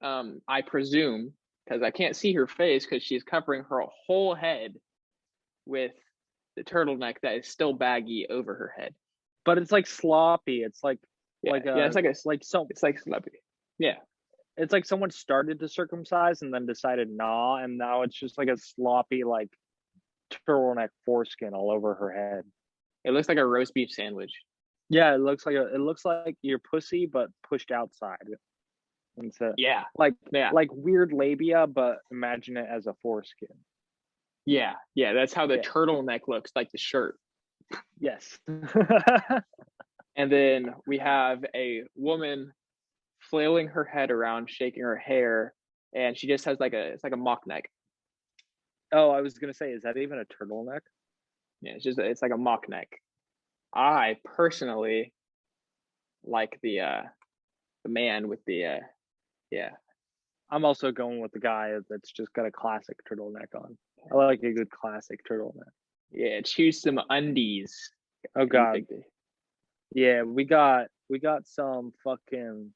[SPEAKER 2] I presume, because I can't see her face because she's covering her whole head with the turtleneck that is still baggy over her head.
[SPEAKER 1] But it's like sloppy. It's like
[SPEAKER 2] it's like sloppy. Yeah.
[SPEAKER 1] It's like someone started to circumcise and then decided nah, and now it's just like a sloppy like turtleneck foreskin all over her head.
[SPEAKER 2] It looks like a roast beef sandwich.
[SPEAKER 1] Yeah, it looks like your pussy but pushed outside. And so like weird labia, but imagine it as a foreskin.
[SPEAKER 2] Yeah, that's how the turtleneck looks, like the shirt.
[SPEAKER 1] Yes.
[SPEAKER 2] And then we have a woman flailing her head around, shaking her hair, and she just has it's like a mock neck.
[SPEAKER 1] Oh, I was gonna say, is that even a turtleneck?
[SPEAKER 2] Yeah, it's like a mock neck. I personally like the man with the
[SPEAKER 1] I'm also going with the guy that's just got a classic turtleneck on. I like a good classic turtleneck.
[SPEAKER 2] Yeah, choose some undies.
[SPEAKER 1] Oh
[SPEAKER 2] You
[SPEAKER 1] God,
[SPEAKER 2] picked it.
[SPEAKER 1] yeah, we got some fucking,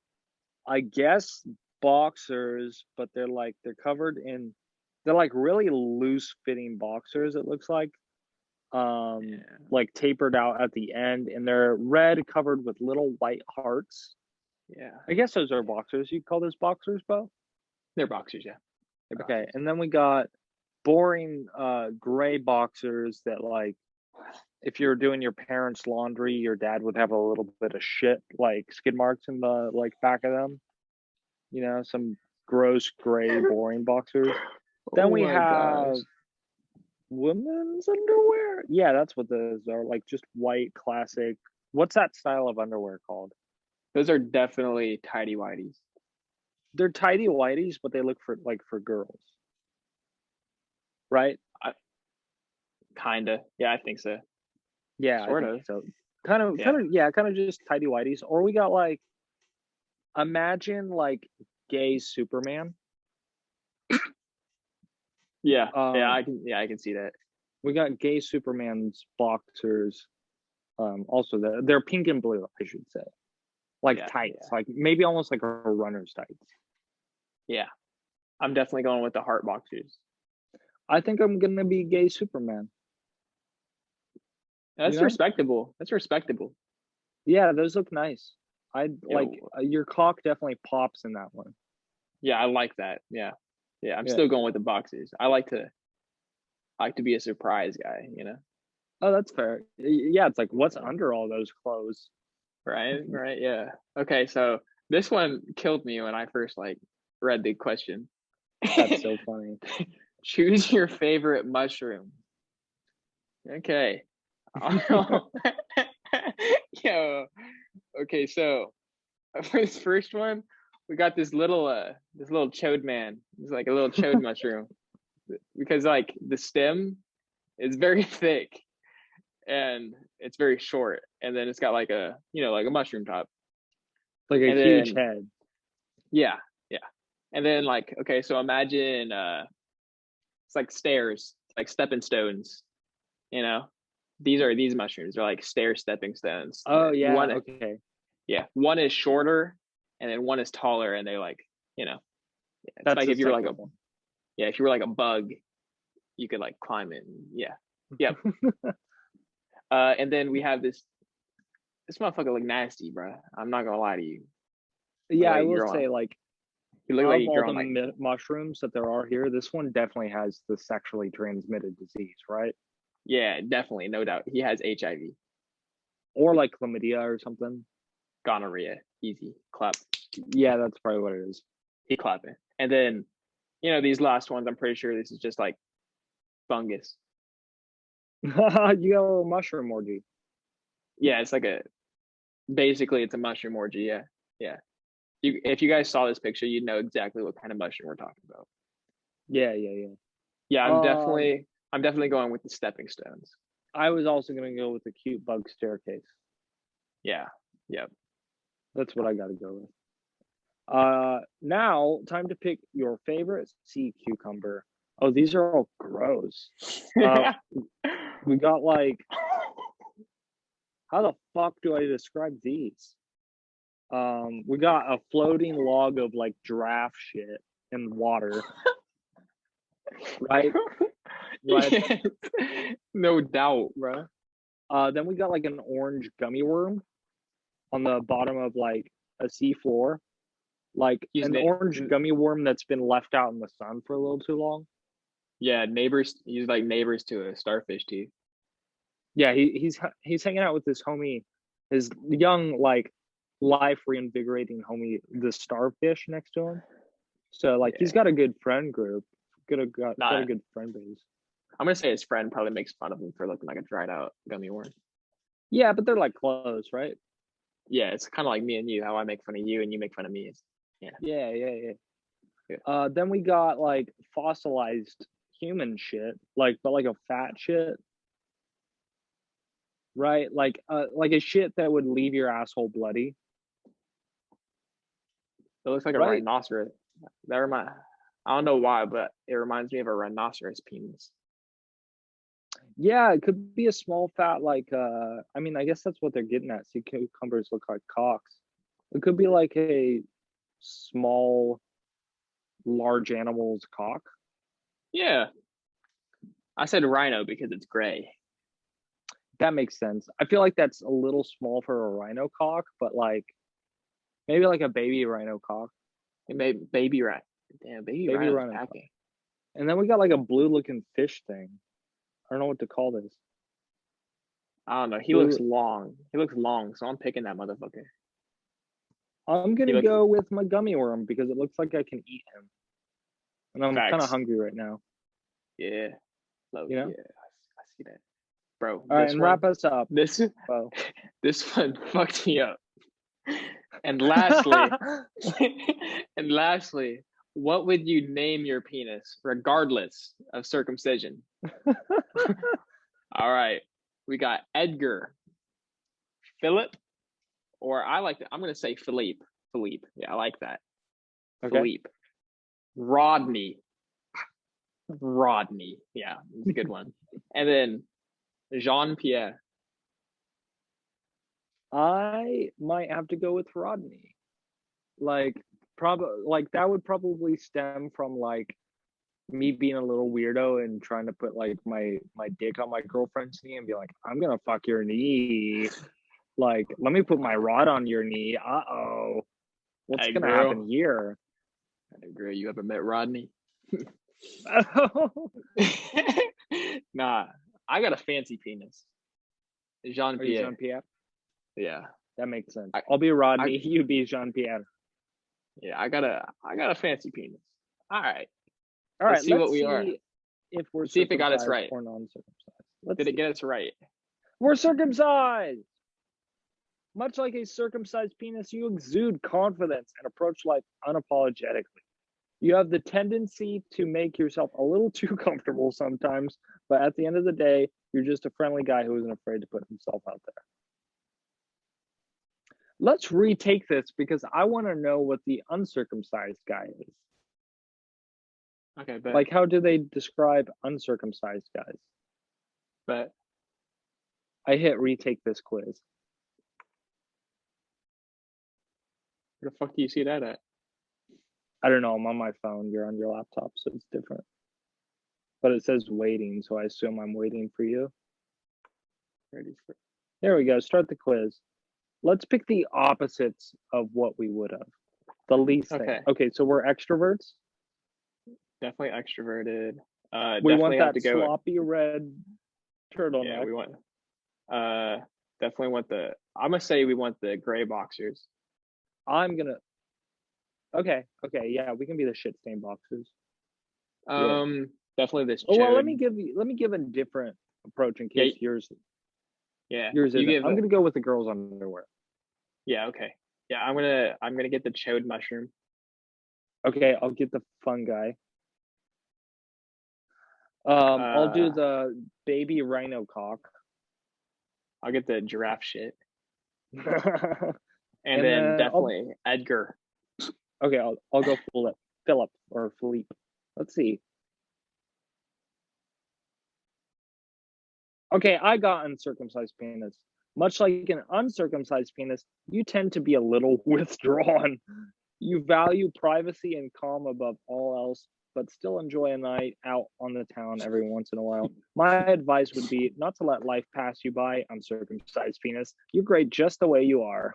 [SPEAKER 1] I guess, boxers, but they're covered in, they're like really loose fitting boxers. It looks
[SPEAKER 2] Yeah.
[SPEAKER 1] like tapered out at the end, and they're red covered with little white hearts.
[SPEAKER 2] Yeah.
[SPEAKER 1] I guess those are boxers. You call those boxers, Bo?
[SPEAKER 2] They're boxers, yeah. They're
[SPEAKER 1] Okay,
[SPEAKER 2] boxers.
[SPEAKER 1] and then we got boring gray boxers that, like, if you're doing your parents' laundry, your dad would have a little bit of shit, like skid marks in the like back of them. Some gross gray boring boxers. Then
[SPEAKER 2] Oh
[SPEAKER 1] we
[SPEAKER 2] my gosh.
[SPEAKER 1] have women's underwear. Yeah, that's what those are. Like just white classic. What's that style of underwear called?
[SPEAKER 2] Those are definitely tidy whities.
[SPEAKER 1] They're tidy whities, but they look for girls, right?
[SPEAKER 2] I, kinda. Yeah, I think so.
[SPEAKER 1] Yeah, I
[SPEAKER 2] Sort
[SPEAKER 1] think
[SPEAKER 2] of.
[SPEAKER 1] so. Kind of just tidy whities. Or we got like, imagine like gay Superman.
[SPEAKER 2] Yeah. Yeah,
[SPEAKER 1] Um,
[SPEAKER 2] I can see that.
[SPEAKER 1] we got gay Superman's boxers. Also they're pink and blue, I should say, like
[SPEAKER 2] Yeah,
[SPEAKER 1] tights,
[SPEAKER 2] yeah.
[SPEAKER 1] like maybe almost like a runner's tights.
[SPEAKER 2] Yeah. I'm definitely going with the heart boxers.
[SPEAKER 1] I think I'm gonna be gay Superman. You
[SPEAKER 2] That's
[SPEAKER 1] know?
[SPEAKER 2] respectable. That's respectable.
[SPEAKER 1] Yeah, those look nice. I like
[SPEAKER 2] Yo,
[SPEAKER 1] your cock definitely pops in that one.
[SPEAKER 2] yeah, I like that. Yeah. Yeah, I'm
[SPEAKER 1] Yeah.
[SPEAKER 2] still going with the boxers. I like to be a surprise guy, you know?
[SPEAKER 1] Oh, that's fair. Yeah, it's like what's under all those clothes?
[SPEAKER 2] Right, right, yeah. Okay, so this one killed me when I first like read the question.
[SPEAKER 1] That's so funny.
[SPEAKER 2] Choose your favorite mushroom. Okay. Yo. Okay, so for this first one, we got this little chode man. It's like a little chode mushroom because like the stem is very thick and it's very short, and then it's got like like a mushroom top,
[SPEAKER 1] Like a
[SPEAKER 2] and
[SPEAKER 1] huge
[SPEAKER 2] then
[SPEAKER 1] head.
[SPEAKER 2] yeah, yeah, and then like okay, so imagine it's like stairs, like stepping stones, you know. These mushrooms are like stair stepping stones.
[SPEAKER 1] Oh yeah,
[SPEAKER 2] One,
[SPEAKER 1] okay.
[SPEAKER 2] yeah, one is shorter, and then one is taller, and they like you know, it's
[SPEAKER 1] That's
[SPEAKER 2] like
[SPEAKER 1] the
[SPEAKER 2] if you were like a
[SPEAKER 1] second one.
[SPEAKER 2] yeah, if you were like a bug, you could like climb it. And, yeah, yep. And then we have this motherfucker look nasty, bro. I'm not gonna lie to you. Look
[SPEAKER 1] Yeah, I
[SPEAKER 2] like
[SPEAKER 1] will
[SPEAKER 2] you're growing.
[SPEAKER 1] say, like,
[SPEAKER 2] You look like
[SPEAKER 1] of
[SPEAKER 2] you're
[SPEAKER 1] all
[SPEAKER 2] growing
[SPEAKER 1] the
[SPEAKER 2] like
[SPEAKER 1] mushrooms that there are here, this one definitely has the sexually transmitted disease, right?
[SPEAKER 2] yeah, definitely, no doubt. He has HIV,
[SPEAKER 1] Or like chlamydia or something.
[SPEAKER 2] gonorrhea, easy clap.
[SPEAKER 1] Yeah, that's probably what it is.
[SPEAKER 2] He clapping. And then these last ones, I'm pretty sure this is just like fungus.
[SPEAKER 1] You got a little mushroom orgy.
[SPEAKER 2] Yeah, it's like basically it's a mushroom orgy. Yeah, yeah. If you guys saw this picture, you'd know exactly what kind of mushroom we're talking about.
[SPEAKER 1] Yeah, yeah, yeah.
[SPEAKER 2] Yeah,
[SPEAKER 1] Um,
[SPEAKER 2] I'm definitely going with the stepping stones.
[SPEAKER 1] I was also gonna go with the cute bug staircase.
[SPEAKER 2] Yeah, yeah.
[SPEAKER 1] That's what I gotta go with. Now time to pick your favorite sea cucumber. Oh, these are all gross. Uh, we got like, how the fuck do I describe these? We got a floating log of like giraffe shit in water, right? Right.
[SPEAKER 2] Yes. No doubt, bro.
[SPEAKER 1] Then we got like an orange gummy worm on the bottom of like a sea floor, like
[SPEAKER 2] He's
[SPEAKER 1] an orange gummy worm that's been left out in the sun for a little too long.
[SPEAKER 2] yeah, neighbors. He's like neighbors to a starfish too.
[SPEAKER 1] Yeah, he's hanging out with his homie, his young like life reinvigorating homie, the starfish next to him. So like he's
[SPEAKER 2] Yeah,
[SPEAKER 1] got a good friend group, got a
[SPEAKER 2] not.
[SPEAKER 1] good friend base.
[SPEAKER 2] I'm gonna say his friend probably makes fun of him for looking like a dried out gummy worm.
[SPEAKER 1] Yeah, but they're like close, right?
[SPEAKER 2] Yeah, it's kind of like me and you. How I make fun of you and you make fun of me. Yeah,
[SPEAKER 1] Yeah, yeah, yeah.
[SPEAKER 2] yeah.
[SPEAKER 1] Then we got like fossilized human shit, but like a fat shit, right? Like a shit that would leave your asshole bloody,
[SPEAKER 2] It looks like a
[SPEAKER 1] right?
[SPEAKER 2] rhinoceros. That remind. I don't know why, but it reminds me of a rhinoceros penis.
[SPEAKER 1] Yeah, it could be a small fat like I mean, I guess that's what they're getting at. Sea cucumbers look like cocks. It could be like a small, large animal's cock.
[SPEAKER 2] Yeah, I said rhino because it's gray.
[SPEAKER 1] That makes sense. I feel like that's a little small for a rhino cock, but like maybe like a baby rhino cock.
[SPEAKER 2] It made baby rhino. Damn, baby
[SPEAKER 1] Baby
[SPEAKER 2] rhino's
[SPEAKER 1] rhino cock.
[SPEAKER 2] packing.
[SPEAKER 1] And then we got like a blue looking fish thing. I don't know what to call this.
[SPEAKER 2] I don't know. He
[SPEAKER 1] Blue.
[SPEAKER 2] looks long. He looks long, so I'm picking that motherfucker.
[SPEAKER 1] I'm gonna go with my gummy worm because it looks like I can eat him. And I'm kind of hungry right now.
[SPEAKER 2] Yeah.
[SPEAKER 1] You know?
[SPEAKER 2] Yeah, I see that. Bro,
[SPEAKER 1] All right, and wrap us up.
[SPEAKER 2] This
[SPEAKER 1] Well.
[SPEAKER 2] this one fucked me up. And lastly, what would you name your penis, regardless of circumcision? All right, we got Edgar, Philip, or I'm gonna say Philippe. Philippe, yeah, I like that.
[SPEAKER 1] Okay.
[SPEAKER 2] Philippe, Rodney, yeah, it's a good one. And then Jean-Pierre.
[SPEAKER 1] I might have to go with Rodney. Like that would probably stem from like me being a little weirdo and trying to put like my dick on my girlfriend's knee and be like, I'm gonna fuck your knee. Like, let me put my rod on your knee. Uh-oh. What's gonna happen here?
[SPEAKER 2] Hey, girl, you ever met Rodney? Nah, I got a fancy penis. Jean-Pierre.
[SPEAKER 1] Jean-Pierre?
[SPEAKER 2] Yeah.
[SPEAKER 1] That makes sense. I'll be Rodney, you be Jean-Pierre.
[SPEAKER 2] Yeah, I got a fancy penis. All right.
[SPEAKER 1] Let's
[SPEAKER 2] see what we are.
[SPEAKER 1] If we're
[SPEAKER 2] see if it got us right.
[SPEAKER 1] Or non-circumcised.
[SPEAKER 2] Did it get us right?
[SPEAKER 1] We're circumcised. Much like a circumcised penis, you exude confidence and approach life unapologetically. You have the tendency to make yourself a little too comfortable sometimes, but at the end of the day, you're just a friendly guy who isn't afraid to put himself out there. Let's retake this because I want to know what the uncircumcised guy is.
[SPEAKER 2] Okay, but
[SPEAKER 1] like, how do they describe uncircumcised guys?
[SPEAKER 2] But
[SPEAKER 1] I hit retake this quiz.
[SPEAKER 2] Where the fuck do you see that at?
[SPEAKER 1] I don't know. I'm on my phone. You're on your laptop, so it's different. But it says waiting, so I assume I'm waiting for you. There we go. Start the quiz. Let's pick the opposites of what we would have. The least thing. Okay, so we're extroverts?
[SPEAKER 2] Definitely extroverted.
[SPEAKER 1] We want that sloppy red turtleneck.
[SPEAKER 2] Yeah, we want. Definitely want I'm gonna say we want the gray boxers.
[SPEAKER 1] Okay, yeah, we can be the shit stain boxers.
[SPEAKER 2] Definitely this.
[SPEAKER 1] Oh well, let me give a different approach in case yours.
[SPEAKER 2] Yeah,
[SPEAKER 1] yours isn't. I'm gonna go with the girls' underwear.
[SPEAKER 2] Yeah. Okay. Yeah, I'm gonna get the chode mushroom.
[SPEAKER 1] Okay, I'll get the fun guy. I'll do the baby rhino cock.
[SPEAKER 2] I'll get the giraffe shit. and then definitely Edgar.
[SPEAKER 1] Okay, I'll go Philip or Philippe. Let's see. Okay, I got uncircumcised penis. Much like an uncircumcised penis, you tend to be a little withdrawn. You value privacy and calm above all else, but still enjoy a night out on the town every once in a while. My advice would be not to let life pass you by, uncircumcised penis. You're great just the way you are.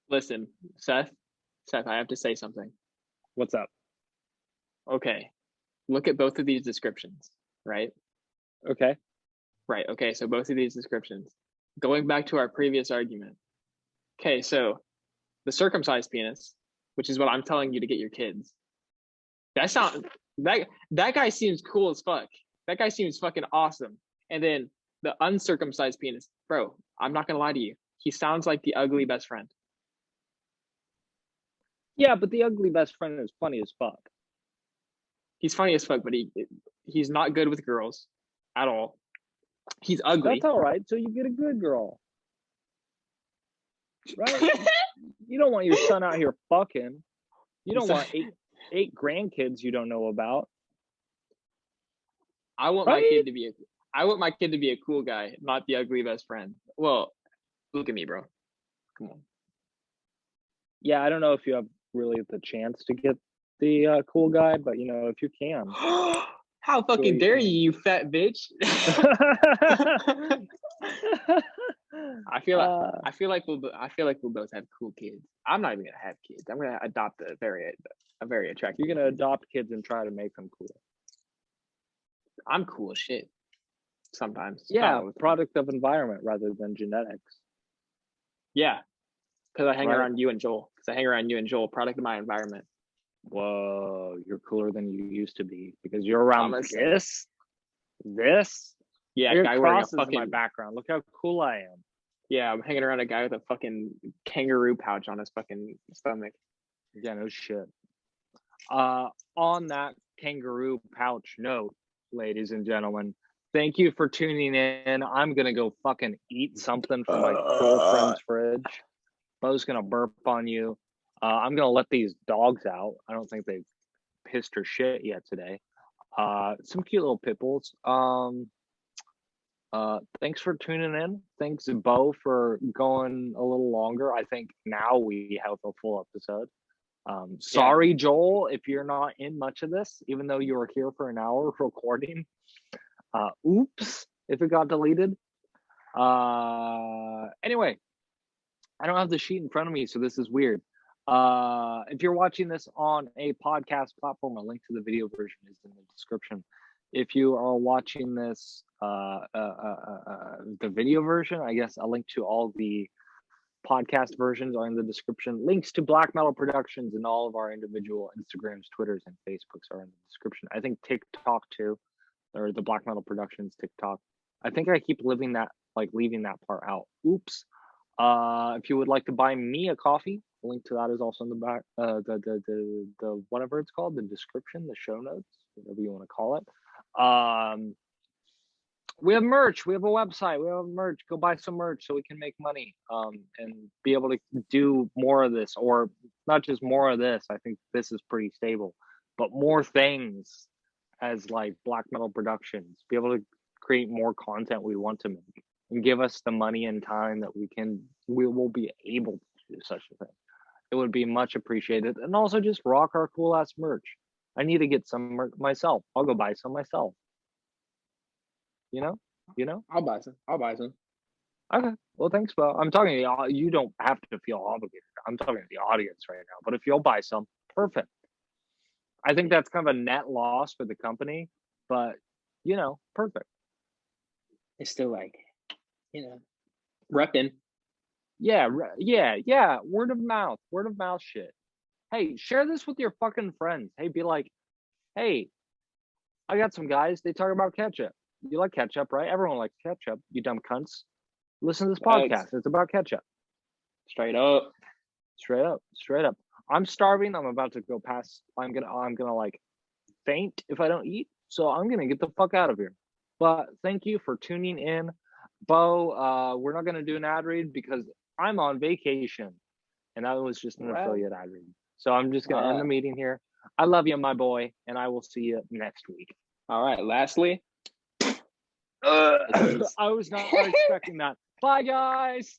[SPEAKER 2] Listen, Seth, I have to say something.
[SPEAKER 1] What's up?
[SPEAKER 2] Okay. Look at both of these descriptions, right?
[SPEAKER 1] Okay.
[SPEAKER 2] Right. Okay. So both of these descriptions. Going back to our previous argument. Okay. So the circumcised penis, which is what I'm telling you to get your kids. That guy seems cool as fuck. That guy seems fucking awesome. And then the uncircumcised penis, bro, I'm not gonna lie to you. He sounds like the ugly best friend.
[SPEAKER 1] Yeah, but the ugly best friend is funny as fuck.
[SPEAKER 2] He's funny as fuck, but he's not good with girls at all. He's ugly.
[SPEAKER 1] That's all right. So you get a good girl, right? You don't want your son out here fucking. You don't want eight grandkids you don't know about.
[SPEAKER 2] I want my kid to be I want my kid to be a cool guy, not the ugly best friend. Well, look at me, bro. Come on.
[SPEAKER 1] Yeah, I don't know if you have really the chance to get the cool guy, but if you can,
[SPEAKER 2] How
[SPEAKER 1] do what
[SPEAKER 2] fucking
[SPEAKER 1] you
[SPEAKER 2] dare
[SPEAKER 1] can.
[SPEAKER 2] you fat bitch? I feel like
[SPEAKER 1] uh,
[SPEAKER 2] I feel like we'll both have cool kids. I'm not even gonna have kids. I'm gonna adopt a very attractive.
[SPEAKER 1] you're gonna adopt kids and try to make them cool.
[SPEAKER 2] I'm cool as shit. Sometimes. Not
[SPEAKER 1] Yeah,
[SPEAKER 2] all the time.
[SPEAKER 1] product of environment rather than genetics,
[SPEAKER 2] Yeah, because I hang
[SPEAKER 1] right?
[SPEAKER 2] around you and Joel. Because I hang around you and Joel, product of my environment.
[SPEAKER 1] Whoa, you're cooler than you used to be because you're around
[SPEAKER 2] I'm saying.
[SPEAKER 1] this.
[SPEAKER 2] Yeah,
[SPEAKER 1] Look at
[SPEAKER 2] guy wearing a
[SPEAKER 1] crosses in my
[SPEAKER 2] fucking
[SPEAKER 1] background. Look how cool I am.
[SPEAKER 2] yeah. I'm hanging around a guy with a fucking kangaroo pouch on his fucking stomach.
[SPEAKER 1] Yeah, no shit. On that kangaroo pouch note, ladies and gentlemen, thank you for tuning in. I'm gonna go fucking eat something from my girlfriend's fridge. Bo's gonna burp on you. I'm gonna let these dogs out. I don't think they've pissed or shit yet today. Some cute little pit bulls. Thanks for tuning in. Thanks, Bo, for going a little longer. I think now we have a full episode. Sorry, Joel, if you're not in much of this, even though you were here for an hour recording. Oops, if it got deleted. Anyway, I don't have the sheet in front of me, so this is weird. If you're watching this on a podcast platform, a link to the video version is in the description. If you are watching this, the video version, I guess a link to all the podcast versions are in the description. Links to Black Metal Productions and all of our individual Instagrams, Twitters, and Facebooks are in the description. I think TikTok too, or the Black Metal Productions TikTok. I think I keep leaving that part out. Oops. If you would like to buy me a coffee, the link to that is also in the back. The whatever it's called, the description, the show notes, whatever you want to call it. We have merch. We have a website. We have merch. Go buy some merch so we can make money and be able to do more of this, or not just more of this. I think this is pretty stable, but more things as like Black Metal Productions. Be able to create more content we want to make and give us the money and time that we will be able to do such a thing. It would be much appreciated. And also just rock our cool ass merch. I need to get some myself. I'll go buy some myself. You know?
[SPEAKER 2] I'll buy some.
[SPEAKER 1] Okay. Well, thanks, Bo. I'm talking to you. You don't have to feel obligated. I'm talking to the audience right now. But if you'll buy some, perfect. I think that's kind of a net loss for the company, but perfect.
[SPEAKER 2] It's still like, repping.
[SPEAKER 1] Yeah. Word of mouth shit. Hey, share this with your fucking friends. Hey, be like, hey, I got some guys. They talk about ketchup. You like ketchup, right? Everyone likes ketchup. You dumb cunts. Listen to this podcast. It's about ketchup.
[SPEAKER 2] Straight up.
[SPEAKER 1] Straight up. I'm starving. I'm about to go past. I'm gonna like faint if I don't eat. So I'm gonna get the fuck out of here. But thank you for tuning in, Bo. We're not gonna do an ad read because I'm on vacation, and that was just an affiliate ad read. So I'm just gonna end the meeting here. I love you, my boy, and I will see you next week.
[SPEAKER 2] All right. Lastly,
[SPEAKER 1] I was not expecting that. Bye, guys.